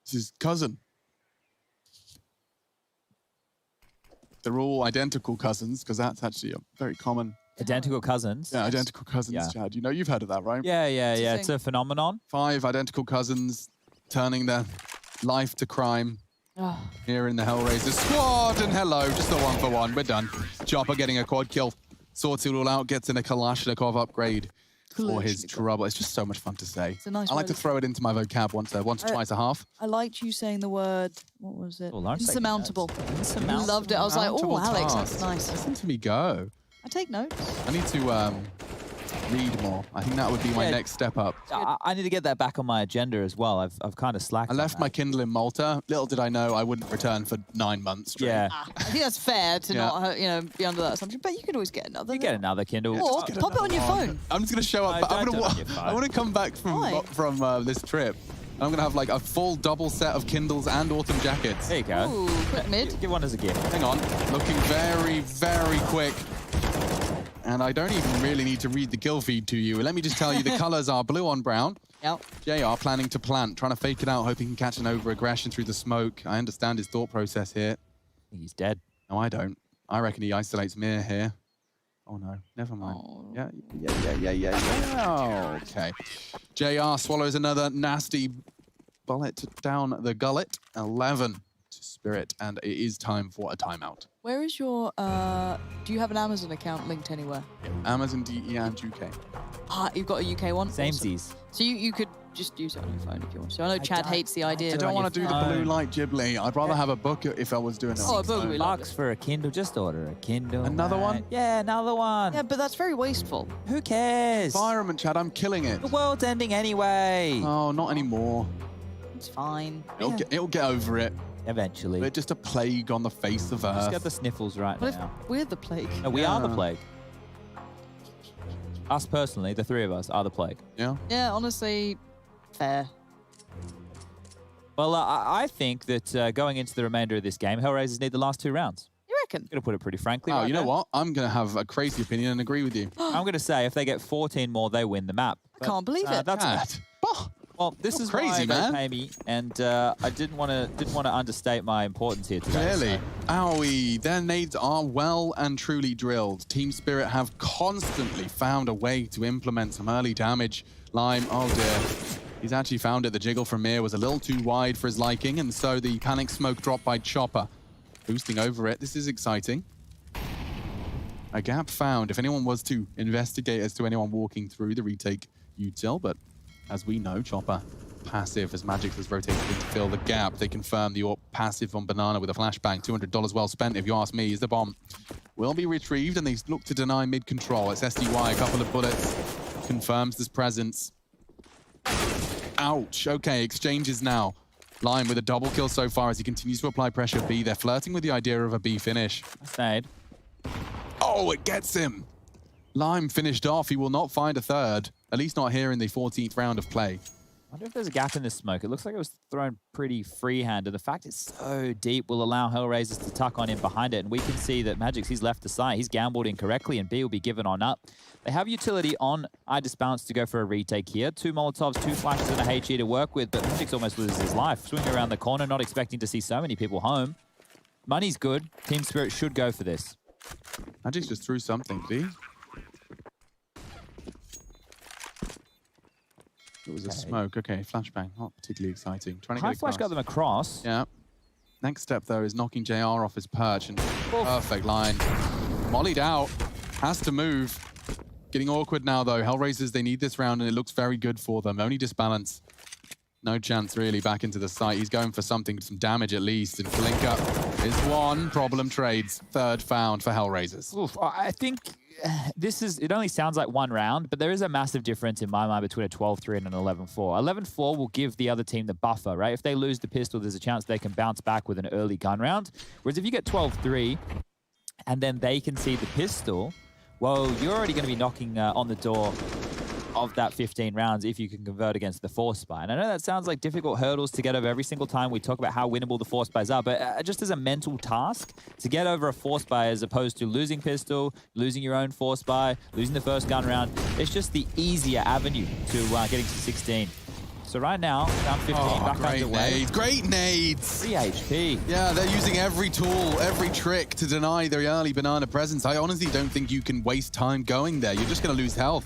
It's his cousin. They're all identical cousins, because that's actually a very common... Identical cousins? Yeah, identical cousins, Chad. You know, you've heard of that, right? Yeah. It's a phenomenon. 5 identical cousins turning their life to crime. Here in the Hellraiser squad, and hello, just a 1-for-1. We're done. Chopper getting a quad kill. Sorts it all out, gets in a Kalashnikov upgrade for his trouble. It's just so much fun to say. It's a nice I like word. to throw it into my vocab once or twice a half. I liked you saying the word, what was it? Lauren's taking Insurmountable. Insurmountable. Loved it. I was like, oh, Insurmountable Alex, task. that's nice. Listen to me go. I take notes. I need to read more. I think that would be my next step up. I need to get that back on my agenda as well. I've kind of slacked. I left my Kindle in Malta. Little did I know I wouldn't return for 9 months straight. Yeah. I think that's fair to not, be under that assumption. But you could always get another. You get another Kindle. Or pop it on your phone. I'm just going to show up. No, I'm don't do it on gonna, your phone. I want to come back from this trip. I'm going to have like a full double set of Kindles and autumn jackets. There you go. Ooh, quick mid. Give one as a gift. Hang on. Looking very, very quick. And I don't even really need to read the kill feed to you. Let me just tell you the colors are blue on brown. Yep. JR planning to plant, trying to fake it out, hoping he can catch an over-aggression through the smoke. I understand his thought process here. He's dead. No, I don't. I reckon he isolates Mir here. Oh, no. Never mind. Oh. Yeah. Okay. JR swallows another nasty bullet down the gullet. 11 to Spirit, and it is time for a timeout. Where is your, do you have an Amazon account linked anywhere? Amazon, DE, and UK. Ah, you've got a UK one? Samesies. So you could just use it on your phone if you want. So I know Chad hates the idea. I don't want to do the blue light Ghibli. I'd rather have a book if I was doing it. Oh, a book would be lovely. $6 for a Kindle. Just order a Kindle. Another one? Yeah, another one. Yeah, but that's very wasteful. Who cares? Environment, Chad. I'm killing it. The world's ending anyway. Oh, not anymore. It's fine. It'll get over it. Eventually. We're just a plague on the face of Earth. Just get the sniffles right What now. if we're the plague? No, we are the plague. Us personally, the three of us, are the plague. Yeah? Yeah, honestly, fair. Well, I think that going into the remainder of this game, Hellraisers need the last 2 rounds. You reckon? I'm going to put it pretty frankly. Oh, right you know now. what? I'm going to have a crazy opinion and agree with you. I'm going to say if they get 14 more, they win the map. I can't believe it. That's well, this is crazy, why man. they pay me, and I didn't want to understate my importance here today. Clearly. Owie, their nades are well and truly drilled. Team Spirit have constantly found a way to implement some early damage. Lime, oh dear. He's actually found it. The jiggle from Mir was a little too wide for his liking, and so the panic smoke dropped by Chopper. Boosting over it. This is exciting. A gap found. If anyone was to investigate as to anyone walking through the retake util, but as we know, Chopper passive as Magic has rotated in to fill the gap. They confirm the AWP passive on Banana with a flashbang. $200 well spent, if you ask me, is the bomb. Will be retrieved, and they look to deny mid-control. It's SDY, a couple of bullets. Confirms this presence. Ouch. Okay, exchanges now. Lime with a double kill so far as he continues to apply pressure B. They're flirting with the idea of a B finish. Stayed. Oh, it gets him. Lime finished off. He will not find a third. At least not here in the 14th round of play. I wonder if there's a gap in this smoke. It looks like it was thrown pretty freehand, and the fact it's so deep will allow Hellraisers to tuck on in behind it, and we can see that Magic's, he's left the site. He's gambled incorrectly, and B will be given on up. They have utility on iDisbalance to go for a retake here. 2 Molotovs, 2 flashes, and a HE to work with, but Magic's almost loses his life. Swinging around the corner, not expecting to see so many people home. Money's good. Team Spirit should go for this. Magic's just threw something, did he? It was a smoke. Okay, flashbang. Not particularly exciting. Trying to High get flash got them across. Yeah. Next step, though, is knocking JR off his perch. And perfect line. Mollied out. Has to move. Getting awkward now, though. Hellraisers, they need this round, and it looks very good for them. Only disbalance. No chance, really, back into the site. He's going for something, some damage at least. And Kalinka is one. Problem trades. Third found for Hellraisers. Oof, I think this is, it only sounds like one round, but there is a massive difference in my mind between a 12-3 and an 11-4. 11-4 will give the other team the buffer, right? If they lose the pistol, there's a chance they can bounce back with an early gun round. Whereas if you get 12-3 and then they can see the pistol, well, you're already going to be knocking on the door of that 15 rounds if you can convert against the force spy. And I know that sounds like difficult hurdles to get over every single time we talk about how winnable the force spies are, but just as a mental task, to get over a force spy as opposed to losing pistol, losing your own force spy, losing the first gun round, it's just the easier avenue to getting to 16. So right now, round 15, back underway. Nades. Great nades! 3 HP. Yeah, they're using every tool, every trick to deny their early banana presence. I honestly don't think you can waste time going there. You're just going to lose health.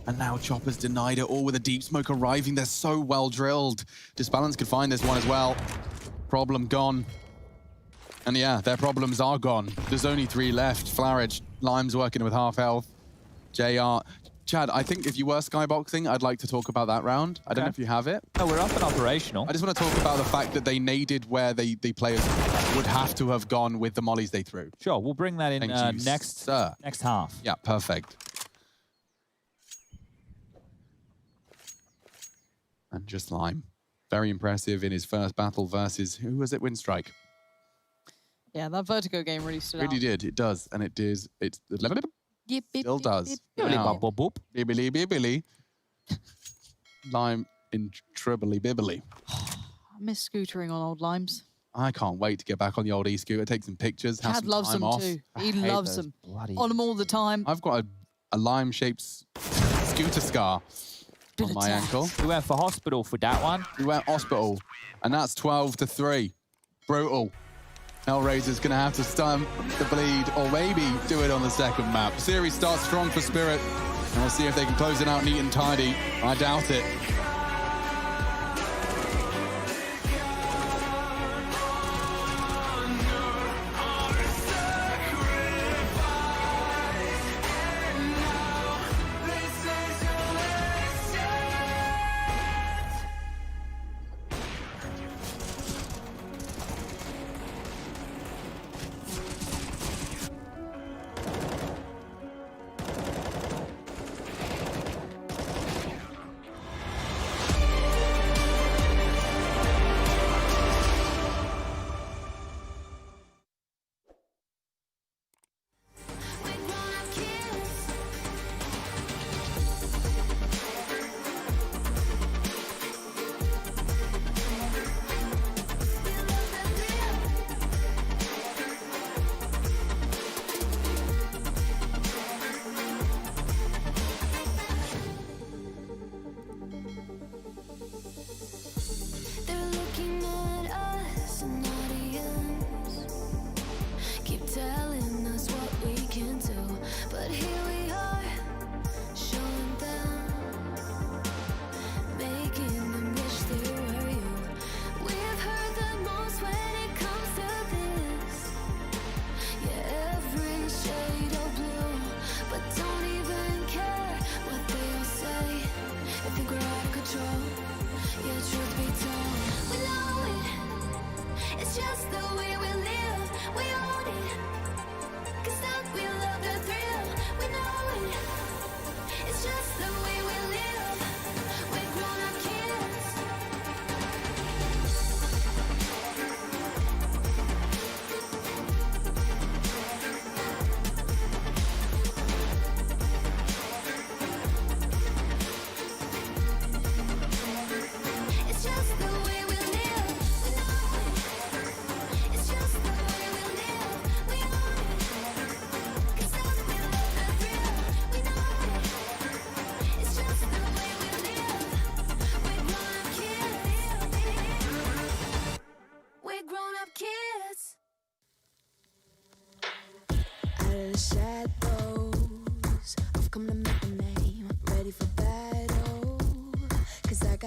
And now Chopper's denied it all with a deep smoke arriving. They're so well drilled. Disbalance could find this one as well. Problem gone. And yeah, their problems are gone. There's only 3 left. Flarage, Lime's working with half health. JR. Chad, I think if you were skyboxing, I'd like to talk about that round. I don't know if you have it. Oh, we're up and operational. I just want to talk about the fact that they naded where the players would have to have gone with the mollies they threw. Sure, we'll bring that in next half. Yeah, perfect. And just Lime. Very impressive in his first battle versus, who was it, Windstrike? Yeah, that Vertigo game really stood out. Really did, it does. And it is, it still does. Bibbly. Lime in Tribbly Bibbly. I miss scootering on old Limes. I can't wait to get back on the old e-scooter, take some pictures, have Chad some loves time them off. too. He loves them. On them all the time. I've got a lime-shaped scooter scar on my ankle. We went for hospital for that one. We went hospital, and that's 12-3. Brutal. Hellraiser's gonna have to stump the bleed, or maybe do it on the second map. Series starts strong for Spirit, and we'll see if they can close it out neat and tidy. I doubt it.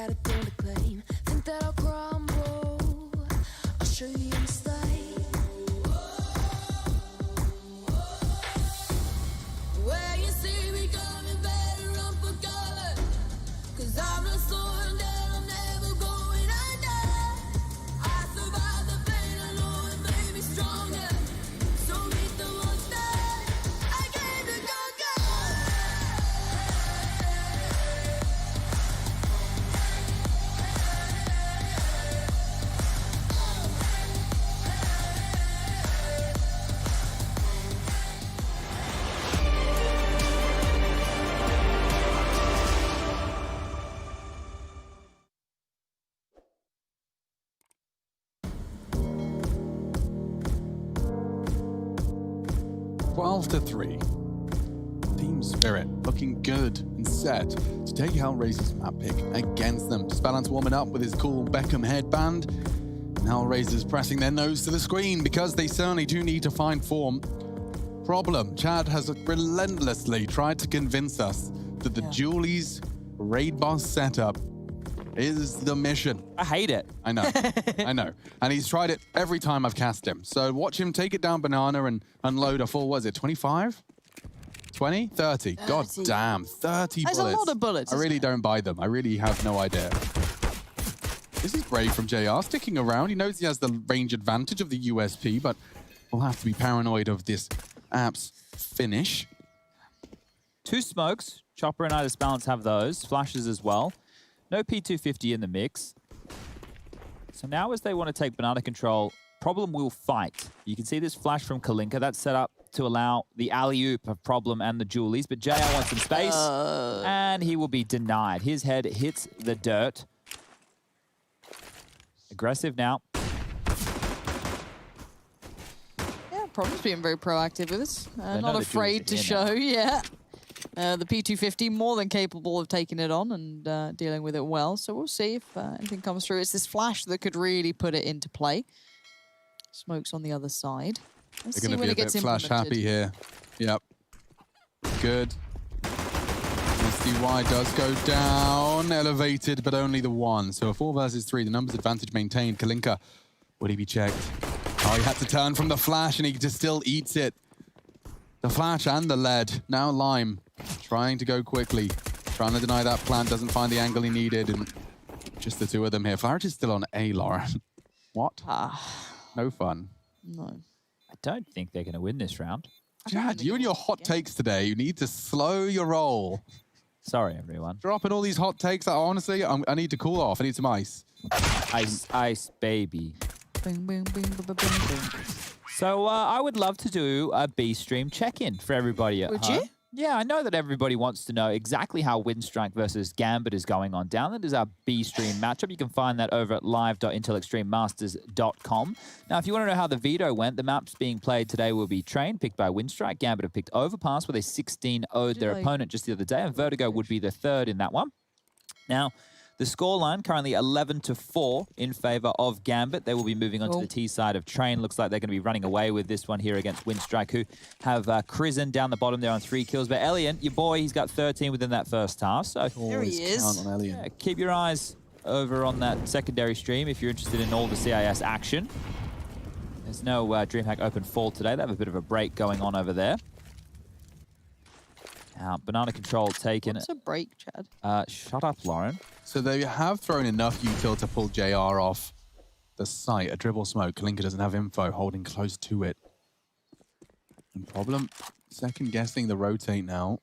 got a thing to claim. Think that I'll crumble. I'll show you your mistake. Where you see me coming, better run for cover. 'Cause I'm not slowing down, I'm never going under. I survived the pain, I know it made me stronger. So meet the monster I came to conquer. To 3. Team Spirit looking good and set to take Hellraiser's map pick against them. Just Balance warming up with his cool Beckham headband. And Hellraiser's pressing their nose to the screen because they certainly do need to find form. Problem, Chad has relentlessly tried to convince us that the Julie's raid boss setup is the mission. I hate it. I know. I know. And he's tried it every time I've cast him. So watch him take it down Banana and unload a full, what is it, 25? 20? 30. God damn, 30 That's bullets. a lot of bullets. I really don't buy them. I really have no idea. This is brave from JR, sticking around. He knows he has the range advantage of the USP, but we'll have to be paranoid of this app's finish. 2 smokes. Chopper and Idis Balance have those. Flashes as well. No P250 in the mix. So now as they want to take banana control, Problem will fight. You can see this flash from Kalinka. That's set up to allow the alley-oop of Problem and the Julies. But JR wants some space, and he will be denied. His head hits the dirt. Aggressive now. Yeah, Problem's being very proactive with this. They know Not the afraid to Julies are show, here yeah. The P250 more than capable of taking it on and dealing with it well. So we'll see if anything comes through. It's this flash that could really put it into play. Smoke's on the other side. Let's They're see going when to it be a gets bit flash implemented. happy here. Yep. Good. SDY does go down. Elevated, but only the one. So a 4 versus 3. The numbers advantage maintained. Kalinka, would he be checked? Oh, he had to turn from the flash, and he just still eats it. The flash and the lead. Now Lime trying to go quickly. Trying to deny that plant. Doesn't find the angle he needed. And just the 2 of them here. Flash is still on A, Lauren. What? No fun. No. I don't think they're going to win this round. Chad, you and your hot takes today. You need to slow your roll. Sorry, everyone. Dropping all these hot takes. Honestly, I need to cool off. I need some ice. Ice, ice, baby. Bing, bing, bing, bing, bing, bing. So I would love to do a B-Stream check-in for everybody at Would home. you? Yeah, I know that everybody wants to know exactly how Windstrike versus Gambit is going on down. That is our B-Stream matchup. You can find that over at live.intelextrememasters.com. Now, if you want to know how the veto went, the maps being played today will be Train, picked by Windstrike. Gambit have picked Overpass, where they 16-0'd their opponent just the other day, and Vertigo would be the 3rd in that one. Now, the scoreline currently 11-4 in favor of Gambit. They will be moving on to the T side of Train. Looks like they're going to be running away with this one here against Windstrike, who have Krisen down the bottom there on 3 kills. But Elian, your boy, he's got 13 within that first half. So There he is. Count on Elian. yeah, keep your eyes over on that secondary stream if you're interested in all the CIS action. There's no DreamHack Open Fall today. They have a bit of a break going on over there. Now, banana control taken. What's a break, Chad? Shut up, Lauren. So they have thrown enough util to pull JR off the site. A dribble smoke. Kalinka doesn't have info, holding close to it. And Problem, second guessing the rotate now.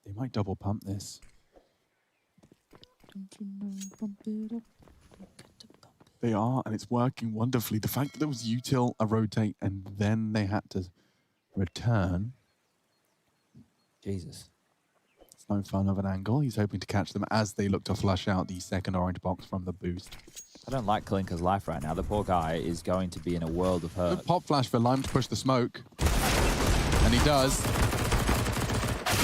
They might double pump this. They are, and it's working wonderfully. The fact that there was util, a rotate, and then they had to return. Jesus. It's no fun of an angle. He's hoping to catch them as they look to flush out the second orange box from the boost. I don't like Kalinka's life right now. The poor guy is going to be in a world of hurt. Good pop flash for Lime to push the smoke. And he does.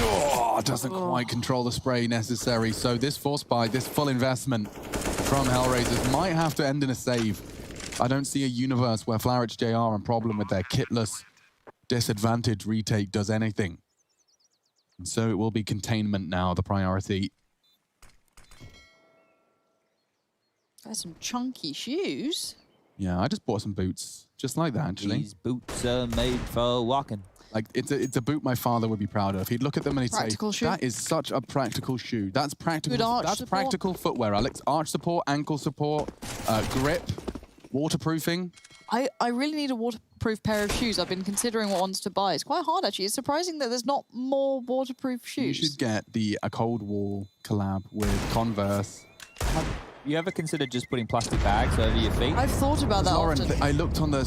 Oh, doesn't quite control the spray necessary. So this force buy, this full investment from Hellraisers might have to end in a save. I don't see a universe where Flarich JR and Problem with their kitless disadvantage retake does anything. And so it will be containment now, the priority. That's some chunky shoes. Yeah, I just bought some boots, just like that, actually. These boots are made for walking. Like, it's a boot my father would be proud of. He'd look at them and he'd Practical say, shoe. that is such a practical shoe. That's practical. Good arch That's support. practical footwear, Alex. Arch support, ankle support, grip, waterproofing. I really need a waterproof pair of shoes. I've been considering what ones to buy. It's quite hard, actually. It's surprising that there's not more waterproof shoes. You should get a Cold War collab with Converse. You ever considered just putting plastic bags over your feet? I've thought about that Lauren, often. I looked on the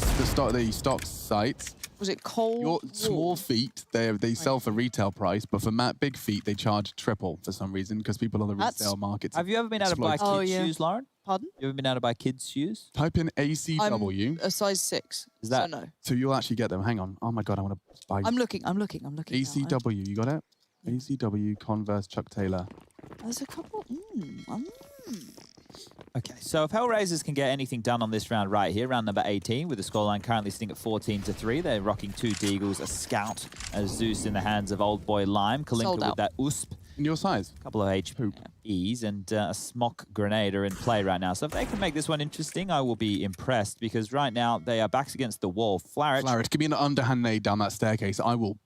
stock sites. Was it Cold Your War? small feet, they sell for retail price, but for big feet, they charge triple for some reason because people on the resale markets. Have you ever been able to buy kids' shoes, Lauren? Pardon? You ever been able to buy kids' shoes? Type in ACW. I'm a size 6. Is that so no? So you'll actually get them. Hang on. Oh my God, I want to buy. I'm looking. ACW, you got it? ACW, Converse, Chuck Taylor. There's a couple. Okay, so if Hellraisers can get anything done on this round right here, round number 18, with the scoreline currently sitting at 14-3, they're rocking 2 Deagles, a Scout, a Zeus in the hands of Old Boy Lime, Kalinka with that USP. In your size? A couple of HPs and a Smock Grenade are in play right now. So if they can make this one interesting, I will be impressed because right now they are backs against the wall. Flarich, give me an underhand nade down that staircase. I will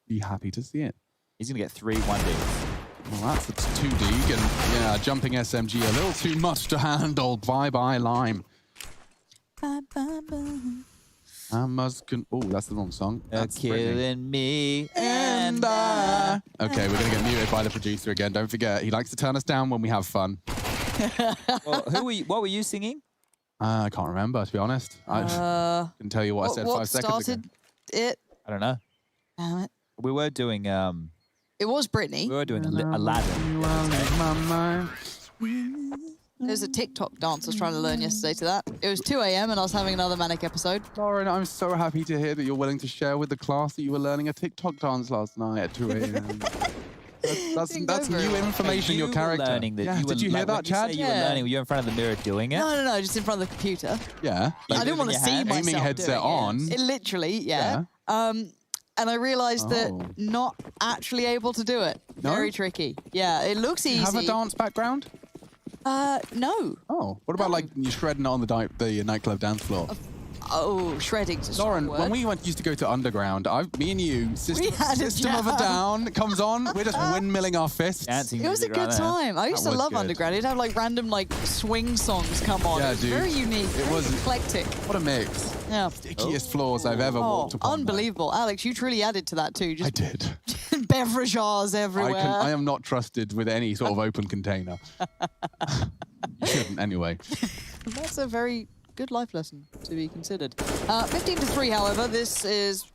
be happy to see it. He's going to get 3 1Ds. Well, that's 2D, and yeah, jumping SMG a little too much to handle. Bye-bye, Lime. I must oh, that's the wrong song. That's killing me and I. Okay, we're going to get muted by the producer again. Don't forget, he likes to turn us down when we have fun. Well, what were you singing? I can't remember, to be honest. I can tell you what I said 5 seconds ago. Started it? I don't know. Damn it. We were doing... It was Britney. We were doing Aladdin. There's a TikTok dance I was trying to learn yesterday to that. It was 2 a.m. and I was having another manic episode. Lauren, I'm so happy to hear that you're willing to share with the class that you were learning a TikTok dance last night at 2 a.m. That's new information in your character. Learning that yeah, you did you hear that, Chad? You were learning. Were you in front of the mirror doing it? No, just in front of the computer. Yeah. I didn't want to see myself aiming headset on. It literally, yeah. And I realized that not actually able to do it. No? Very tricky. Yeah, it looks easy. Do you have a dance background? No. Oh, what about like you shredding it on the nightclub dance floor? Oh, shredding's a strong Lauren, word. when we used to go to Underground, me and you, System of a Down comes on. We're just windmilling our fists. It was a good time. I used to love Underground. It'd have like random like swing songs come on. Yeah, it was dude. very unique. It was eclectic. What a mix. Yeah. Stickiest floors I've ever walked upon. Unbelievable. Alex, you truly added to that too. Just I did. beverages everywhere. I am not trusted with any sort of open container. You shouldn't anyway. That's a very good life lesson to be considered. 15-3, however, this is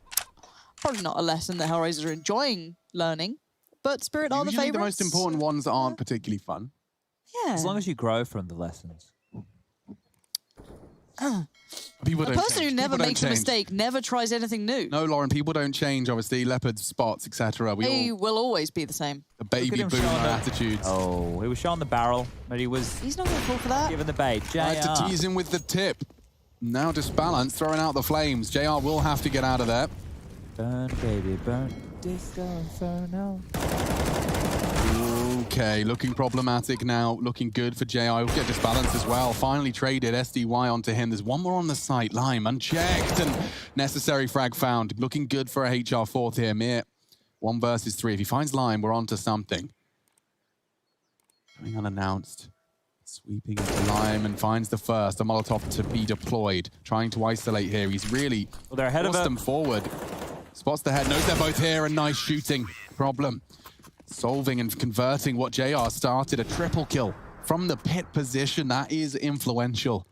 probably not a lesson that Hellraisers are enjoying learning, but Spirit are the Usually favorites. the most important ones aren't particularly fun. Yeah. As long as you grow from the lessons. People A don't person change. who never People don't makes a change. mistake never tries anything new. No, Lauren, people don't change, obviously. Leopards, spots, etc. They will always be the same. The baby boomer attitudes. Oh, he was showing the barrel, but he was He's not going to fall for that. given the bait. JR. I had to tease him with the tip. Now disbalance, throwing out the flames. JR will have to get out of there. Burn, baby, burn. Disco Inferno. Okay, looking problematic now. Looking good for JR. He'll get disbalanced as well. Finally traded SDY onto him. There's one more on the site. Lime unchecked and necessary frag found. Looking good for a HR fourth here. Mir 1 versus 3. If he finds Lime, we're on to something. Going unannounced. Sweeping into Lime and finds the first. A Molotov to be deployed. Trying to isolate here. He's really they're ahead of forced him. them forward. Spots the head. Knows they're both here and nice shooting. Problem. Solving and converting what JR started. A triple kill from the pit position. That is influential.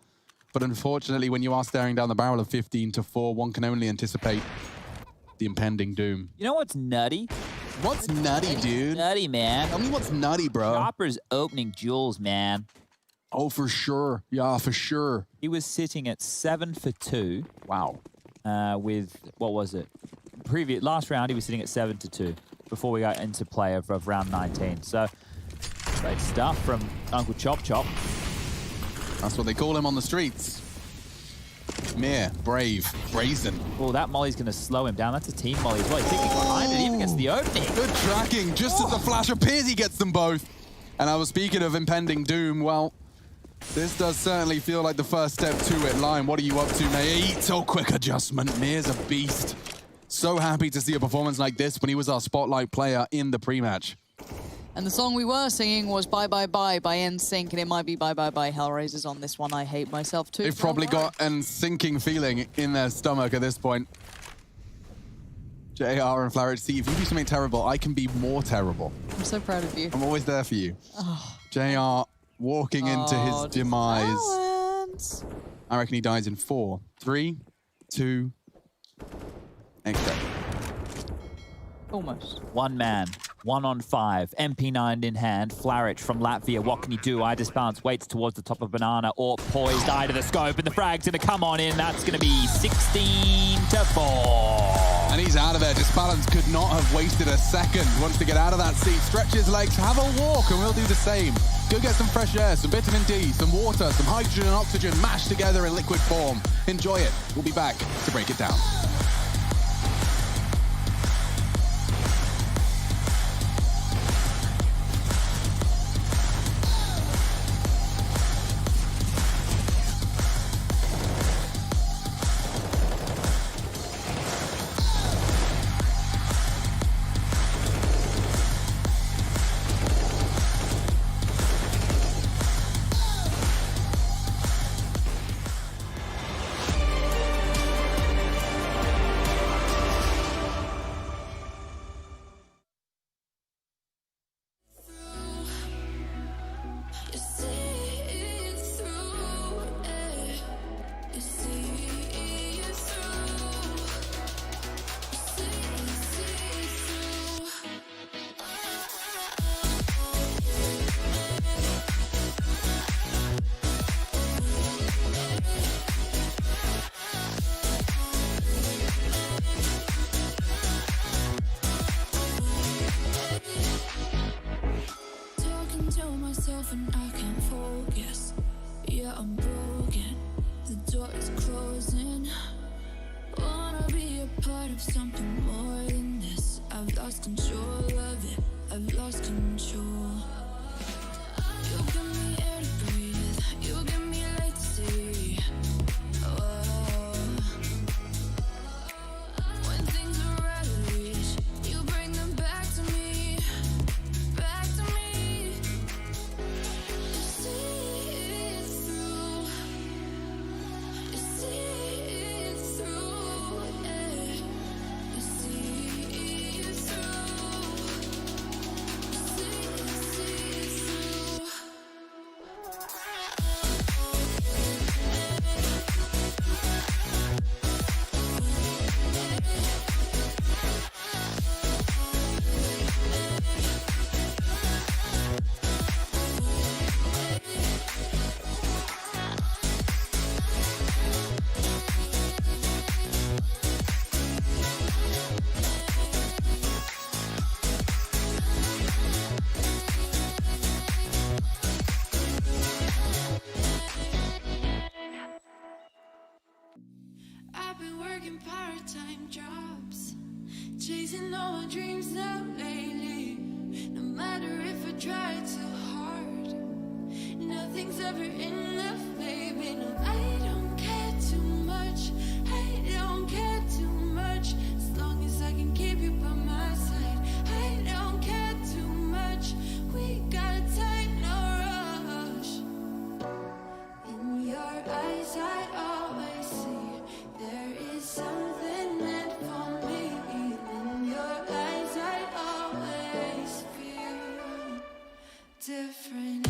But unfortunately, when you are staring down the barrel of 15-4, one can only anticipate the impending doom. You know what's nutty? What's nutty, dude? Nutty, man. Tell me what's nutty, bro. Chopper's opening jewels, man. Oh, for sure. Yeah, for sure. He was sitting at 7 for 2. Wow. With, what was it? Last round, he was sitting at 7-2 before we got into play of round 19. So, great stuff from Uncle Chop Chop. That's what they call him on the streets. Mir, brave, brazen. Oh, that molly's going to slow him down. That's a team molly as well. He's thinking behind it, even gets the opening. Good tracking. Just as the flash appears, he gets them both. And I was speaking of impending doom. Well, This does certainly feel like the first step to it. Lion, what are you up to, mate? So quick adjustment. Mir's a beast. So happy to see a performance like this when he was our spotlight player in the pre-match. And the song we were singing was Bye Bye Bye by NSYNC, and it might be Bye Bye Bye Hellraisers on this one. I hate myself too. They've probably got an sinking feeling in their stomach at this point. JR and Flarich, see, if you do something terrible, I can be more terrible. I'm so proud of you. I'm always there for you. Oh. JR walking into his demise. Balance. I reckon he dies in 4, 3, 2, extra. Almost. One man, 1 on 5, MP9 in hand, Flarich from Latvia. What can he do? I disbalance, waits towards the top of Banana, or poised, eye to the scope, and the frag's gonna come on in. That's gonna be 16-4. And he's out of there. Disbalance could not have wasted a second. Wants to get out of that seat, stretch his legs, have a walk, and we'll do the same. Go get some fresh air, some vitamin D, some water, some hydrogen and oxygen mashed together in liquid form. Enjoy it. We'll be back to break it down. And I can't focus. Yeah, I'm broken. The door is closing. Wanna be a part of something more than this. I've lost control of it. I've lost control. You give me air to breathe. You give me light to see. When things are out of reach, you bring them back to me. Back to me. Part-time jobs, chasing all my dreams now lately. No matter if I try too hard, nothing's ever enough, baby. No, I don't care too much. I don't care too much. As long as I can keep you by my side, I don't care too much. We got time, no rush. In your eyes, I always see there is something meant for me. In your eyes, I always feel different.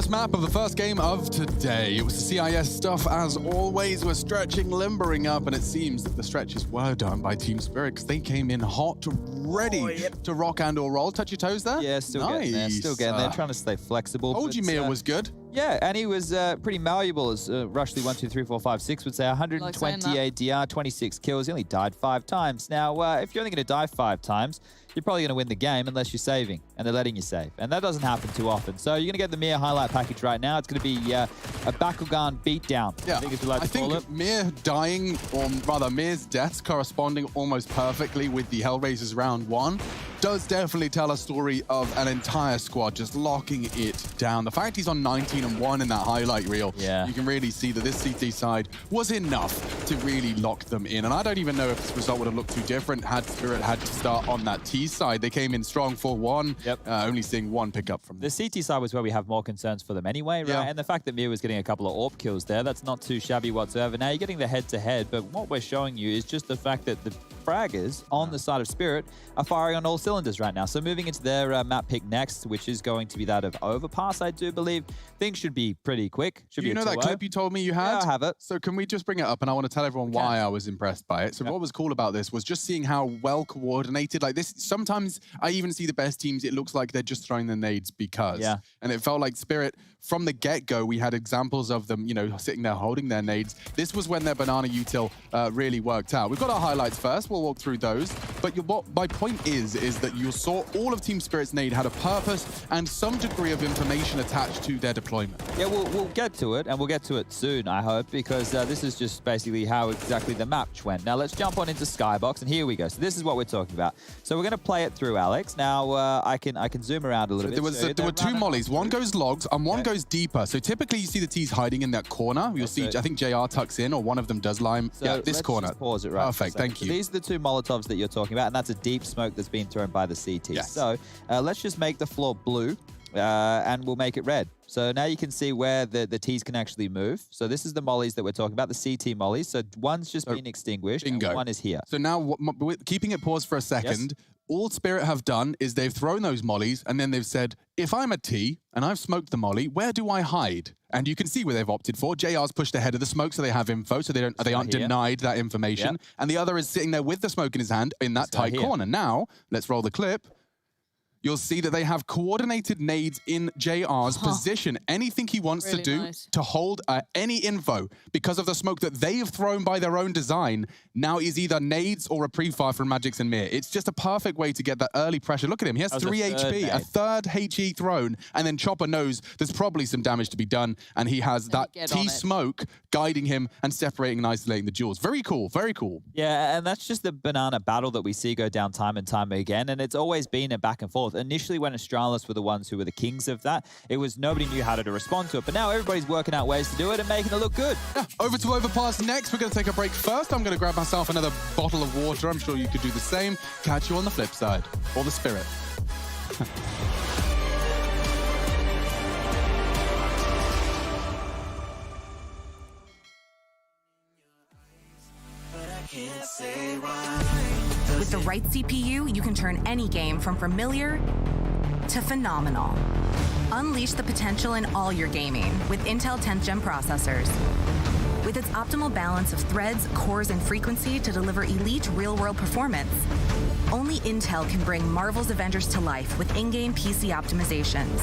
first map of the first game of today. It was the CIS stuff as always. We're stretching, limbering up, and it seems that the stretches were done by Team Spirit because they came in hot, ready to rock and or roll. Touch your toes there? Yeah, still getting there. Still getting there. Trying to stay flexible. Ojimir was good. Yeah, and he was pretty malleable, as Rushley 1, 2, 3, 4, 5, 6 would say. 120 ADR, 26 kills. He only died 5 times. Now, if you're only going to die 5 times, you're probably going to win the game unless you're saving, and they're letting you save. And that doesn't happen too often. So you're going to get the Mir highlight package right now. It's going to be a Bakugan beatdown, Yeah, I think if you like to call it. Mir dying, or rather Mir's deaths corresponding almost perfectly with the Hellraisers round 1 does definitely tell a story of an entire squad just locking it down. The fact he's on 19-1 in that highlight reel, you can really see that this CT side was enough to really lock them in. And I don't even know if this result would have looked too different had Spirit had to start on that T side. They came in strong 4-1, only seeing 1 pickup from them. The CT side was where we have more concerns for them anyway, right? And the fact that Mir was getting a couple of AWP kills there, that's not too shabby whatsoever. Now you're getting the head-to-head, but what we're showing you is just the fact that the fraggers on the side of Spirit are firing on all cylinders right now. So moving into their map pick next, which is going to be that of Overpass, I do believe. Things should be pretty quick. Should be you know that clip you told me you had? Yeah, I have it. So can we just bring it up? And I want to tell everyone why I was impressed by it. So what was cool about this was just seeing how well coordinated, like this, sometimes I even see the best teams, it looks like they're just throwing the nades because. And it felt like Spirit, from the get-go, we had examples of them, you know, sitting there holding their nades. This was when their banana util really worked out. We've got our highlights first. We'll walk through those. But what my point is that you saw all of Team Spirit's nade had a purpose and some degree of information attached to their deployment. Yeah, we'll get to it, and we'll get to it soon, I hope, because this is just basically how exactly the match went. Now, let's jump on into Skybox, and here we go. So this is what we're talking about. So we're going to play it through, Alex. Now, I can zoom around a little bit. There were 2 mollies. One goes logs, and one goes deeper. So typically, you see the T's hiding in that corner. You'll see, I think JR tucks in, or one of them does lime. So this corner. Just pause it right. Perfect, thank you. So these are the 2 Molotovs that you're talking about, and that's a deep smoke that's been thrown by the CT. So let's just make the floor blue, and we'll make it red. So now you can see where the T's can actually move. So this is the mollies that we're talking about, the CT mollies. So one's just been extinguished, and one is here. So now, keeping it paused for a second, all Spirit have done is they've thrown those mollies, and then they've said, if I'm a T and I've smoked the molly, where do I hide? And you can see where they've opted for. JR's pushed ahead of the smoke, so they have info, so they aren't denied that information. And the other is sitting there with the smoke in his hand in that tight corner. Now, let's roll the clip. You'll see that they have coordinated nades in JR's position. Anything he wants to do to hold any info because of the smoke that they have thrown by their own design now is either nades or a pre-fire from Magix and Mir. It's just a perfect way to get that early pressure. Look at him. He has 3 HP, a third HE thrown, and then Chopper knows there's probably some damage to be done, and he has that T-smoke guiding him and separating and isolating the duels. Very cool, very cool. Yeah, and that's just the banana battle that we see go down time and time again, and it's always been a back and forth. Initially, when Astralis were the ones who were the kings of that, it was nobody knew how to respond to it. But now everybody's working out ways to do it and making it look good. Yeah, over to Overpass next. We're going to take a break first. I'm going to grab myself another bottle of water. I'm sure you could do the same. Catch you on the flip side. Or the Spirit. With the right CPU, you can turn any game from familiar to phenomenal. Unleash the potential in all your gaming with Intel 10th Gen processors. With its optimal balance of threads, cores, and frequency to deliver elite real-world performance, only Intel can bring Marvel's Avengers to life with in-game PC optimizations.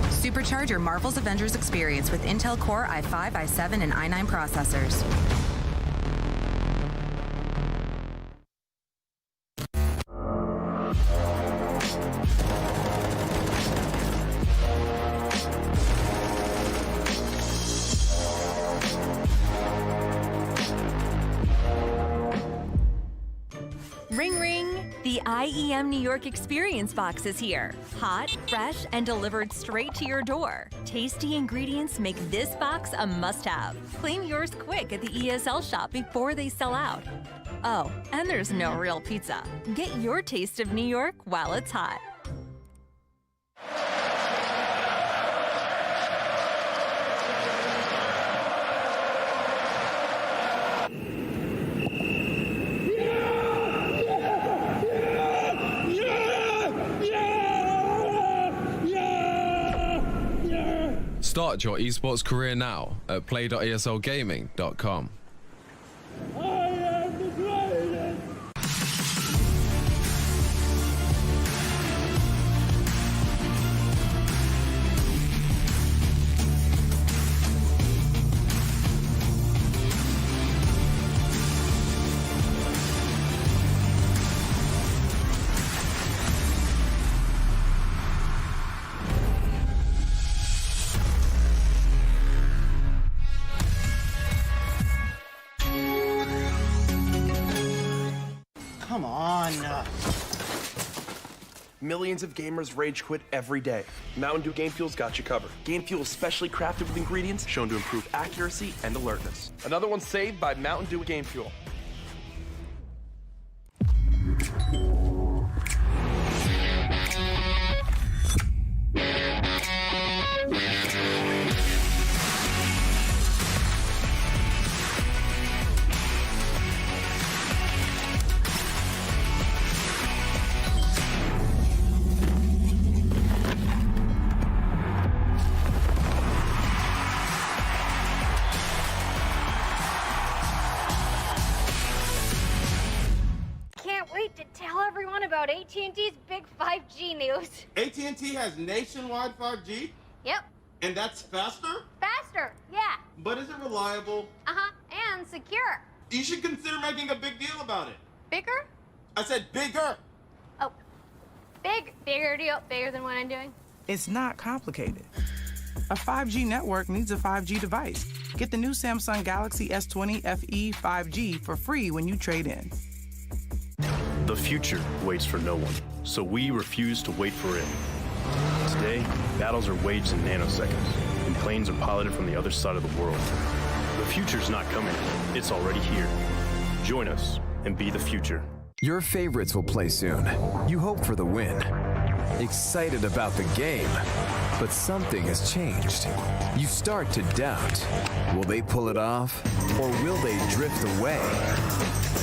Supercharge your Marvel's Avengers experience with Intel Core i5, i7, and i9 processors. Ring ring! The IEM New York Experience Box is here. Hot, fresh, and delivered straight to your door. Tasty ingredients make this box a must-have. Claim yours quick at the ESL shop before they sell out. Oh, and there's no real pizza. Get your taste of New York while it's hot. Start your esports career now at play.eslgaming.com. Come on. Millions of gamers rage quit every day. Mountain Dew Game Fuel's got you covered. Game Fuel is specially crafted with ingredients shown to improve accuracy and alertness. Another one saved by Mountain Dew Game Fuel. To tell everyone about AT&T's big 5G news. AT&T has nationwide 5G? Yep. And that's faster? Faster, yeah. But is it reliable? Uh-huh, and secure. You should consider making a big deal about it. Bigger? I said bigger. Oh, bigger deal, bigger than what I'm doing. It's not complicated. A 5G network needs a 5G device. Get the new Samsung Galaxy S20 FE 5G for free when you trade in. The future waits for no one, so we refuse to wait for it. Today, battles are waged in nanoseconds, and planes are piloted from the other side of the world. The future's not coming, it's already here. Join us and be the future. Your favorites will play soon. You hope for the win. Excited about the game, but something has changed. You start to doubt. Will they pull it off, or will they drift away?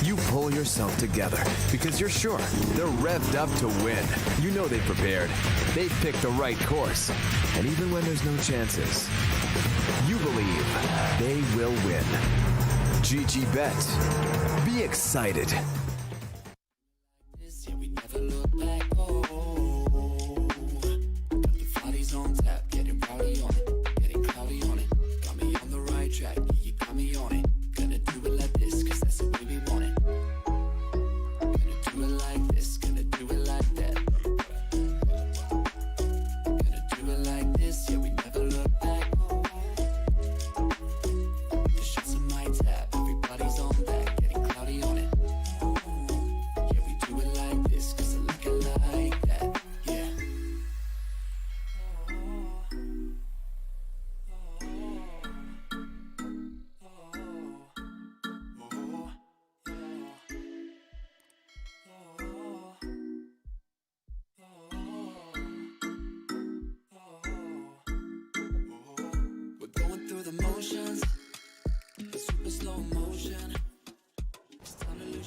You pull yourself together because you're sure they're revved up to win. You know they've prepared. They've picked the right course. And even when there's no chances, you believe they will win. GG Bet. Be excited.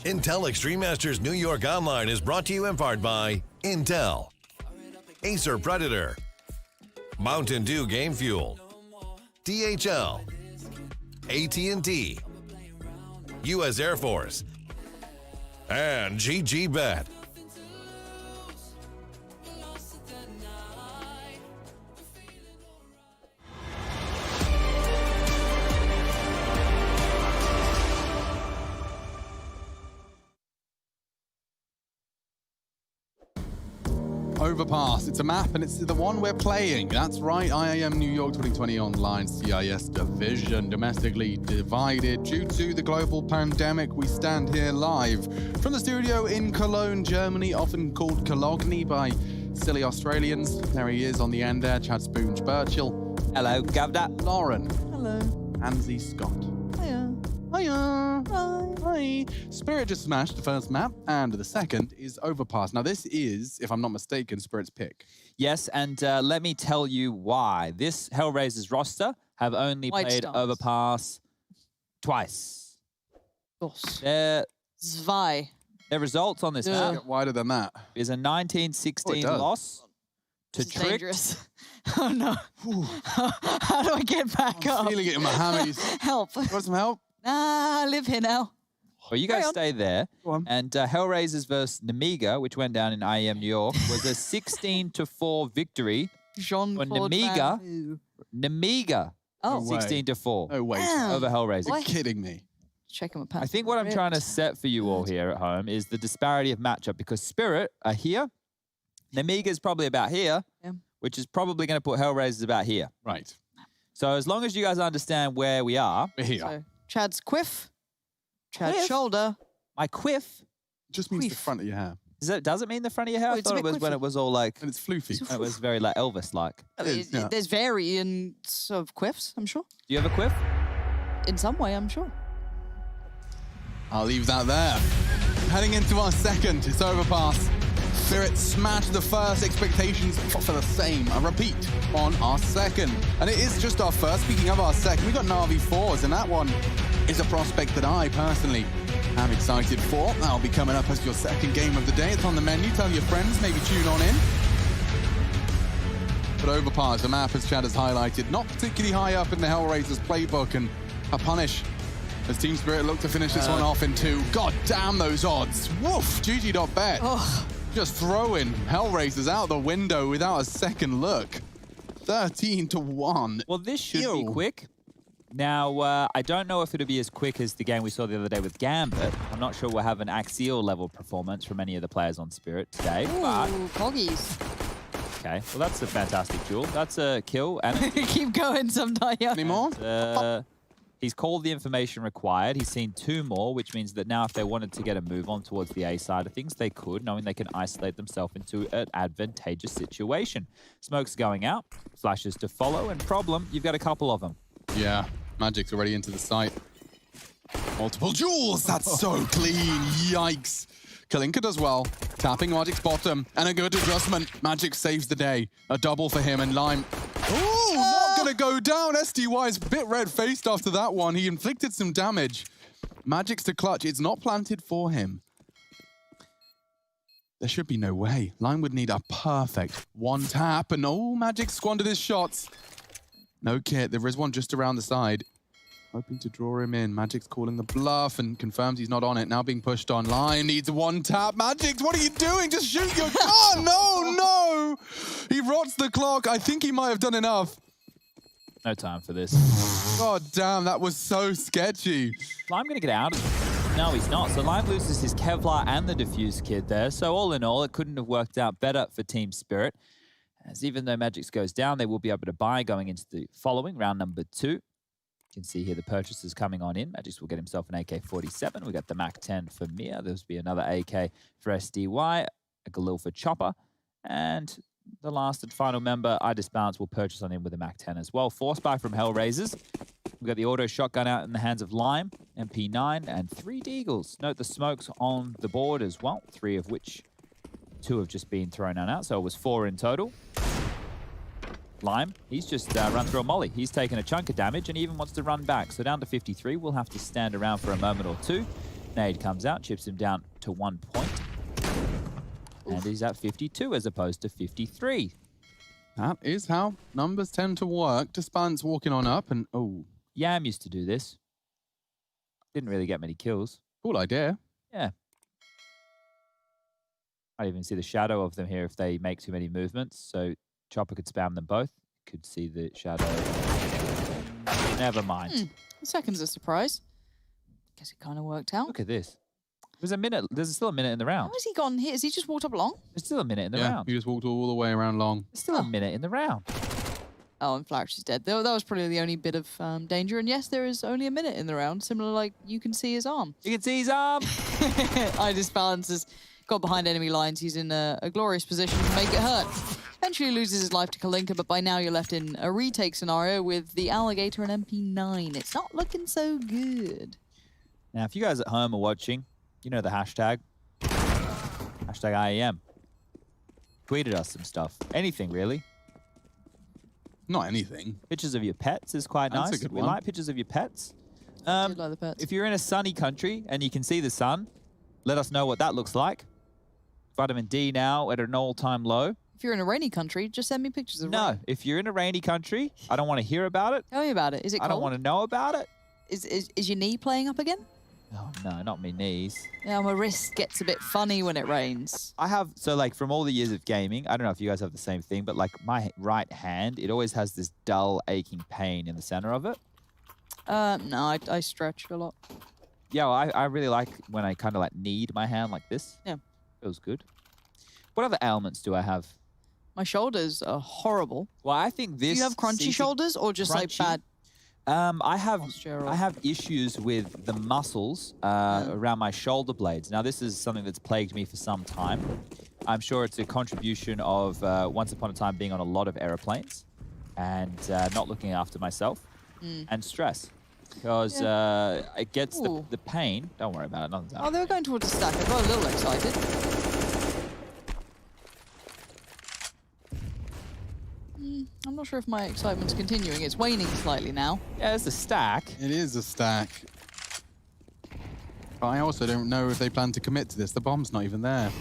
Intel Extreme Masters New York Online is brought to you in part by Intel, Acer Predator, Mountain Dew Game Fuel, DHL, AT&T, U.S. Air Force, and GG Bet. Overpass. It's a map, and it's the one we're playing. That's right, IAM New York 2020 Online CIS Division. Domestically divided due to the global pandemic. We stand here live from the studio in Cologne, Germany, often called Cologne by silly Australians. There he is on the end there, Chad Spoonge Birchill. Hello, Gavda. Lauren. Hello. Anzi Scott. Hiya. Hiya. Hi. Spirit just smashed the first map, and the second is Overpass. Now, this is, if I'm not mistaken, Spirit's pick. Yes, and let me tell you why. This Hellraiser's roster have only White played Stars. Overpass twice. Dos. Their Zwei. results on this Get map wider than that. is a 19-16 loss to This is trick. dangerous. Oh no. How do I get back up? I'm feeling it in my hammies. Help. Want some help? Nah, I live here now. Well, you guys stay there. And Hellraisers versus Namiga, which went down in IEM New York, was a 16-4 victory for Namiga. Namiga. Oh. 16-4. No way. Over Hellraisers. You're kidding me. Checking my pants. I think what I'm trying to set for you all here at home is the disparity of matchup, because Spirit are here. Namiga is probably about here, which is probably going to put Hellraisers about here. Right. So as long as you guys understand where we are. We're here. So, Chad's quiff. Chad's Quiff? shoulder. My quiff? Just means the front of your hair. Does it mean the front of your hair? Oh, I it's a thought it bit was when quiffy. it was all like... And it's floofy. It was very like Elvis-like. I mean, there's variants of quiffs, I'm sure. Do you have a quiff? In some way, I'm sure. I'll leave that there. Heading into our second, it's overpass. Spirit smashed the first, expectations for the same. A repeat on our second. And it is just our first. Speaking of our second, we got Navi Forze, and that one is a prospect that I personally am excited for. That'll be coming up as your second game of the day. It's on the menu. Tell your friends, maybe tune on in. But overpass, the map, as Chad has highlighted, not particularly high up in the Hellraisers playbook, and a punish as Team Spirit look to finish this one off in 2. God damn those odds. Woof, GG.bet. Oh. Just throwing Hellraisers out the window without a second look. 13-1. Well, this should be quick. Now, I don't know if it'll be as quick as the game we saw the other day with Gambit. I'm not sure we'll have an Axial level performance from any of the players on Spirit today. But Ooh, Coggies. okay, well, that's a fantastic duel. That's a kill. And Keep going sometime. Any more? he's called the information required. He's seen 2 more, which means that now if they wanted to get a move on towards the A side of things, they could, knowing they can isolate themselves into an advantageous situation. Smoke's going out, flashes to follow, and problem, you've got a couple of them. Yeah, Magic's already into the site. Multiple jewels, that's so clean, yikes. Kalinka does well, tapping Magic's bottom, and a good adjustment. Magic saves the day. A double for him, and Lime, ooh, not gonna go down. SDY's a bit red-faced after that one. He inflicted some damage. Magic's to clutch, it's not planted for him. There should be no way. Lime would need a perfect one tap, and oh, Magic squandered his shots. No kit, there is one just around the side. Hoping to draw him in. Magic's calling the bluff and confirms he's not on it. Now being pushed on. Lime needs one tap. Magic, what are you doing? Just shoot your... Oh, no! He rots the clock. I think he might have done enough. No time for this. God damn, that was so sketchy. Lime going to get out of it. No, he's not. So Lime loses his Kevlar and the Diffuse Kid there. So all in all, it couldn't have worked out better for Team Spirit. As even though Magic's goes down, they will be able to buy going into the following round number 2. You can see here the purchases coming on in. Magic's will get himself an AK-47. We got the MAC-10 for Mia. There'll be another AK for SDY, a Galil for Chopper, and the last and final member, I Disbalance, will purchase on in with a MAC-10 as well. Force buy from Hellraisers. We've got the auto shotgun out in the hands of Lime, MP9, and 3 Deagles. Note the smokes on the board as well, 3 of which 2 have just been thrown out, so it was 4 in total. Lime, he's just run through a molly. He's taken a chunk of damage and he even wants to run back. So down to 53, we'll have to stand around for a moment or 2. Nade comes out, chips him down to 1 point. And he's at 52 as opposed to 53. That is how numbers tend to work. Disbalance walking on up and oh. Yam used to do this. Didn't really get many kills. Cool idea. Yeah. I even see the shadow of them here if they make too many movements. So Chopper could spam them both. Could see the shadow. Never mind. Second's a surprise. Guess it kind of worked out. Look at this. There's a minute. There's still a minute in the round. How has he gone here? Has he just walked up long? There's still a minute in the Yeah, round. he just walked all the way around long. There's still a minute in the round. Oh, and Flourish is dead. That was probably the only bit of danger. And yes, there is only a minute in the round. Similar like you can see his arm. You can see his arm. I Disbalance has got behind enemy lines. He's in a glorious position to make it hurt. Eventually loses his life to Kalinka, but by now you're left in a retake scenario with the Alligator and MP9. It's not looking so good. Now, if you guys at home are watching, you know the hashtag. Hashtag IEM. Tweeted us some stuff. Anything, really. Not anything. Pictures of your pets is quite That's a nice. good We one. like pictures of your pets. I did like the pets. If you're in a sunny country and you can see the sun, let us know what that looks like. Vitamin D now at an all-time low. If you're in a rainy country, just send me pictures of No, rain. if you're in a rainy country, I don't want to hear about it. Tell me about it. Is it cold? I don't want to know about it. Is your knee playing up again? Oh, no, not my knees. Yeah, my wrist gets a bit funny when it rains. I have, so like from all the years of gaming, I don't know if you guys have the same thing, but like my right hand, it always has this dull, aching pain in the center of it. No, I stretch a lot. Yeah, well, I really like when I kind of like knead my hand like this. Yeah. Feels good. What other ailments do I have? My shoulders are horrible. Well, I think this... Do you have crunchy shoulders or just like bad? I have issues with the muscles around my shoulder blades. Now, this is something that's plagued me for some time. I'm sure it's a contribution of once upon a time being on a lot of aeroplanes and not looking after myself and stress. Because it gets the pain. Don't worry about it. Nothing's happening. Oh, they were going towards the stack. I got a little excited. I'm not sure if my excitement's continuing. It's waning slightly now. Yeah, it's a stack. It is a stack. But I also don't know if they plan to commit to this. The bomb's not even there.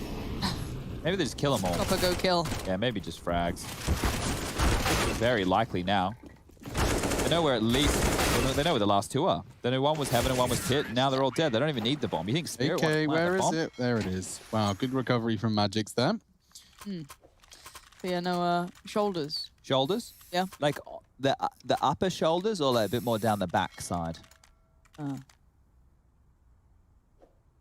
Maybe they just kill them all. Chopper, go kill. Yeah, maybe just frags. Very likely now. They know where at least... They know where the last two are. They know one was Heaven and one was Pit. Now they're all dead. They don't even need the bomb. You think Spirit Okay, wants to plant where the is bomb? it? There it is. Wow, good recovery from Magix there. But yeah, no, shoulders. Shoulders? Yeah. Like the upper shoulders or like a bit more down the back side?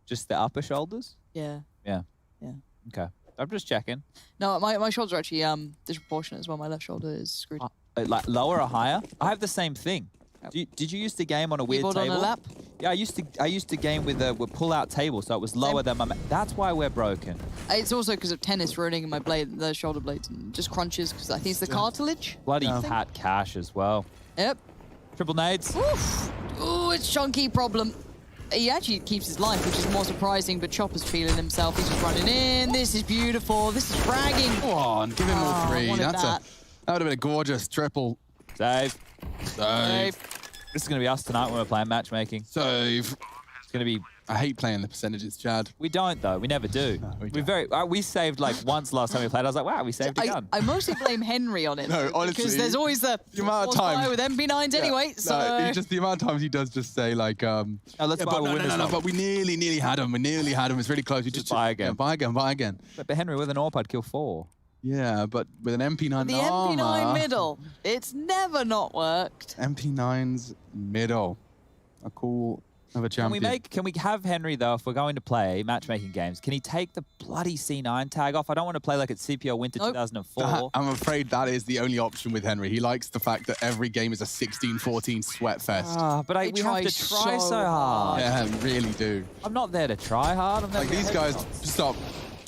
Just the upper shoulders? Yeah. Yeah. Yeah. Okay. I'm just checking. No, my shoulders are actually disproportionate as well. My left shoulder is screwed. Like lower or higher? I have the same thing. Did you used to game on a weird Keyboard table? on a lap? Yeah, I used to game with a pull-out table, so it was lower than my... That's why we're broken. It's also because of tennis ruining my blade, the shoulder blades, and just crunches because I think it's the cartilage. Bloody Pat Cash as well. Yep. Triple nades. Oof. Ooh, it's chunky problem. He actually keeps his life, which is more surprising, but Chopper's feeling himself. He's just running in. This is beautiful. This is fragging. Go on, give him all three. That would have been a gorgeous triple. Save. Save. This is going to be us tonight when we're playing matchmaking. Save. It's going to be... I hate playing the percentages, Chad. We don't, though. We never do. No, we saved like once last time we played. I was like, wow, we saved a gun. I mostly blame Henry on it. No, honestly. Because there's always the amount of time with MP9s anyway. So no, it's just the amount of times he does just say like, let's buy but we nearly had him. We nearly had him. It's really close. We just buy again. Yeah, buy again. But Henry, with an AWP, I'd kill 4. Yeah, but with an MP9 the MP9 middle, it's never not worked. MP9's middle. A cool of a champion. Can we have Henry, though, if we're going to play matchmaking games, can he take the bloody C9 tag off? I don't want to play like it's CPL Winter 2004. I'm afraid that is the only option with Henry. He likes the fact that every game is a 16-14 sweat fest. But we have to try so hard. Yeah, we really do. I'm not there to try hard. I'm like these guys stop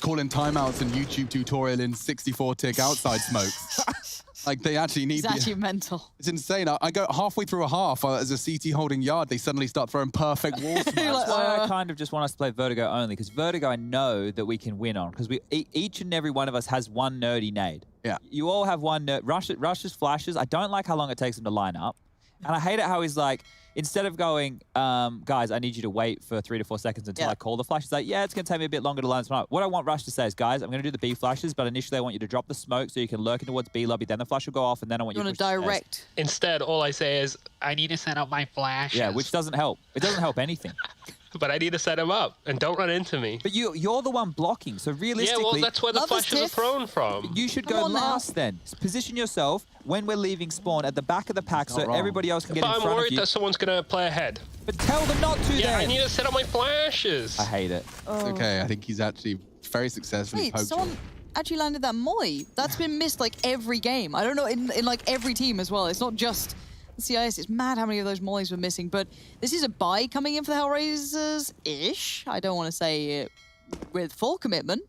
calling timeouts and YouTube tutorial in 64 tick outside smokes. Like they actually need. It's actually mental. It's insane. I go halfway through a half as a CT holding yard. They suddenly start throwing perfect walls. That's why I kind of just want us to play Vertigo only, because Vertigo I know that we can win on, because each and every one of us has one nerdy nade. Yeah. You all have one Rush's flashes. I don't like how long it takes him to line up, and I hate it how he's like, instead of going, guys, I need you to wait for 3 to 4 seconds until I call the flash. He's like, yeah, it's going to take me a bit longer to line them up. What I want Rush to say is, guys, I'm going to do the B flashes, but initially I want you to drop the smoke so you can lurk in towards B lobby. Then the flash will go off, and then I want you to direct. Instead, all I say is, I need to set up my flashes. Yeah, which doesn't help. It doesn't help anything. But I need to set them up, and don't run into me. But you're the one blocking, so realistically... Yeah, well, that's where the flashes are thrown from. You should go last then. Position yourself when we're leaving spawn at the back of the pack so everybody else can get in front of you. But I'm worried that someone's going to play ahead. But tell them not to Yeah, then. I need to set up my flashes. I hate it. It's okay. I think he's actually very successfully Wait, poked someone actually landed that Moi. That's been missed like every game. I don't know, in like every team as well. It's not just CIS. It's mad how many of those Mois were missing. But this is a buy coming in for the Hellraisers-ish. I don't want to say it with full commitment.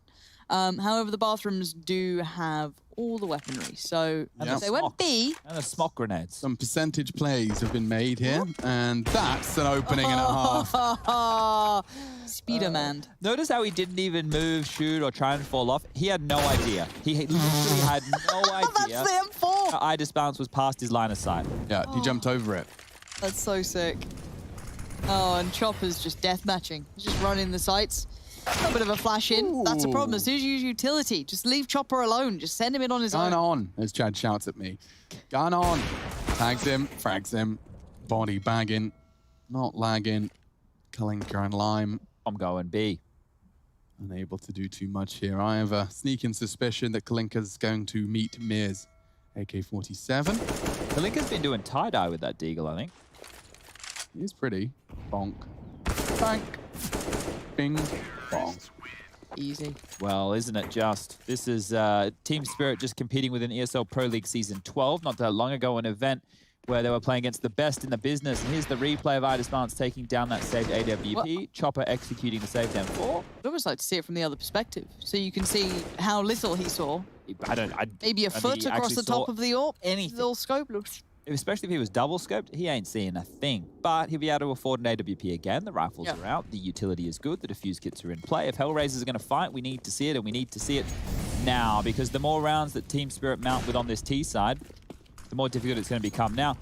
However, the bathrooms do have all the weaponry. So they went B. And the smoke grenades. Some percentage plays have been made here, and that's an opening and a half. Spider-Man. Notice how he didn't even move, shoot, or try and fall off. He had no idea. He literally had no idea. That's the M4. How eye disbalance was past his line of sight. Yeah, he jumped over it. That's so sick. Oh, and Chopper's just death matching. He's just running the sights. A little bit of a flash in. That's a problem. As soon as you use utility, just leave Chopper alone. Just send him in on his own. Gun on, as Chad shouts at me. Gun on. Tags him, frags him. Body bagging. Not lagging. Kalinka and Lime. I'm going B. Unable to do too much here. I have a sneaking suspicion that Kalinka's going to meet Mir's AK-47. Kalinka's been doing tie-dye with that deagle, I think. He's pretty. Bonk. Bank. Bing. Bong. Easy. Well, isn't it just? This is Team Spirit just competing within ESL Pro League Season 12, not that long ago, an event where they were playing against the best in the business. And here's the replay of Idis Lance taking down that saved AWP. What? Chopper executing the saved M4. I'd almost like to see it from the other perspective, so you can see how little he saw. Maybe a foot across the top of the AWP. Anything. Little scope looks. Especially if he was double scoped, he ain't seeing a thing. But he'll be able to afford an AWP again. The rifles are out. The utility is good. The defuse kits are in play. If Hellraisers are going to fight, we need to see it, and we need to see it now, because the more rounds that Team Spirit mount with on this T side, the more difficult it's going to become. Now,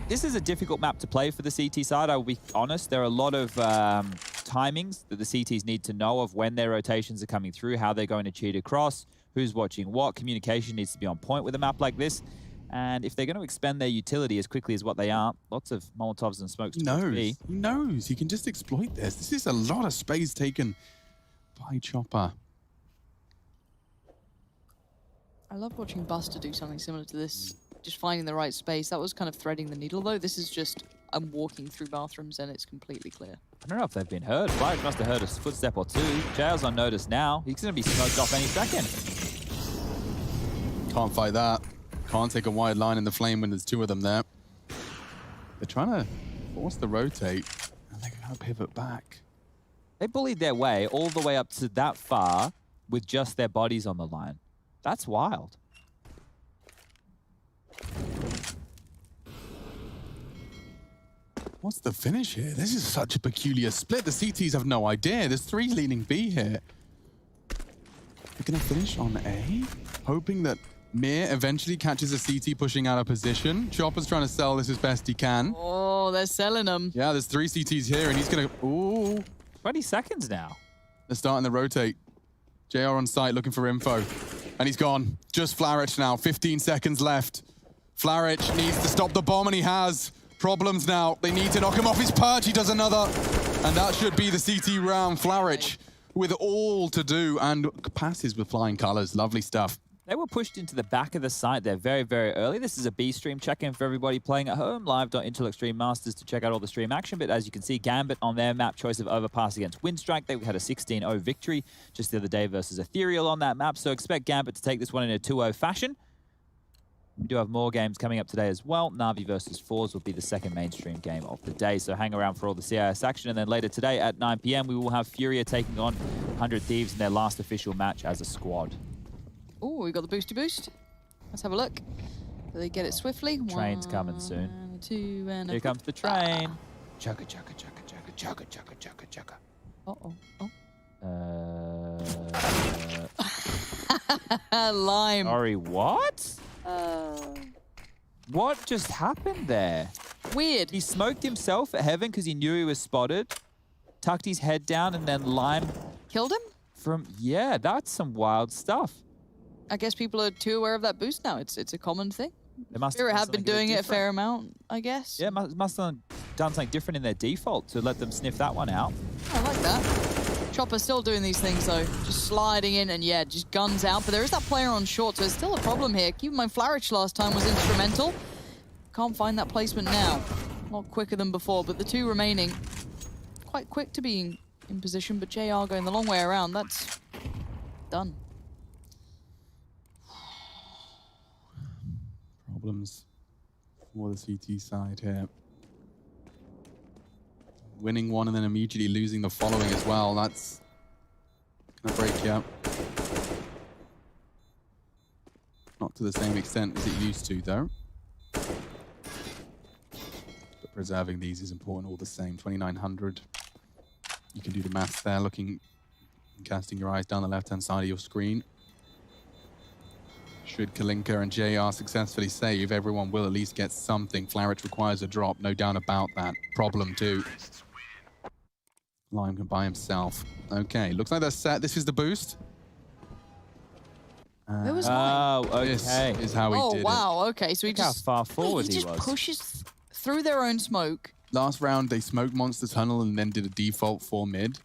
this is a difficult map to play for the CT side. I will be honest. There are a lot of timings that the CTs need to know of when their rotations are coming through, how they're going to cheat across, who's watching what. Communication needs to be on point with a map like this. And if they're going to expend their utility as quickly as what they are, lots of Molotovs and smokes. He knows. He can just exploit this. This is a lot of space taken by Chopper. I love watching Buster do something similar to this. Just finding the right space. That was kind of threading the needle, though. This is just, I'm walking through bathrooms and it's completely clear. I don't know if they've been heard. Flyers must have heard a footstep or two. JL's on notice now. He's going to be smoked off any second. Can't fight that. Can't take a wide line in the flame when there's two of them there. They're trying to force the rotate, and they're going to pivot back. They bullied their way all the way up to that far with just their bodies on the line. That's wild. What's the finish here? This is such a peculiar split. The CTs have no idea. There's three leaning B here. They're going to finish on A, hoping that Mir eventually catches a CT pushing out of position. Chopper's trying to sell this as best he can. Oh, they're selling them. Yeah, there's three CTs here, and he's going to... Ooh. 20 seconds now. They're starting to rotate. JR on site looking for info. And he's gone. Just Flarich now. 15 seconds left. Flarich needs to stop the bomb, and he has. Problems now. They need to knock him off his perch. He does another. And that should be the CT round. Flarich with all to do and passes with flying colors. Lovely stuff. They were pushed into the back of the site there very, very early. This is a B stream check-in for everybody playing at home. Live.Intel Masters to check out all the stream action. But as you can see, Gambit on their map choice of Overpass against Windstrike. They had a 16-0 victory just the other day versus Ethereal on that map. So expect Gambit to take this one in a 2-0 fashion. We do have more games coming up today as well. Navi versus Forze will be the second mainstream game of the day. So hang around for all the CIS action. And then later today at 9 p.m, we will have Furia taking on 100 Thieves in their last official match as a squad. Oh, we got the boosty boost. Let's have a look. Do they get it swiftly? Train's coming soon. And 2 and Here comes the train. Chugga, chugga, chugga, chugga, chugga, chugga, chugga, chugga. Lime. Sorry, what? What just happened there? Weird. He smoked himself at heaven because he knew he was spotted, tucked his head down, and then Lime killed him? Yeah, that's some wild stuff. I guess people are too aware of that boost now. It's a common thing. They must have been doing it a fair amount, I guess. Yeah, must have done something different in their default to let them sniff that one out. I like that. Chopper's still doing these things, though. Just sliding in and, yeah, just guns out. But there is that player on short, so it's still a problem here. Keep in mind, Flarich last time was instrumental. Can't find that placement now. A lot quicker than before, but the two remaining, quite quick to be in position, but JR going the long way around. That's done. Problems for the CT side here. Winning one and then immediately losing the following as well. That's gonna break you up. Not to the same extent as it used to, though. But preserving these is important all the same. 2,900. You can do the maths there, looking and casting your eyes down the left-hand side of your screen. Should Kalinka and JR successfully save, everyone will at least get something. Flarich requires a drop, no doubt about that. Problem 2. Lime can by himself. Okay, looks like they're set. This is the boost. Where was Lime? Oh, okay. This is how he did it. Oh, wow. Okay, so he Look how just... far forward he he just was. pushes through their own smoke. Last round, they smoked Monster Tunnel and then did a default 4 mid.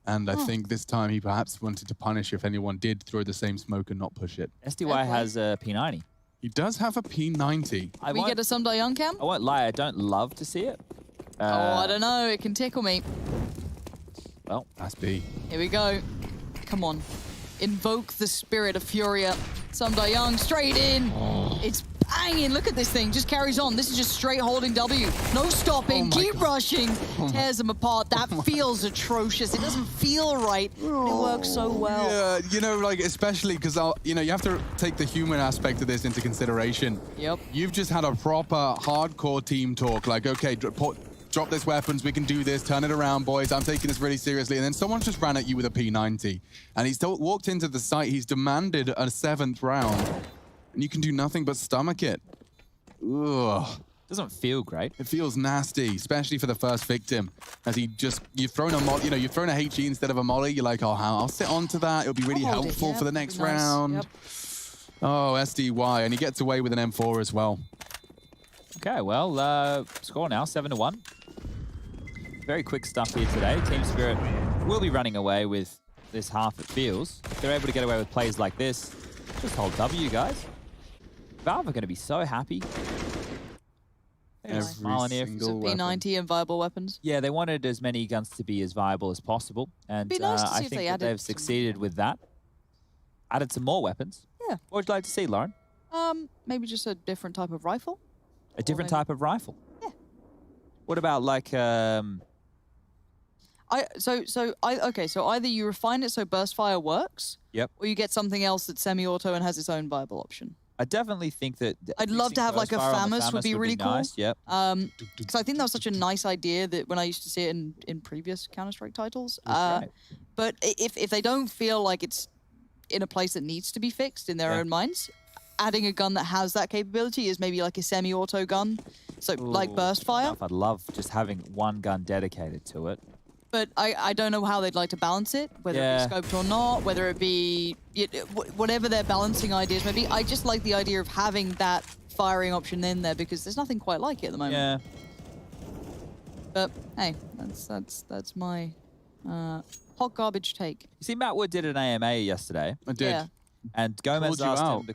And I think this time he perhaps wanted to punish if anyone did throw the same smoke and not push it. SDY has a P90. He does have a P90. We get a Someday Young cam? I won't lie, I don't love to see it. Oh, I don't know. It can tickle me. Well, that's B. Here we go. Come on. Invoke the spirit of Furia. Someday Young straight in. It's banging. Look at this thing. Just carries on. This is just straight holding W. No stopping. Keep rushing. Tears them apart. That feels atrocious. It doesn't feel right. It works so well. Yeah, you know, like, especially because, you know, you have to take the human aspect of this into consideration. Yep. You've just had a proper hardcore team talk. Like, okay, drop this weapons, we can do this, turn it around, boys, I'm taking this really seriously. And then someone just ran at you with a P90. And he's still walked into the site, he's demanded a 7th round. And you can do nothing but stomach it. Ugh. Doesn't feel great. It feels nasty, especially for the first victim. As you've thrown a molly, you know, you've thrown a HE instead of a molly. You're like, oh, I'll sit onto that. It'll be really helpful for the next round. Yep. Oh, SDY, and he gets away with an M4 as well. Okay, well, score now, 7-1. Very quick stuff here today. Team Spirit will be running away with this half, it feels. If they're able to get away with plays like this, just hold W, guys. Valve are going to be so happy. Smiling here. So P90 and viable weapons. Yeah, they wanted as many guns to be as viable as possible. And Be nice to see I if think they that added they've succeeded with that. Added some more weapons. Yeah. What would you like to see, Lauren? Maybe just a different type of rifle. A different maybe- type of rifle? Yeah. What about like... So either you refine it so burst fire works, Yep. or you get something else that's semi-auto and has its own viable option. I definitely think that... I'd love to have like a FAMAS would be really cool. Nice, yep. Because I think that was such a nice idea that when I used to see it in previous Counter-Strike titles. Right. But if they don't feel like it's in a place that needs to be fixed in their own minds, adding a gun that has that capability is maybe like a semi-auto gun, so like burst fire. I'd love just having one gun dedicated to it. But I don't know how they'd like to balance it, whether it be scoped or not, whether it be whatever their balancing ideas may be. I just like the idea of having that firing option in there because there's nothing quite like it at the moment. Yeah. But hey, that's my hot garbage take. You see, Matt Wood did an AMA yesterday. I did. Yeah. And Gomez Called you asked out. him...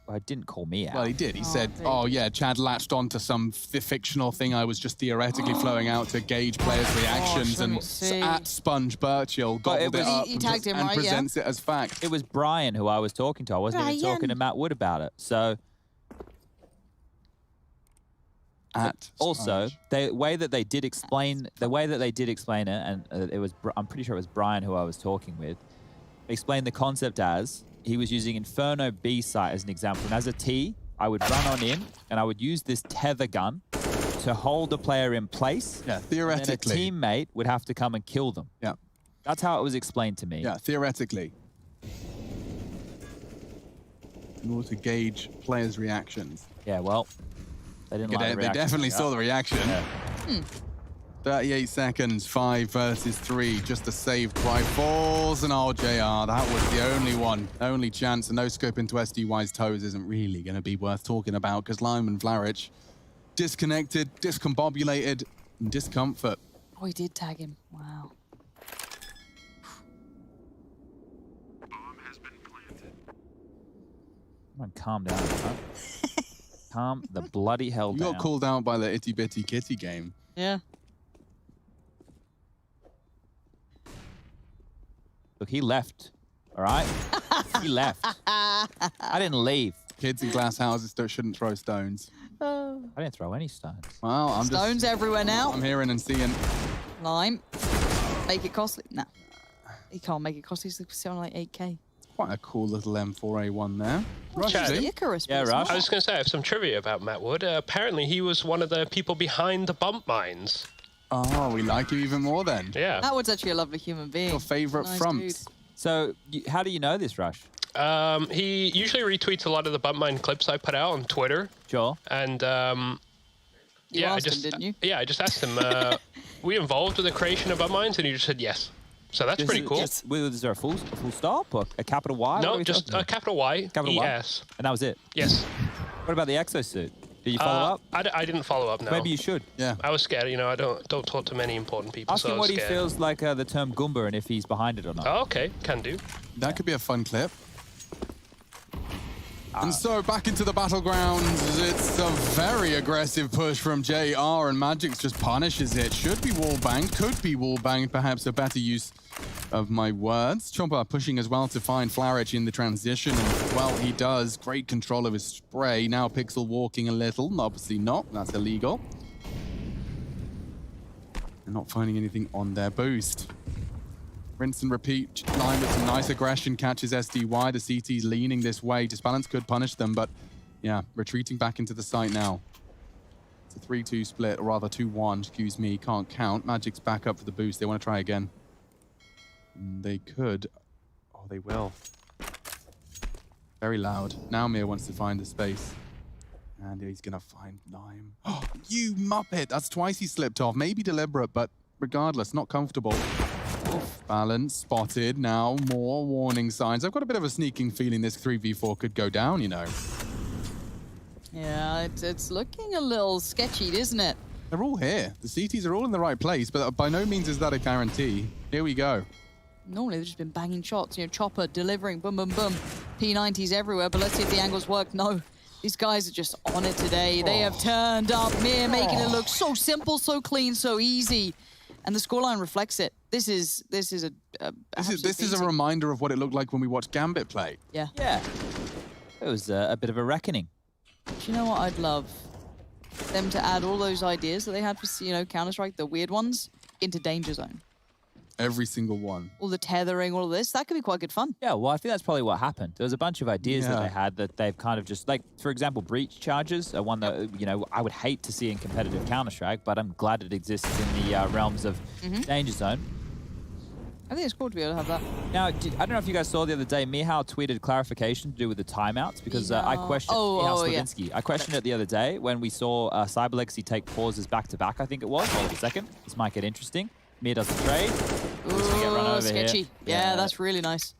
Well, I didn't call me out. Well, he did. He said, oh, yeah, Chad latched onto some fictional thing I was just theoretically flowing out to gauge players' reactions. let me And see. at Sponge Birchill gobbled it up He tagged him, and right? Yeah. presents it as fact. It was Brian who I was talking to. I wasn't even talking to Matt Wood about it. So... Also, the way that they did explain it, and I'm pretty sure it was Brian who I was talking with, explained the concept as he was using Inferno B site as an example. And as a T, I would run on in and I would use this tether gun to hold the player in place. Yeah, theoretically. And then a teammate would have to come and kill them. Yeah. That's how it was explained to me. Yeah, theoretically. In order to gauge players' reactions. Yeah, well, they didn't like the They reaction. definitely saw the reaction. Yeah. 38 seconds, 5 versus 3, just a saved by Falls and RJR. That was the only one, only chance. And no scope into SDY's toes isn't really going to be worth talking about because Lime and Vlaric disconnected, discombobulated, and discomfort. Oh, he did tag him. Wow. Come on, calm down. Huh? Calm the bloody hell You down. got called out by the Itty Bitty Kitty game. Yeah. Look, he left. All right? He left. I didn't leave. Kids in glass houses shouldn't throw stones. I didn't throw any stones. Well, I'm Stones everywhere now. I'm hearing and seeing. Lime. Make it costly. No. He can't make it costly. It's selling like 8K. Quite a cool little M4A1 there. Chad. The Icarus. Yeah, Rush. I was going to say, I have some trivia about Matt Wood. Apparently, he was one of the people behind the bump mines. Oh, we like you even more then. Yeah. That was actually a lovely human being. Your favourite Nice fronts. dude. So, how do you know this, Rush? He usually retweets a lot of the bump mine clips I put out on Twitter. Sure. And You yeah, asked him, didn't you? Yeah, I just asked him. we involved with the creation of our minds? And you just said yes. So that's pretty cool. Is there a full stop or a capital Y? No, just a capital Y, capital ES. Y? And that was it? Yes. What about the exosuit? Did you follow up? I didn't follow up, no. Maybe you should. Yeah. I was scared, you know, I don't talk to many important people, Ask so him I what was he scared. feels like the term Goomba and if he's behind it or not. Oh, okay, can do. That could be a fun clip. And so back into the battlegrounds, it's a very aggressive push from JR, and Magix just punishes it. Should be wallbanged, could be wallbanged, perhaps a better use of my words. Chomper pushing as well to find Flaric in the transition, and well, he does. Great control of his spray. Now Pixel walking a little, obviously not, that's illegal. They're not finding anything on their boost. Rinse and repeat. Line with some nice aggression catches SDY. The CT's leaning this way. Disbalance could punish them, but yeah, retreating back into the site now. It's a 3-2 split, or rather 2-1, excuse me. Can't count. Magic's back up for the boost. They want to try again. They could. Oh, they will. Very loud. Now Mir wants to find the space. And he's going to find Lime. Oh, you muppet! That's twice he slipped off. Maybe deliberate, but regardless, not comfortable. Balance spotted. Now more warning signs. I've got a bit of a sneaking feeling this 3v4 could go down, you know. Yeah, it's looking a little sketchy, isn't it? They're all here. The CTs are all in the right place, but by no means is that a guarantee. Here we go. Normally they've just been banging shots, you know, Chopper delivering, boom, boom, boom. P90s everywhere, but let's see if the angles work. No, these guys are just on it today. They have turned up Mir, making it look so simple, so clean, so easy. And the scoreline reflects it. This is a reminder of what it looked like when we watched Gambit play. Yeah. Yeah. It was a bit of a reckoning. Do you know what I'd love? Them to add all those ideas that they had for, you know, Counter-Strike, the weird ones, into Danger Zone. Every single one. All the tethering, all of this, that could be quite good fun. Yeah, well, I think that's probably what happened. There was a bunch of ideas that they had that they've kind of just, like, for example, breach charges are one that, you know, I would hate to see in competitive Counter-Strike, but I'm glad it exists in the realms of Danger Zone. I think it's cool to be able to have that. Now, I don't know if you guys saw the other day, Mihal tweeted clarification to do with the timeouts, because I questioned I questioned it the other day when we saw Cyber Legacy take pauses back-to-back, I think it was. Hold on a second. This might get interesting. Mir does the trade. Ooh, sketchy. Yeah, that's really nice.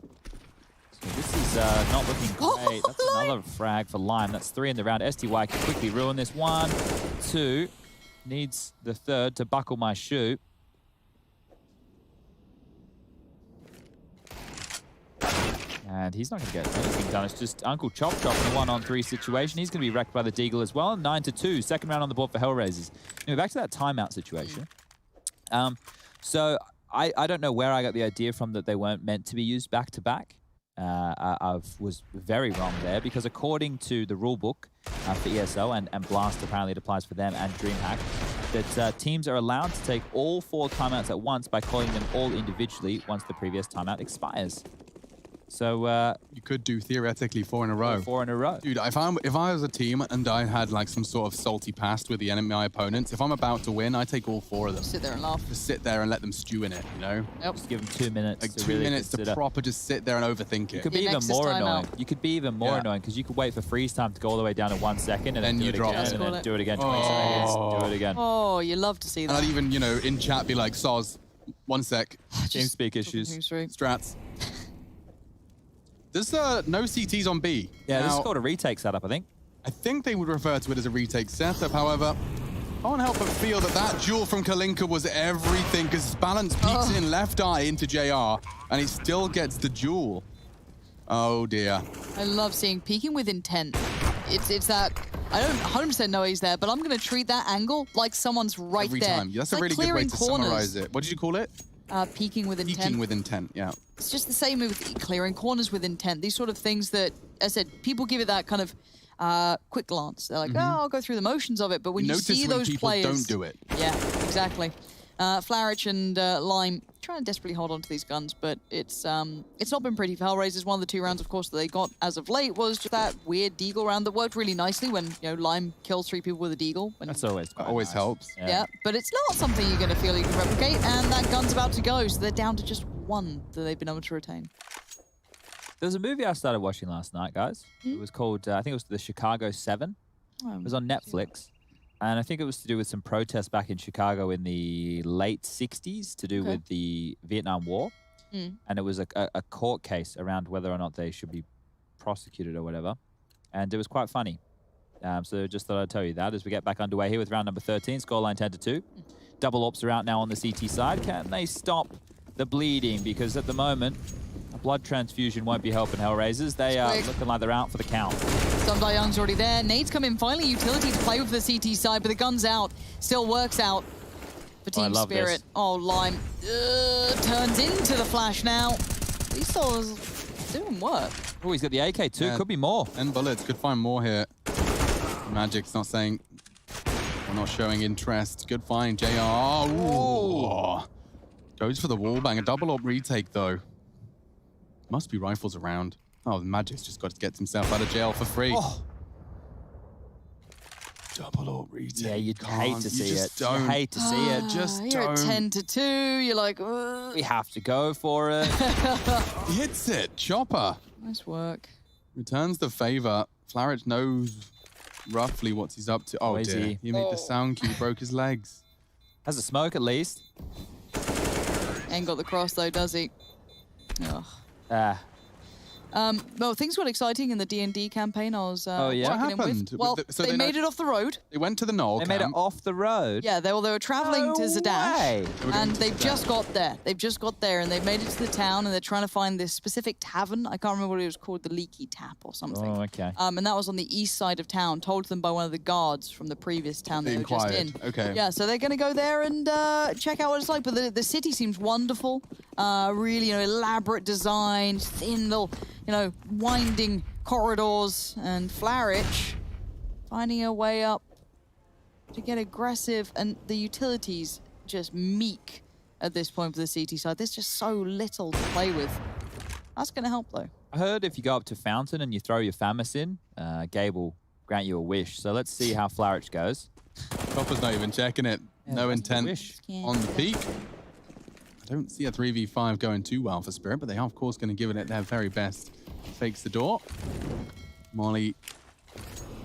So this is not looking great. That's another frag for Lime. That's 3 in the round. SDY can quickly ruin this. 1, 2. Needs the third to buckle my shoe. And he's not going to get anything done. It's just Uncle Chop Chop in a 1-on-3 situation. He's going to be wrecked by the Deagle as well. 9-2. Second round on the board for Hellraisers. Anyway, back to that timeout situation. So I don't know where I got the idea from that they weren't meant to be used back-to-back. I was very wrong there, because according to the rulebook for ESO, and Blast apparently it applies for them, and DreamHack, that teams are allowed to take all 4 timeouts at once by calling them all individually once the previous timeout expires. So you could do theoretically 4 in a row. 4 in a row. Dude, if I was a team and I had like some sort of salty past with my opponents, if I'm about to win, I take all 4 of them. Sit there and laugh. Just sit there and let them stew in it, you know? Yep. Just give them 2 minutes. Like to 2 really minutes consider. to proper just sit there and overthink it. You could be even more annoying. You could be even more annoying, because you could wait for freeze time to go all the way down to 1 second, and then do it again, and then do it again 20 seconds, do it again. Oh, you love to see that. And I'd even, you know, in chat be like, Soz, 1 sec. TeamSpeak issues. Strats. There's no CTs on B. Yeah, this is called a retake setup, I think. I think they would refer to it as a retake setup. However, I can't help but feel that that duel from Kalinka was everything, because Balance peeks in left eye into JR, and he still gets the duel. Oh, dear. I love seeing peeking with intent. It's that, I don't 100% know he's there, but I'm going to treat that angle like someone's right Every there. time. That's it's a like really good way to corners. summarize it. What did you call it? Peeking with intent. Peeking with intent, yeah. It's just the same with clearing corners with intent. These sort of things that, as I said, people give it that kind of quick glance. They're like, oh, I'll go through the motions of it. But when you see those players... don't do it. Yeah, exactly. Flaric and Lime trying to desperately hold on to these guns, but it's not been pretty for Hellraisers. One of the 2 rounds, of course, that they got as of late was just that weird Deagle round that worked really nicely when, you know, Lime kills 3 people with a Deagle. That's always nice. Helps. Yeah, but it's not something you're going to feel you can replicate, and that gun's about to go, so they're down to just 1 that they've been able to retain. There was a movie I started watching last night, guys. It was called, I think it was The Chicago 7. Oh, it was on Netflix. And I think it was to do with some protests back in Chicago in the late 60s to do with the Vietnam War. And it was a court case around whether or not they should be prosecuted or whatever. And it was quite funny. So just thought I'd tell you that as we get back underway here with round number 13, scoreline 10-2. Double ops are out now on the CT side. Can they stop the bleeding? Because at the moment, a blood transfusion won't be helping Hellraisers. They are looking like they're out for the count. Sunday Young's already there. Nade's come in finally. Utility to play with the CT side, but the gun's out. Still works out for Team Spirit. This. Oh, Lime turns into the flash now. Lisol's doing work. Oh, he's got the AK too. Could be more. 10 bullets. Could find more here. Magic's not saying... We're not showing interest. Good find, JR. Ooh. Goes for the wallbang. A double up retake, though. Must be rifles around. Oh, Magic's just got to get himself out of jail for free. Oh. Double up retake. Yeah, you'd hate to see it. Don't. You hate to see it. Just You're don't. at 10-2. You're like, ugh. We have to go for it. Hits it. Chopper. Nice work. Returns the favor. Flarich knows roughly what he's up to. Oh, Where's dear. He made the sound cue. Broke his legs. Has a smoke at least. Ain't got the cross though, does he? Ugh. Well, things got exciting in the D&D campaign. I was What checking in happened? with. Well, So they made it off the road. They went to the Knoll They made it camp. off the road. Yeah, they were traveling to Zadash, way. and they've just got there. They've just got there, and they've made it to the town, and they're trying to find this specific tavern. I can't remember what it was called, the Leaky Tap or something. Oh, okay. And that was on the east side of town, told to them by one of the guards from the previous town they were just in. Okay. Yeah, so they're going to go there and check out what it's like. But the city seems wonderful. Really, elaborate design, thin little, winding corridors, and Flarich finding a way up to get aggressive, and the utilities just meek at this point for the CT side. There's just so little to play with. That's going to help, though. I heard if you go up to Fountain and you throw your FAMAS in, Gabe will grant you a wish. So let's see how Flarich goes. Chopper's not even checking it. Yeah, no that's intent a wish. on the peak. I don't see a 3v5 going too well for Spirit, but they are, of course, going to give it their very best. Fakes the door. Molly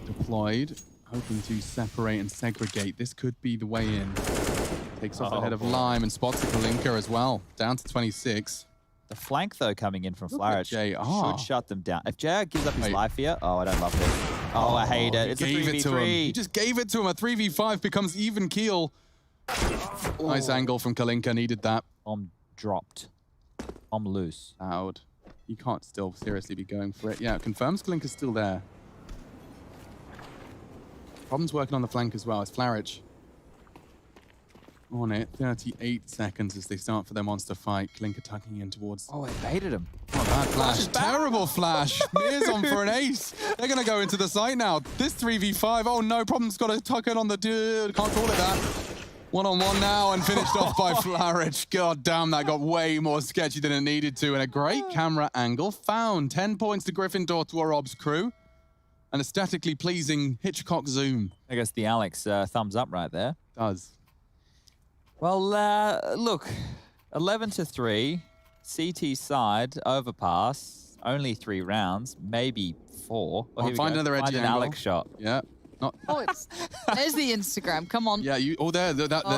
deployed, hoping to separate and segregate. This could be the way in. Takes off the head of Lime and spots the Kalinka as well. Down to 26. The flank, though, coming in from Look at Flarich JR. should shut them down. If JR gives up his life here, I don't love this. Oh, I hate it. It's a Gave it to him. 3v3. He just gave it to him. A 3v5 becomes even keel. Nice angle from Kalinka. Needed that. Bomb dropped. Bomb loose. Loud. You can't still seriously be going for it. Yeah, it confirms Kalinka's still there. Problem's working on the flank as well. It's Flarich on it. 38 seconds as they start for their monster fight. Kalinka tucking in towards... Oh, it baited him. Oh, bad flash. Terrible flash. Mir's on for an ace. They're going to go into the site now. This 3v5. Oh, no. Problem's got to tuck in on the dude. Can't call it that. One-on-one now and finished off by Flarich. God damn, that got way more sketchy than it needed to. And a great camera angle found. 10 points to Gryffindor to Orob's crew. An aesthetically pleasing Hitchcock zoom. I guess the Alex thumbs up right there. Does. Well, look, 11-3, CT side, overpass, only 3 rounds, maybe 4. Oh, here we find go. another edgy Find an angle. Alex shot. Yeah. Not. Oh, there's the Instagram. Come on. Yeah, you. Oh, there.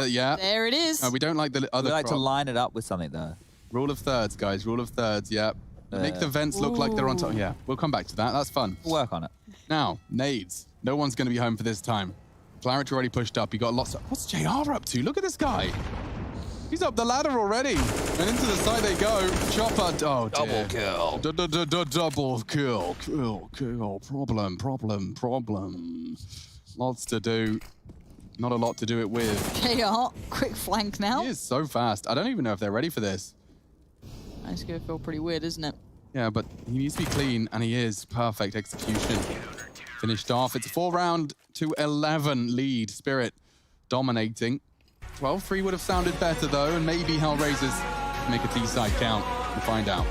Yeah. There it is. No, we don't like the other. We like to crop. line it up with something, though. Rule of thirds, guys. Rule of thirds. Yeah. Make the vents look like they're on top. Yeah, we'll come back to that. That's fun. We'll work on it. Now, nades. No one's going to be home for this time. Flarich already pushed up. He got lots of... What's JR up to? Look at this guy. He's up the ladder already. And into the side they go. Chopper. Oh, dear. Double kill. Double kill. Kill. Problem. Lots to do. Not a lot to do it with. JR, quick flank now. He is so fast. I don't even know if they're ready for this. It's going to feel pretty weird, isn't it? Yeah, but he needs to be clean, and he is. Perfect execution. Finished off. It's a 4-round to 11 lead. Spirit dominating. 12-3 would have sounded better, though, and maybe Hellraisers make a D-side count. We'll find out.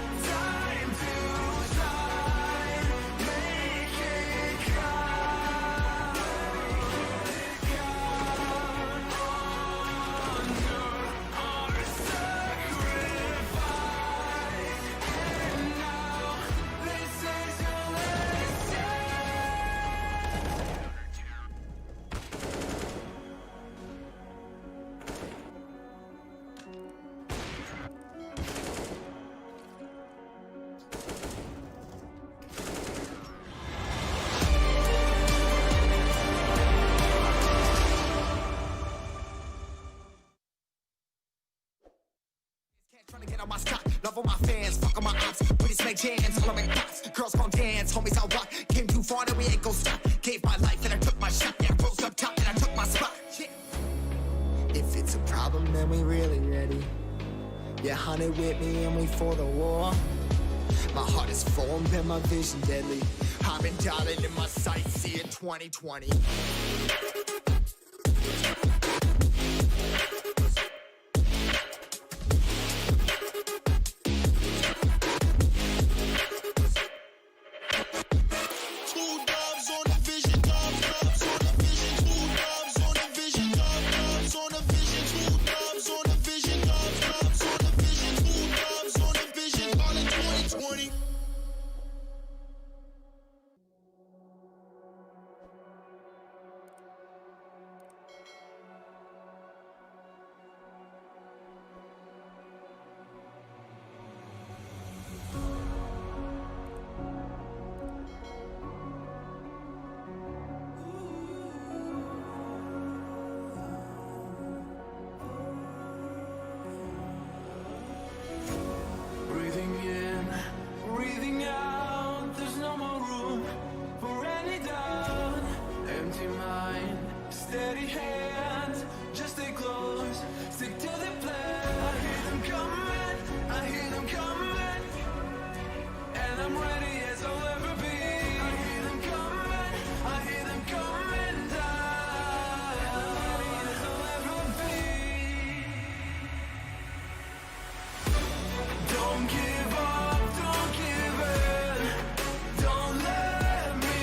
Trying to get on my stock, love on my fans, fuck on my ops, British make jams, all of my thoughts, girls gon' dance, homies I'll rock, came too far, now we ain't gon' stop, gave my life and I took my shot, yeah, rose up top and I took my spot, yeah. If it's a problem, then we really ready, yeah, hunted with me and we for the war, my heart is formed and my vision deadly, I've been dialing in my sights, see it 2020. Breathing in, breathing out, there's no more room for any doubt. Empty mind, steady hands, just stay close, stick to the plan. I hear them coming, I hear them coming, and I'm ready as I'll ever be. I hear them coming, I hear them coming down, ready as I'll ever be. Don't give up, don't give in, don't let me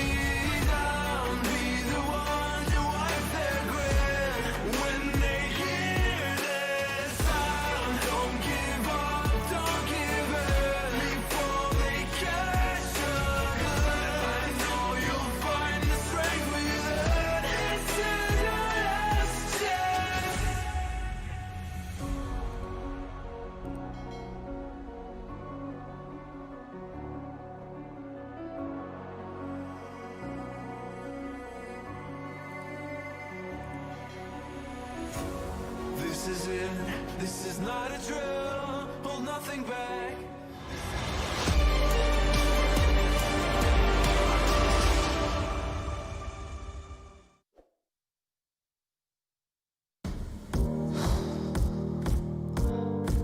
down, be the one to wipe their grin when they hear this sound. Don't give up, don't give in, before they catch a glimpse. I know you'll find the strength within, this is your last chance. This is it, this is not a drill, hold nothing back.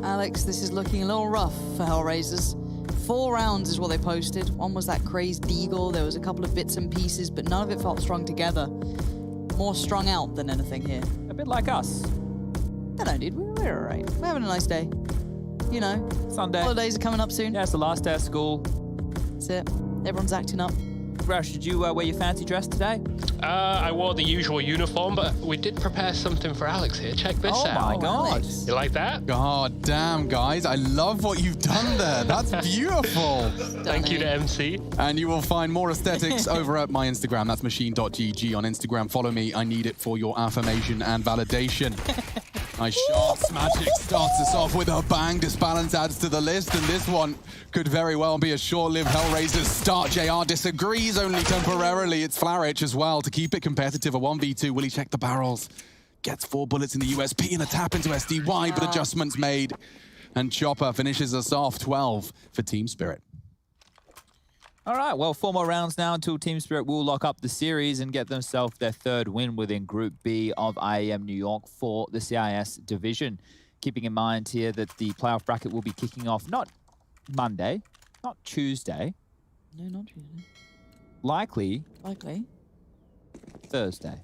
Alex, this is looking a little rough for Hellraisers. 4 rounds is what they posted. One was that crazed eagle. There was a couple of bits and pieces, but none of it felt strung together. More strung out than anything here. A bit like us. I don't, dude. We're all right. We're having a nice day. You know. Sunday. Holidays are coming up soon. Yeah, it's the last day of school. That's it. Everyone's acting up. Rush, did you wear your fancy dress today? I wore the usual uniform, but we did prepare something for Alex here. Check this out. Oh my God. You like that? God damn, guys. I love what you've done there. That's beautiful. Thank you to MC. And you will find more aesthetics over at my Instagram. That's machine.gg on Instagram. Follow me. I need it for your affirmation and validation. Nice shots. Magic starts us off with a bang. Disbalance adds to the list, and this one could very well be a short-lived Hellraisers start. JR disagrees only temporarily. It's Flarich as well to keep it competitive. A 1v2. Will he check the barrels? Gets 4 bullets in the USP and a tap into SDY, but adjustments made. And Chopper finishes us off 12 for Team Spirit. All right, well, 4 more rounds now until Team Spirit will lock up the series and get themselves their 3rd win within Group B of IEM New York for the CIS division. Keeping in mind here that the playoff bracket will be kicking off not Monday, not Tuesday. No, not Tuesday. Likely Thursday.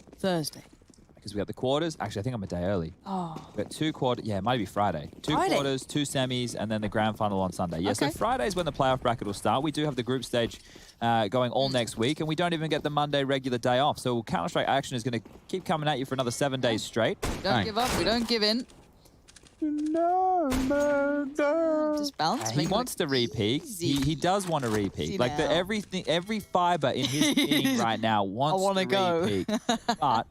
Because we got the quarters. Actually, I think I'm a day early. Oh. We got 2 quarters. Yeah, it might be Friday. 2 Friday? quarters, 2 semis, and then the grand final on Sunday. Yeah, Okay. so Friday is when the playoff bracket will start. We do have the group stage going all next week, and we don't even get the Monday regular day off. So Counter-Strike action is going to keep coming at you for another 7 days straight. Don't give up. We don't give in. Just balance. He wants to repeat. He does want to repeat. See Like now. every fiber in his being right now wants to go. repeat. But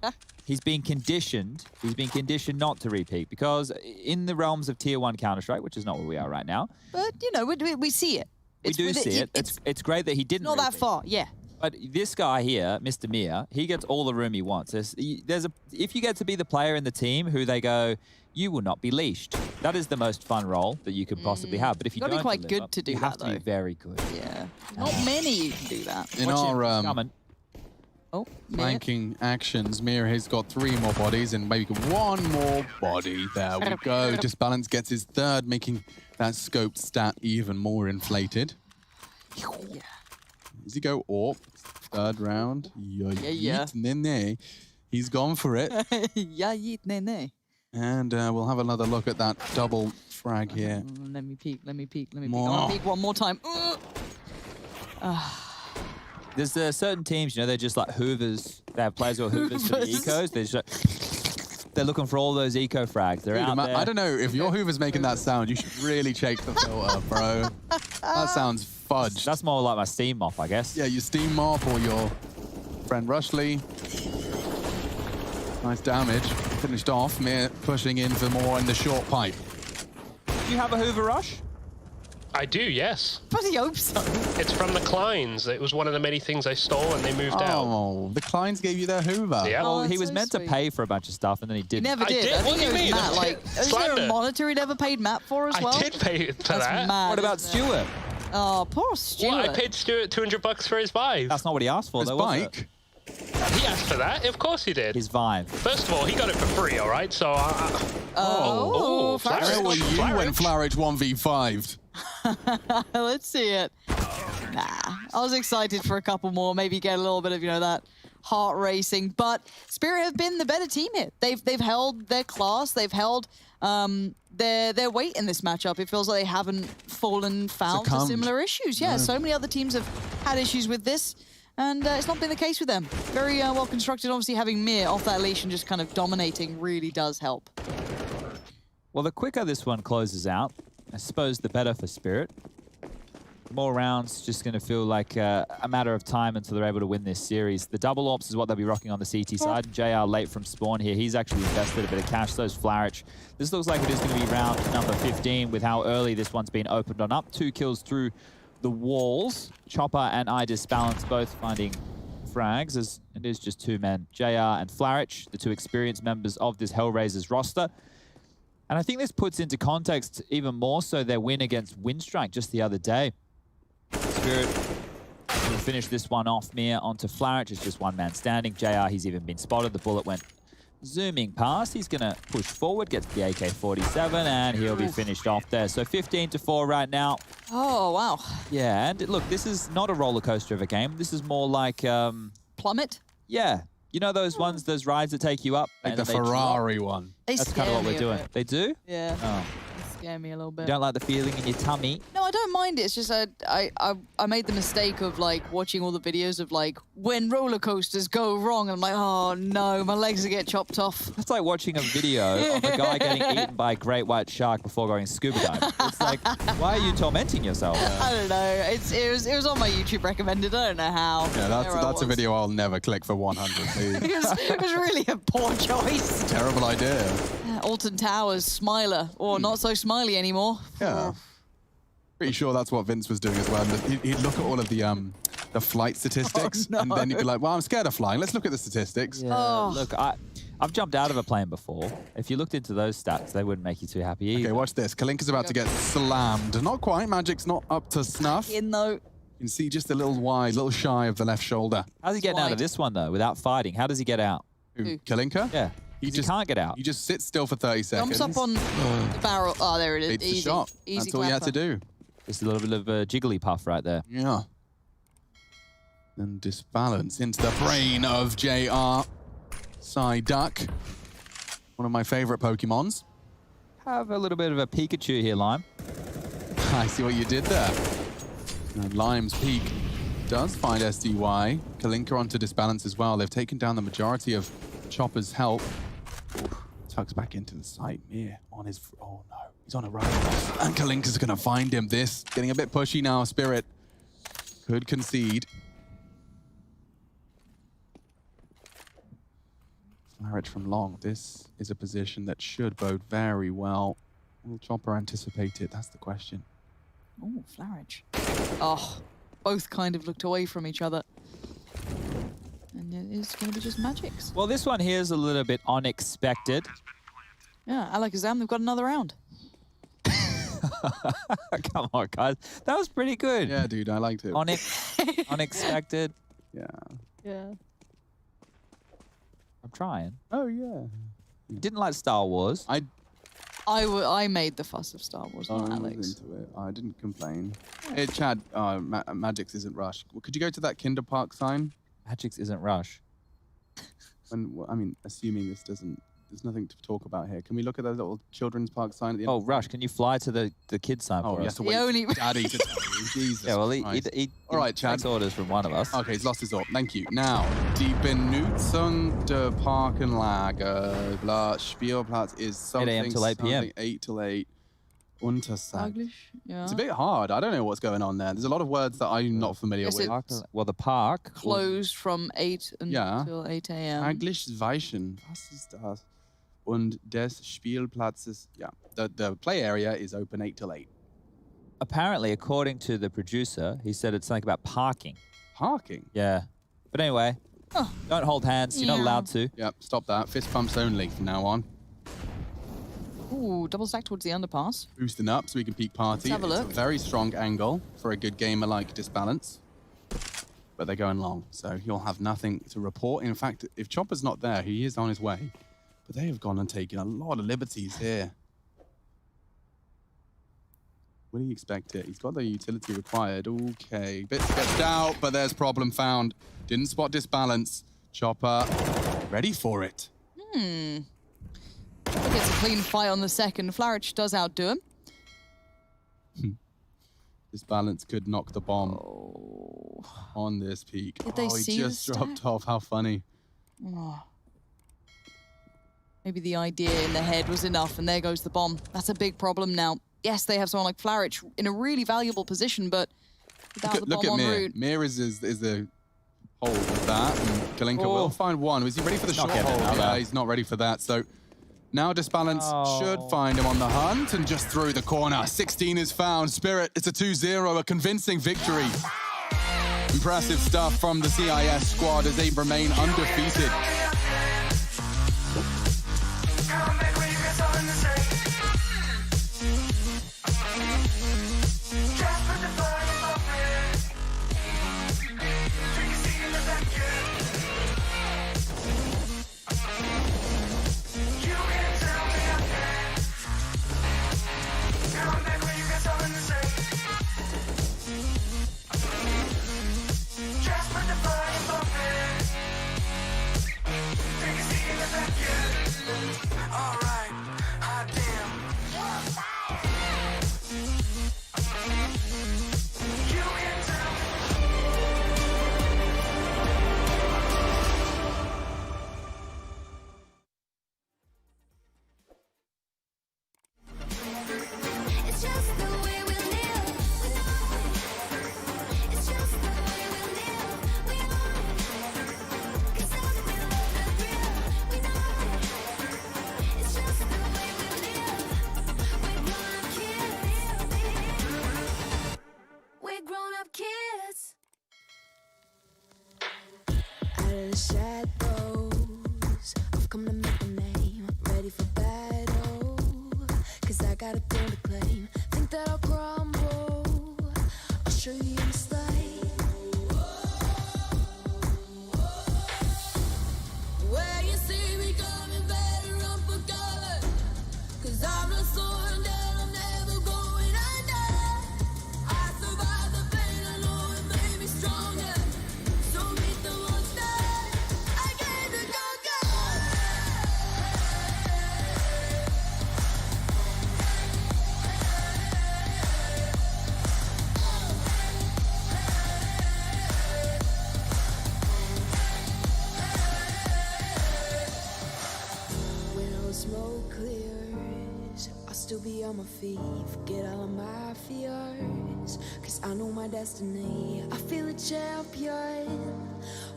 he's been conditioned. He's been conditioned not to repeat because in the realms of Tier 1 Counter-Strike, which is not where we are right now. But, you know, we see it. We do see it. It's great that he didn't not that repeat. far, yeah. But this guy here, Mr. Mir, he gets all the room he wants. If you get to be the player in the team who they go, you will not be leashed. That is the most fun role that you could possibly have. But if you don't Gotta be quite deliver, good to do you that, have to be though. very good. Yeah. Not many can do that. In Watch our him, he's coming. Oh, flanking actions, Mir has got 3 more bodies and maybe 1 more body. There we go. Disbalance gets his 3rd, making that scoped stat even more inflated. Yeah. Does he go AWP? 3rd round. Yeah. Nene. He's gone for it. Yeah, yeet, nene. And we'll have another look at that double frag here. Let me peek. I More. want to peek one more time. There's certain teams, you know, they're just like hoovers. They have players who are hoovers for the ecos. They're just like, they're looking for all those eco frags. They're out there. I don't know. If your hoover's making that sound, you should really check the filter, bro. That sounds fudge. That's more like my steam mop, I guess. Yeah, your steam mop or your friend Rushley. Nice damage. Finished off. Mir pushing in for more in the short pipe. Do you have a hoover rush? I do, yes. Bloody hope so. It's from the Kleins. It was one of the many things I stole and they moved out. Oh, the Kleins gave you their hoover. Yeah. Well, he was so meant sweet. to pay for a bunch of stuff and then he He didn't. never did. did? I What think do you it was mean? Matt. Like, is there a Slander. monitor he never paid Matt for as well? I did pay for That's that. mad, What about isn't it? Stuart? Oh, poor Stuart. Well, I paid Stuart $200 for his Vive. That's not what he asked for, His though, was bike. it? He asked for that. Of course he did. His Vive. First of all, he got it for free, all right? So, Oh, Where were you when Flarich 1v5'd? Let's see it. Nah, I was excited for a couple more, maybe get a little bit of, you know, that heart racing. But Spirit have been the better team here. They've held their class. They've held their weight in this matchup. It feels like they haven't fallen foul to similar issues. Yeah, so many other teams have had issues with this. And it's not been the case with them. Very well constructed. Obviously, having Mir off that leash and just kind of dominating really does help. Well, the quicker this one closes out, I suppose the better for Spirit. More rounds, just going to feel like a matter of time until they're able to win this series. The double ops is what they'll be rocking on the CT side. JR late from spawn here. He's actually invested a bit of cash. So's Flarich. This looks like it is going to be round number 15 with how early this one's been opened on up. 2 kills through the walls. Chopper and I Disbalance both finding frags, as it is just 2 men. JR and Flarich, the 2 experienced members of this Hellraisers roster. And I think this puts into context even more so their win against Windstrike just the other day. Spirit will finish this one off. Mir onto Flarich. It's just 1 man standing. JR, he's even been spotted. The bullet went zooming past. He's going to push forward, gets the AK-47, and he'll be finished off there. So 15-4 right now. Oh, wow. Yeah, and look, this is not a roller coaster of a game. This is more like... Plummet? Yeah. You know those ones, those rides that take you up? Like and the then they Ferrari drop? one. That's kind of what we're doing. They do? Yeah. Oh. They scare me a little bit. You don't like the feeling in your tummy? No, I don't mind it. It's just I made the mistake of like watching all the videos of like when roller coasters go wrong. And I'm like, oh no, my legs will get chopped off. It's like watching a video of a guy getting eaten by a great white shark before going scuba diving. It's like, why are you tormenting yourself? I don't know. It was on my YouTube recommended. I don't know how. Yeah, that's a video I'll never click for 100, please. it was really a poor choice. Terrible idea. Alton Towers, Smiler, or not so smiley anymore. Yeah. Pretty sure that's what Vince was doing as well. He'd look at all of the flight statistics, and then he'd be like, well, I'm scared of flying. Let's look at the statistics. Yeah, look, I've jumped out of a plane before. If you looked into those stats, they wouldn't make you too happy either. Okay, watch this. Kalinka's about to get slammed. Not quite. Magic's not up to snuff. Though. You can see just a little wide, a little shy of the left shoulder. How's he getting out of this one, though, without fighting? How does he get out? Who? Kalinka? Yeah. He just can't get out. He just sits still for 30 seconds. Jumps up on the barrel. Oh, there it is. Beats the Easy. shot. Easy That's all he had to do. Just a little bit of a jiggly puff right there. Yeah. And Disbalance into the brain of JR. Psyduck. One of my favorite Pokemons. Have a little bit of a Pikachu here, Lime. I see what you did there. And Lime's peak does find SDY. Kalinka onto Disbalance as well. They've taken down the majority of Chopper's help. Tugs back into the site. Mir on his... Oh, no. He's on a run. And Kalinka's going to find him. This getting a bit pushy now. Spirit could concede. Flarich from long. This is a position that should bode very well. Will Chopper anticipate it? That's the question. Oh, Flarich. Oh, both kind of looked away from each other. And it is going to be just magics. Well, this one here is a little bit unexpected. Yeah, Alakazam, they've got another round. Come on, guys. That was pretty good. Yeah, dude, I liked it. Unexpected. Yeah. Yeah. I'm trying. Oh, yeah. Didn't like Star Wars. I made the fuss of Star Wars, not I Alex. was into it. I didn't complain. Hey, Chad, Magix isn't Rush. Well, could you go to that Kinder Park sign? Magix isn't Rush. I mean, assuming this doesn't... There's nothing to talk about here. Can we look at that little children's park sign at the end? Oh, Rush, can you fly to the kids sign for us? You have to wait for Daddy to tell you. Jesus Yeah, well, Christ. he All right, Chad. takes orders from one of us. Okay, he's lost his op. Thank you. Now, die Benutzung der Parkanlage, blah, Spielplatz is something... 8 a.m. till 8 p.m. 8 till 8. Untersagt. English, yeah. It's a bit hard. I don't know what's going on there. There's a lot of words that I'm not familiar Yes, with. Well, the park... Closed from 8 until 8 a.m. Eigentlich weichen. Was ist das? Und des Spielplatzes... Yeah, the play area is open 8 till 8. Apparently, according to the producer, he said it's something about parking. Parking? Yeah. But anyway, don't hold hands. You're not Yeah. allowed to. Yep, stop that. Fist pumps only from now on. Ooh, double stack towards the underpass. Boosting up so we can peek party. Let's have a look. It's a very strong angle for a good gamer like Disbalance. But they're going long, so he'll have nothing to report. In fact, if Chopper's not there, he is on his way. But they have gone and taken a lot of liberties here. What do you expect here? He's got the utility required. Okay, bit sketched out, but there's problem found. Didn't spot Disbalance. Chopper, ready for it. Chopper gets a clean fight on the second. Flourish does outdo him. Disbalance could knock the bomb on this peak. Did they see he the just dropped off. How funny. Oh. Maybe the idea in the head was enough, and there goes the bomb. That's a big problem now. Yes, they have someone like Flourish in a really valuable position, but without the Look bomb at en Mir. route. Mir is the hold of that. And Kalinka will find one. Was he ready for the short getting hold? another. Yeah, he's not ready for that. So now Disbalance should find him on the hunt and just through the corner. 16 is found. Spirit, it's a 2-0, a convincing victory. Impressive stuff from the CIS squad as they remain undefeated. It's just the way we live. It's just the way we live. We know it. 'Cause we love the thrill. We know it. It's just the way we live. We're grown-up kids. Out of the shadows, I've come to make a name. Ready for battle. 'Cause I got a thing to claim. Think that I'll crumble. I'll show you in slide. Where you see me coming better run for cover. 'Cause I'm not slowing down, I'm never going under. I survived the pain, I know it made me stronger. So meet the monster I came to conquer. When all the smoke clears, I'll still be on my feet. Forget all of my fears, 'cause I know my destiny. I feel a champion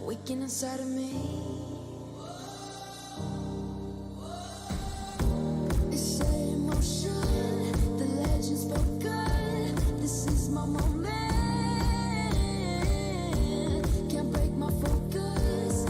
waking inside of me. It's set in motion, the legend's spoken. This is my moment. Can't break my focus,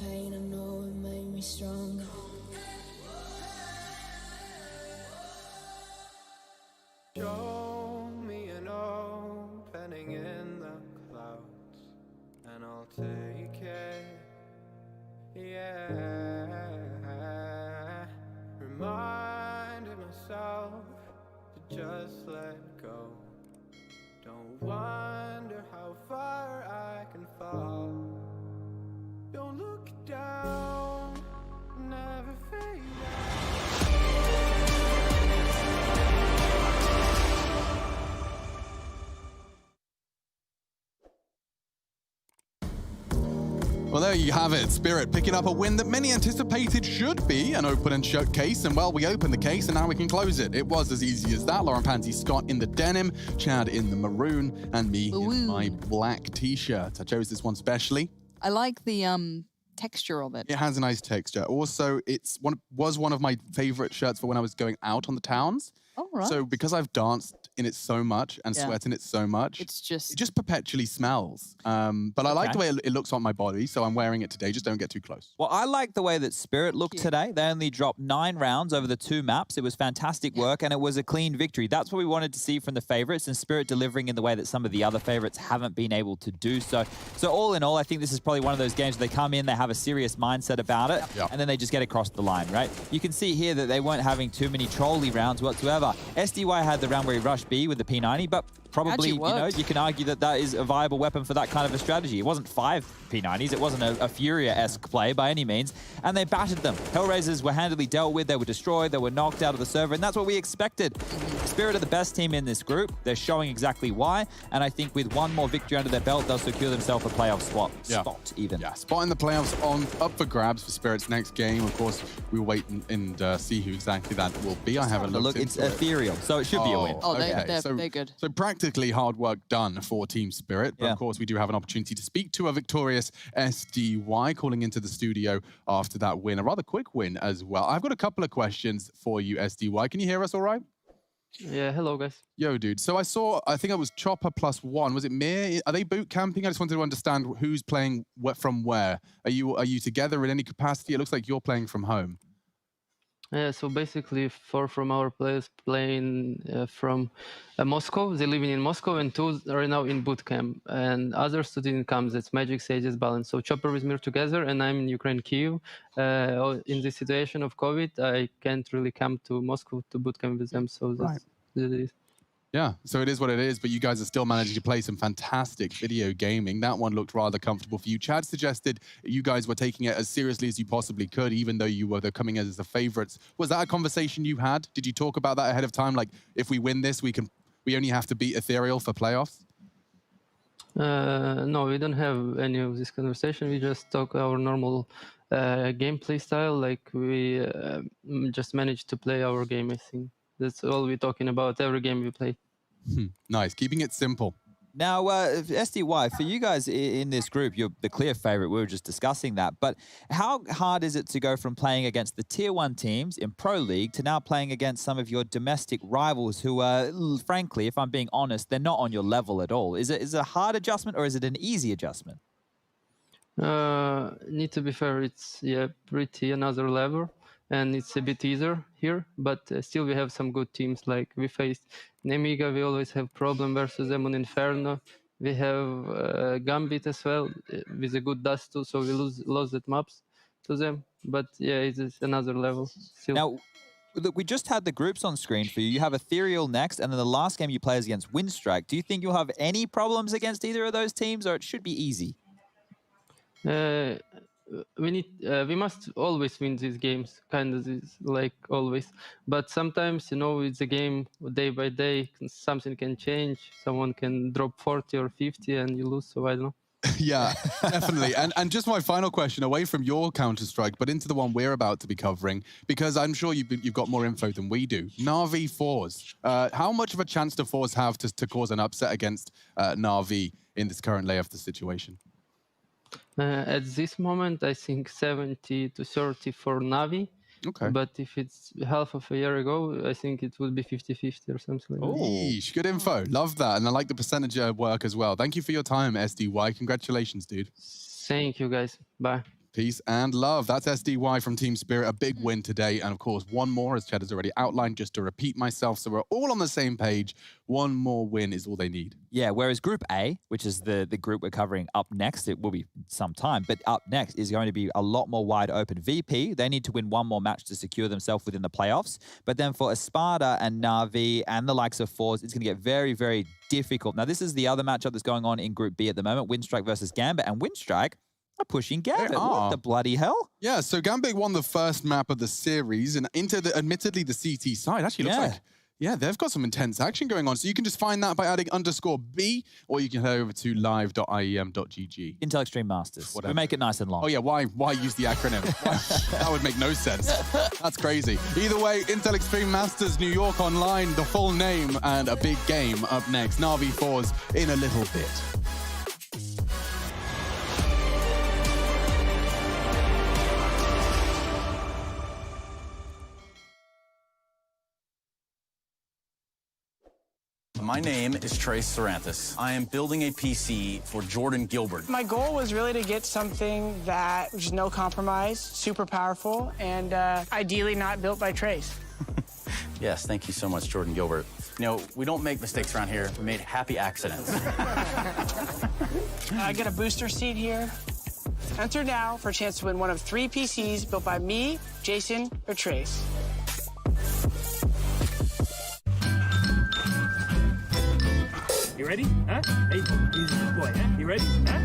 pain, I know it made me stronger. Show me an opening in the clouds, and I'll take it. Yeah, reminding myself to just let go. Don't wonder how far I can fall. Don't look down, never fade out. Well, there you have it. Spirit picking up a win that many anticipated should be an open and shut case. And well, we opened the case and now we can close it. It was as easy as that. Lauren Pansy Scott in the denim, Chad in the maroon, and me in my black t-shirt. I chose this one specially. I like the texture of it. It has a nice texture. Also, was one of my favorite shirts for when I was going out on the towns. Oh, right. So because I've danced in it so much and sweat in it so much, it just perpetually smells. But I like the way it looks on my body, so I'm wearing it today. Just don't get too close. Well, I like the way that Spirit looked today. They only dropped 9 rounds over the 2 maps. It was fantastic work, and it was a clean victory. That's what we wanted to see from the favorites, and Spirit delivering in the way that some of the other favorites haven't been able to do so. So all in all, I think this is probably one of those games where they come in, they have a serious mindset about it, and then they just get across the line, right? You can see here that they weren't having too many trolley rounds whatsoever. SDY had the round where he rushed B with the P90, but probably, you know, you can argue that that is a viable weapon for that kind of a strategy. It wasn't 5 P90s. It wasn't a Furia-esque play by any means, and they battered them. Hellraisers were handily dealt with. They were destroyed. They were knocked out of the server, and that's what we expected. Spirit are the best team in this group. They're showing exactly why, and I think with one more victory under their belt, they'll secure themselves a playoff spot even. Yeah, spot in the playoffs up for grabs for Spirit's next game. Of course, we'll wait and see who exactly that will be. I haven't looked into it. It's ethereal, so it should be a win. Oh, they're good. So practically hard work done for Team Spirit. But of course, we do have an opportunity to speak to a victorious SDY calling into the studio after that win. A rather quick win as well. I've got a couple of questions for you, SDY. Can you hear us all right? Yeah, hello guys. Yo, dude. So I think it was Chopper +1. Was it Mir? Are they boot camping? I just wanted to understand who's playing from where. Are you together in any capacity? It looks like you're playing from home. Yeah, so basically 4 from our players playing from Moscow. They're living in Moscow, and 2 are now in boot camp. And others 2 didn't come. That's Magic, Sages, Balance. So Chopper with Mir together, and I'm in Ukraine, Kyiv. In this situation of COVID, I can't really come to Moscow to boot camp with them. So that's it is. Yeah, so it is what it is, but you guys are still managing to play some fantastic video gaming. That one looked rather comfortable for you. Chad suggested you guys were taking it as seriously as you possibly could, even though you were coming as the favorites. Was that a conversation you had? Did you talk about that ahead of time? Like, if we win this, we only have to beat Ethereal for playoffs? No, we don't have any of this conversation. We just talk our normal gameplay style. Like, we just managed to play our game, I think. That's all we're talking about every game we play. Nice. Keeping it simple. Now, SDY, for you guys in this group, you're the clear favorite. We were just discussing that. But how hard is it to go from playing against the Tier 1 teams in Pro League to now playing against some of your domestic rivals who are, frankly, if I'm being honest, they're not on your level at all? Is it a hard adjustment or is it an easy adjustment? Need to be fair, it's pretty another level. And it's a bit easier here, but still we have some good teams. Like we faced Nemiga, we always have problem versus them on Inferno. We have Gambit as well with a good dust too, so we lost that maps to them. But yeah, it's another level still. Now, look, we just had the groups on screen for you. You have Ethereal next, and then the last game you play is against Windstrike. Do you think you'll have any problems against either of those teams, or it should be easy? We must always win these games, kind of like always. But sometimes, you know, it's a game day by day. Something can change. Someone can drop 40 or 50 and you lose. So I don't know. Yeah, definitely. And just my final question, away from your Counter-Strike, but into the one we're about to be covering, because I'm sure you've got more info than we do. Na'Vi Forze. How much of a chance do Forze have to cause an upset against Na'Vi in this current lay of the situation? At this moment, I think 70 to 30 for Navi. Okay. But if it's half of a year ago, I think it would be 50-50 or something like that. Yeesh, good info. Love that. And I like the percentage work as well. Thank you for your time, SDY. Congratulations, dude. Thank you, guys. Bye. Peace and love. That's SDY from Team Spirit. A big win today. And of course, one more, as Chad has already outlined, just to repeat myself. So we're all on the same page. One more win is all they need. Yeah, whereas Group A, which is the group we're covering up next, it will be some time, but up next is going to be a lot more wide open. VP, they need to win one more match to secure themselves within the playoffs. But then for Espada and Navi and the likes of Forze, it's going to get very, very difficult. Now, this is the other matchup that's going on in Group B at the moment, Winstrike versus Gambit. And Winstrike are pushing Gambit. What the bloody hell? Yeah, so Gambit won the first map of the series and into the, admittedly, the CT side. Actually, looks like, yeah, they've got some intense action going on. So you can just find that by adding _B, or you can head over to live.iem.gg. Intel Extreme Masters. We make it nice and long. Oh, yeah, why use the acronym? That would make no sense. That's crazy. Either way, Intel Extreme Masters New York Online, the full name, and a big game up next. Navi Forze in a little bit. My name is Trace Saranthus. I am building a PC for Jordan Gilbert. My goal was really to get something that was no compromise, super powerful, and ideally not built by Trace. Yes, thank you so much, Jordan Gilbert. You know, we don't make mistakes around here. We made happy accidents. I get a booster seat here. Enter now for a chance to win one of 3 PCs built by me, Jason, or Trace. You ready? Huh? Hey, easy boy, huh? You ready? Huh?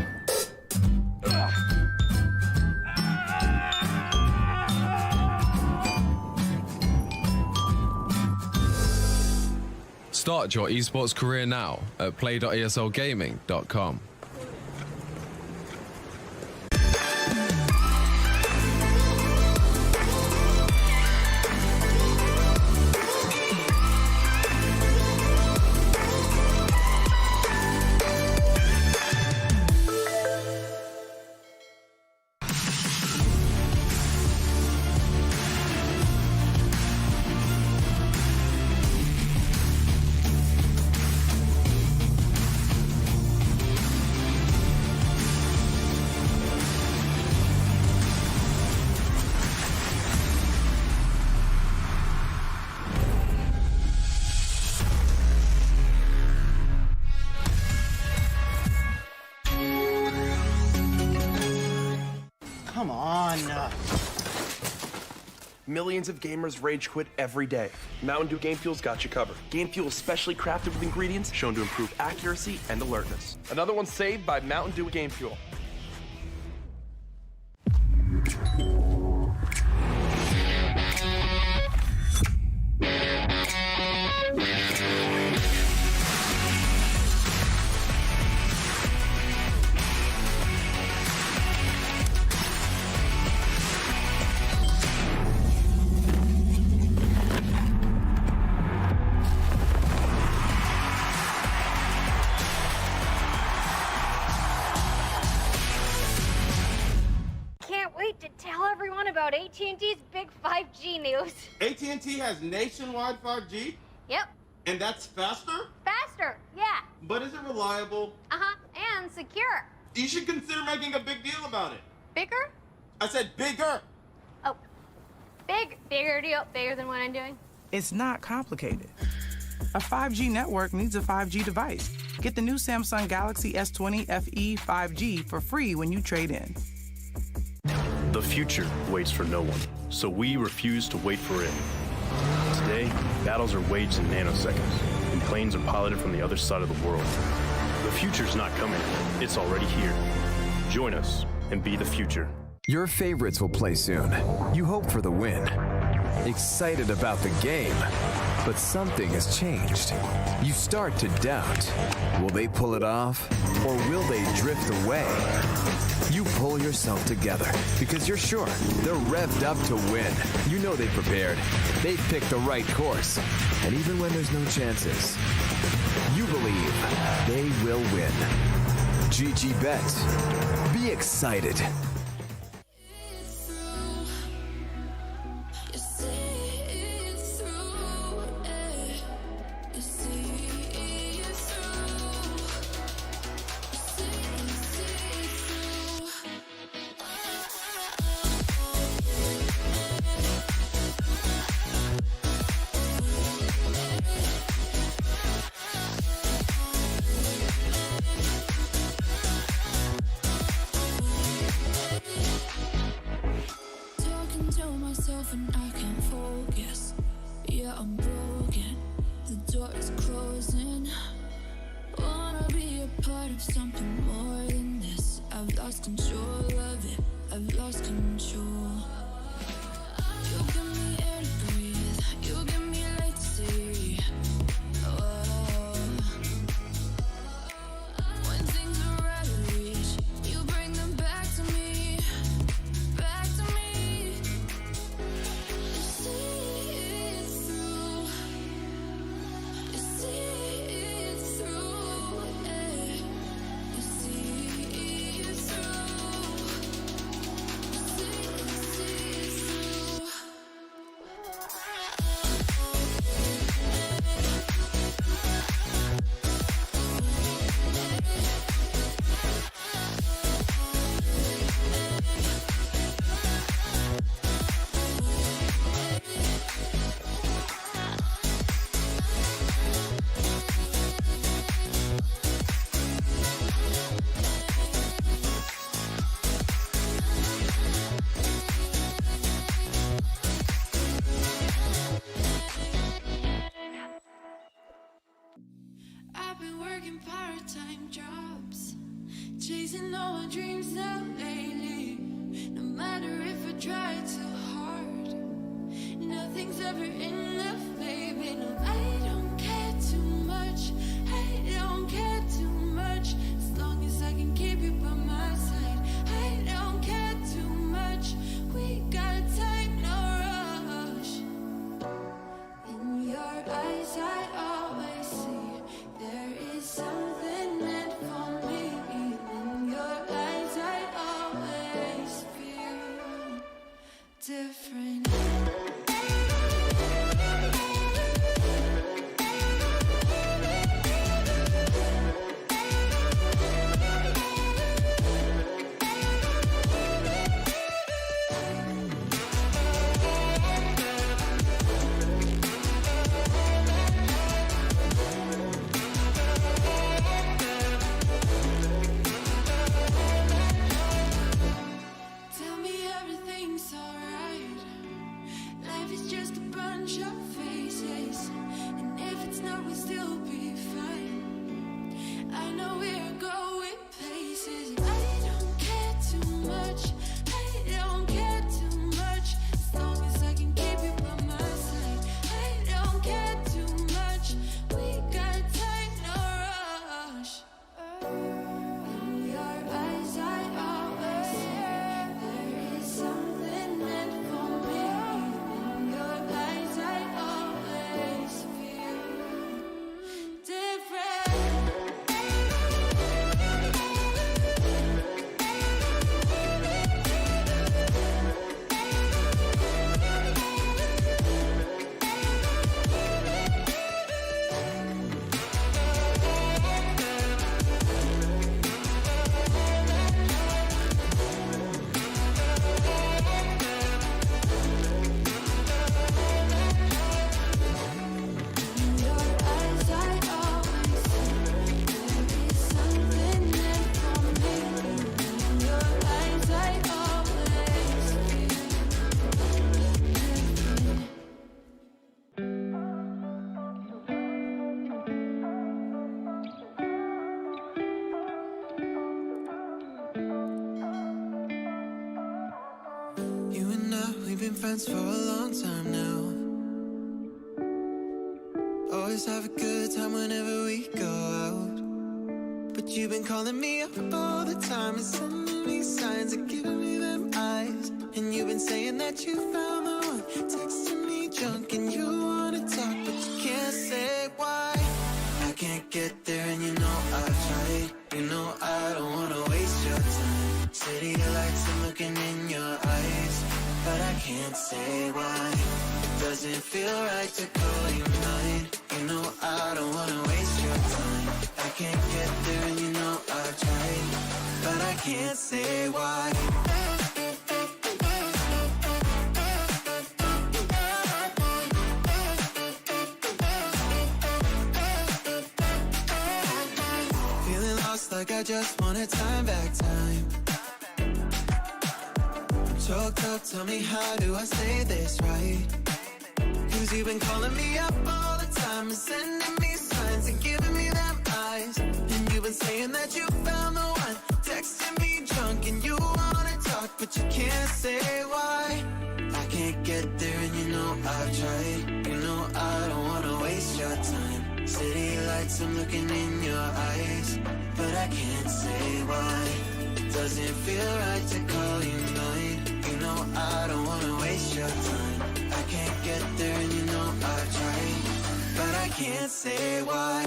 Start your esports career now at play.eslgaming.com. Come on. Millions of gamers rage quit every day. Mountain Dew Game Fuel's got you covered. Game Fuel is specially crafted with ingredients shown to improve accuracy and alertness. Another one saved by Mountain Dew Game Fuel. Can't wait to tell everyone about AT&T's big 5G news. AT&T has nationwide 5G? Yep. And that's faster? Faster, yeah. But is it reliable? Uh-huh, and secure. You should consider making a big deal about it. Bigger? I said bigger. Oh, bigger deal, bigger than what I'm doing. It's not complicated. A 5G network needs a 5G device. Get the new Samsung Galaxy S20 FE 5G for free when you trade in. The future waits for no one, so we refuse to wait for it. Today, battles are waged in nanoseconds, and planes are piloted from the other side of the world. The future's not coming, it's already here. Join us and be the future. Your favorites will play soon. You hope for the win. Excited about the game. But something has changed. You start to doubt. Will they pull it off? Or will they drift away? You pull yourself together because you're sure they're revved up to win. You know they've prepared. They've picked the right course. And even when there's no chances, you believe they will win. GG Bet. Be excited. myself and I can't focus. Yeah, I'm broken. The door is closing. Wanna be a part of something more than this. I've lost control of it. I've lost control. You give me air to breathe. You give me light to see. When things are out of reach, you bring them back to me. Back to me. You see it through. You see it through. You see it through. You see it through. I've been working part-time jobs, chasing all my dreams out lately. No matter if I try too hard, nothing's ever enough, baby. No, I don't care too much. I don't care too much. As long as I can keep you by my side. I don't care too much. We got time, no rush. In your eyes, I always see there is something meant for me. In your eyes, I always feel different. Tell me everything's alright. Life is just a bunch of phases, and if it's not, we'll still be fine. I know we're going places. I don't care too much. I don't care too much. As long as I can keep you by my side. I don't care too much. We got time, no rush. In your eyes, I always see there is something meant for me. In your eyes, I always feel different. In your eyes, I always see there is something meant for me. In your eyes, I always feel different. You and I, we've been friends for a long time now. Always have a good time whenever we go out. But you've been calling me up all the time and sending me signs and giving me them eyes. And you've been saying that you found the one, texting me junk and you wanna talk, but you can't say why. I can't get there and you know I've tried. You know I don't wanna waste your time. City lights, I'm looking in your eyes, but I can't say why. Doesn't feel right to call you mine. You know I don't wanna waste your time. I can't get there and you know I've tried, but I can't say why. Feeling lost like I just wanted time back time. I'm choked up, tell me how do I say this right? Cause you've been calling me up all the time and sending me signs and giving me them eyes. And you've been saying that you found the one, texting me drunk and you wanna talk, but you can't say why. I can't get there and you know I've tried. You know I don't wanna waste your time. City lights, I'm looking in your eyes, but I can't say why. Doesn't feel right to call you mine. You know I don't wanna waste your time. I can't get there and you know I've tried, but I can't say why.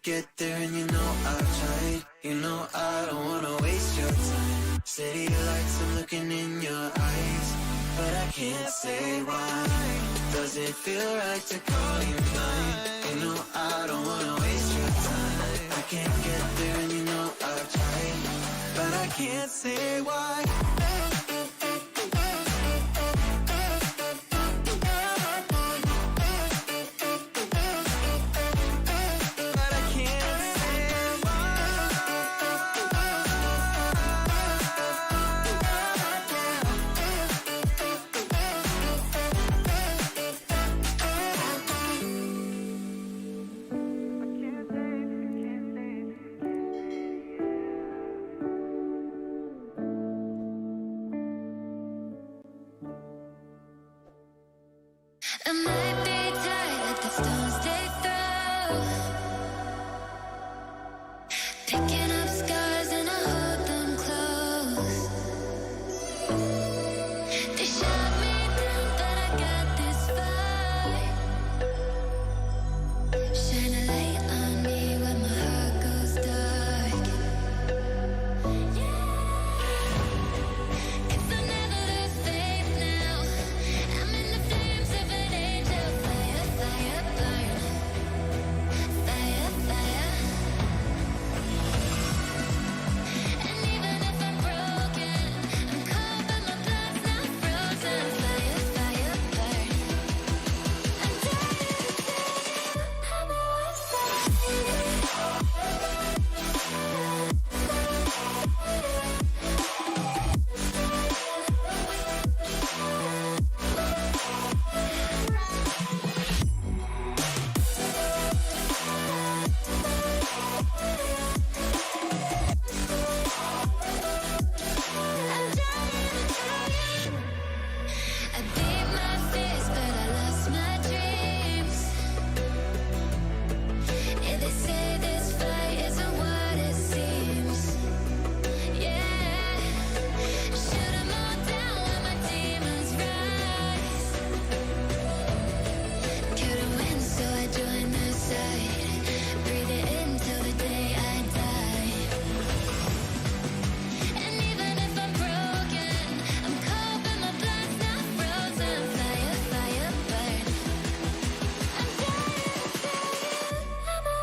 Get there and you know I've tried. You know I don't wanna waste your time. City lights, I'm looking in your eyes, but I can't say why. Does it feel right to call you mine? You know I don't wanna waste your time. I can't get there and you know I've tried, but I can't say why. I might be tired, let the stones take through. Picking up scars and I hold them close. They shot me down, but I got this fight. Shine a light on me when my heart goes dark. Cause I'll never lose faith now. I'm in the flames of an angel. Fire, fire, burn. Fire, fire. And even if I'm broken, I'm cold but my blood's not frozen. Fire, fire, burn. I'm dying to tell you I'm a I beat my fears, but I lost my dreams. Yeah, they say this fight isn't what it seems. Yeah, shoot 'em all down when my demons rise. Couldn't win, so I joined their side. Breathe it in till the day I die. And even if I'm broken, I'm cold but my blood's not frozen. Fire, fire, burn. I'm dying to tell you I'm a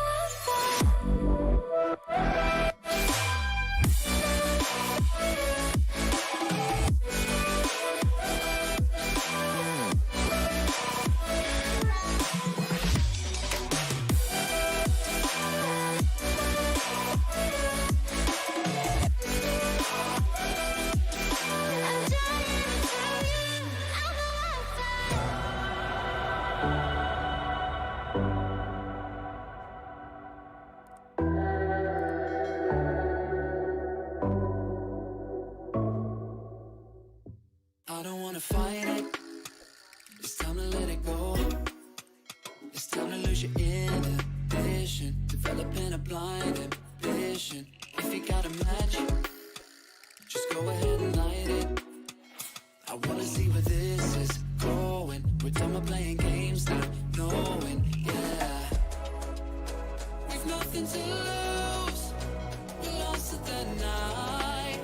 I don't wanna fight it. It's time to let it go. It's time to lose your inhibition. Developing a blind ambition. If you got a match, just go ahead and light it. I wanna see where this is going. We're done with playing games, not knowing, yeah. We've nothing to lose. We lost it that night.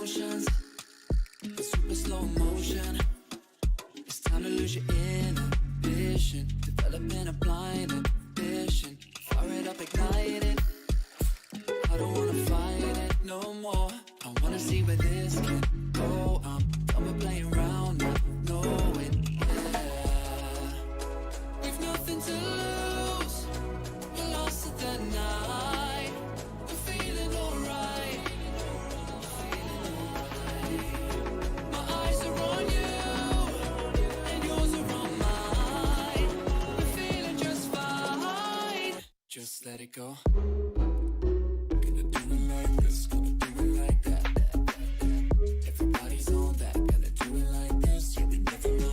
emotions, but super slow motion. It's time to lose your inhibition, developing a blind ambition. Fire it up, ignite it. I don't wanna fight it no more. I wanna see where this can go. I'm done with playing around, not knowing. Yeah, we've nothing to lose. We're lost at the night. We're feeling alright. My eyes are on you, and yours are on mine. We're feeling just fine. Just let it go. Gonna do it like this, gonna do it like that. Everybody's on that, gonna do it like this. Yeah, we never know.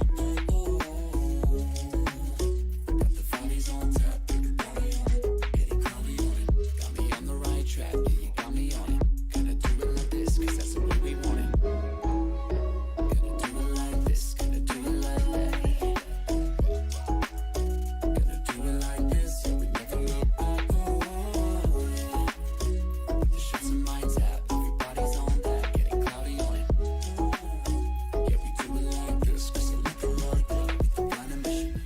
Got the bodies on tap, put the body on it, getting cloudy on it. Got me on the right track, yeah, you got me on it. Gonna do it like this, cause that's the way we want it. Gonna do it like this, gonna do it like that. Gonna do it like this, yeah, we never look back. The shots in my tap, everybody's on that, getting cloudy on it. Yeah, we do it like this, cause I like the like that, with the blind ambition.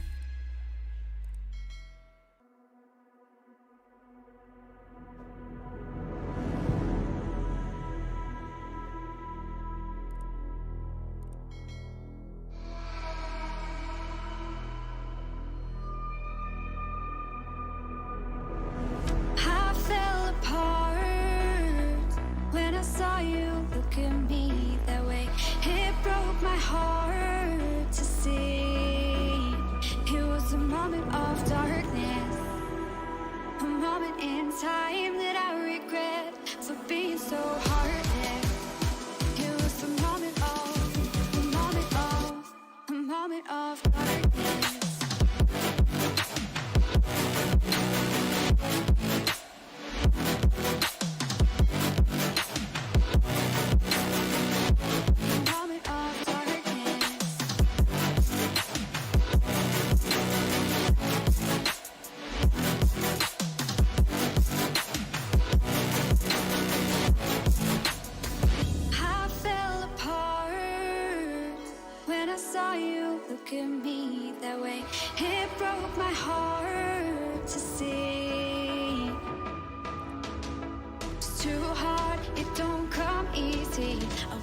I fell apart when I saw you look at me that way. It broke my heart to see. It was a moment of darkness, a moment in time that I regret for being so heartless. It was a moment of darkness. Moment of darkness. I fell apart when I saw you look at me that way. It broke my heart to see. It's too hard, it don't come easy. I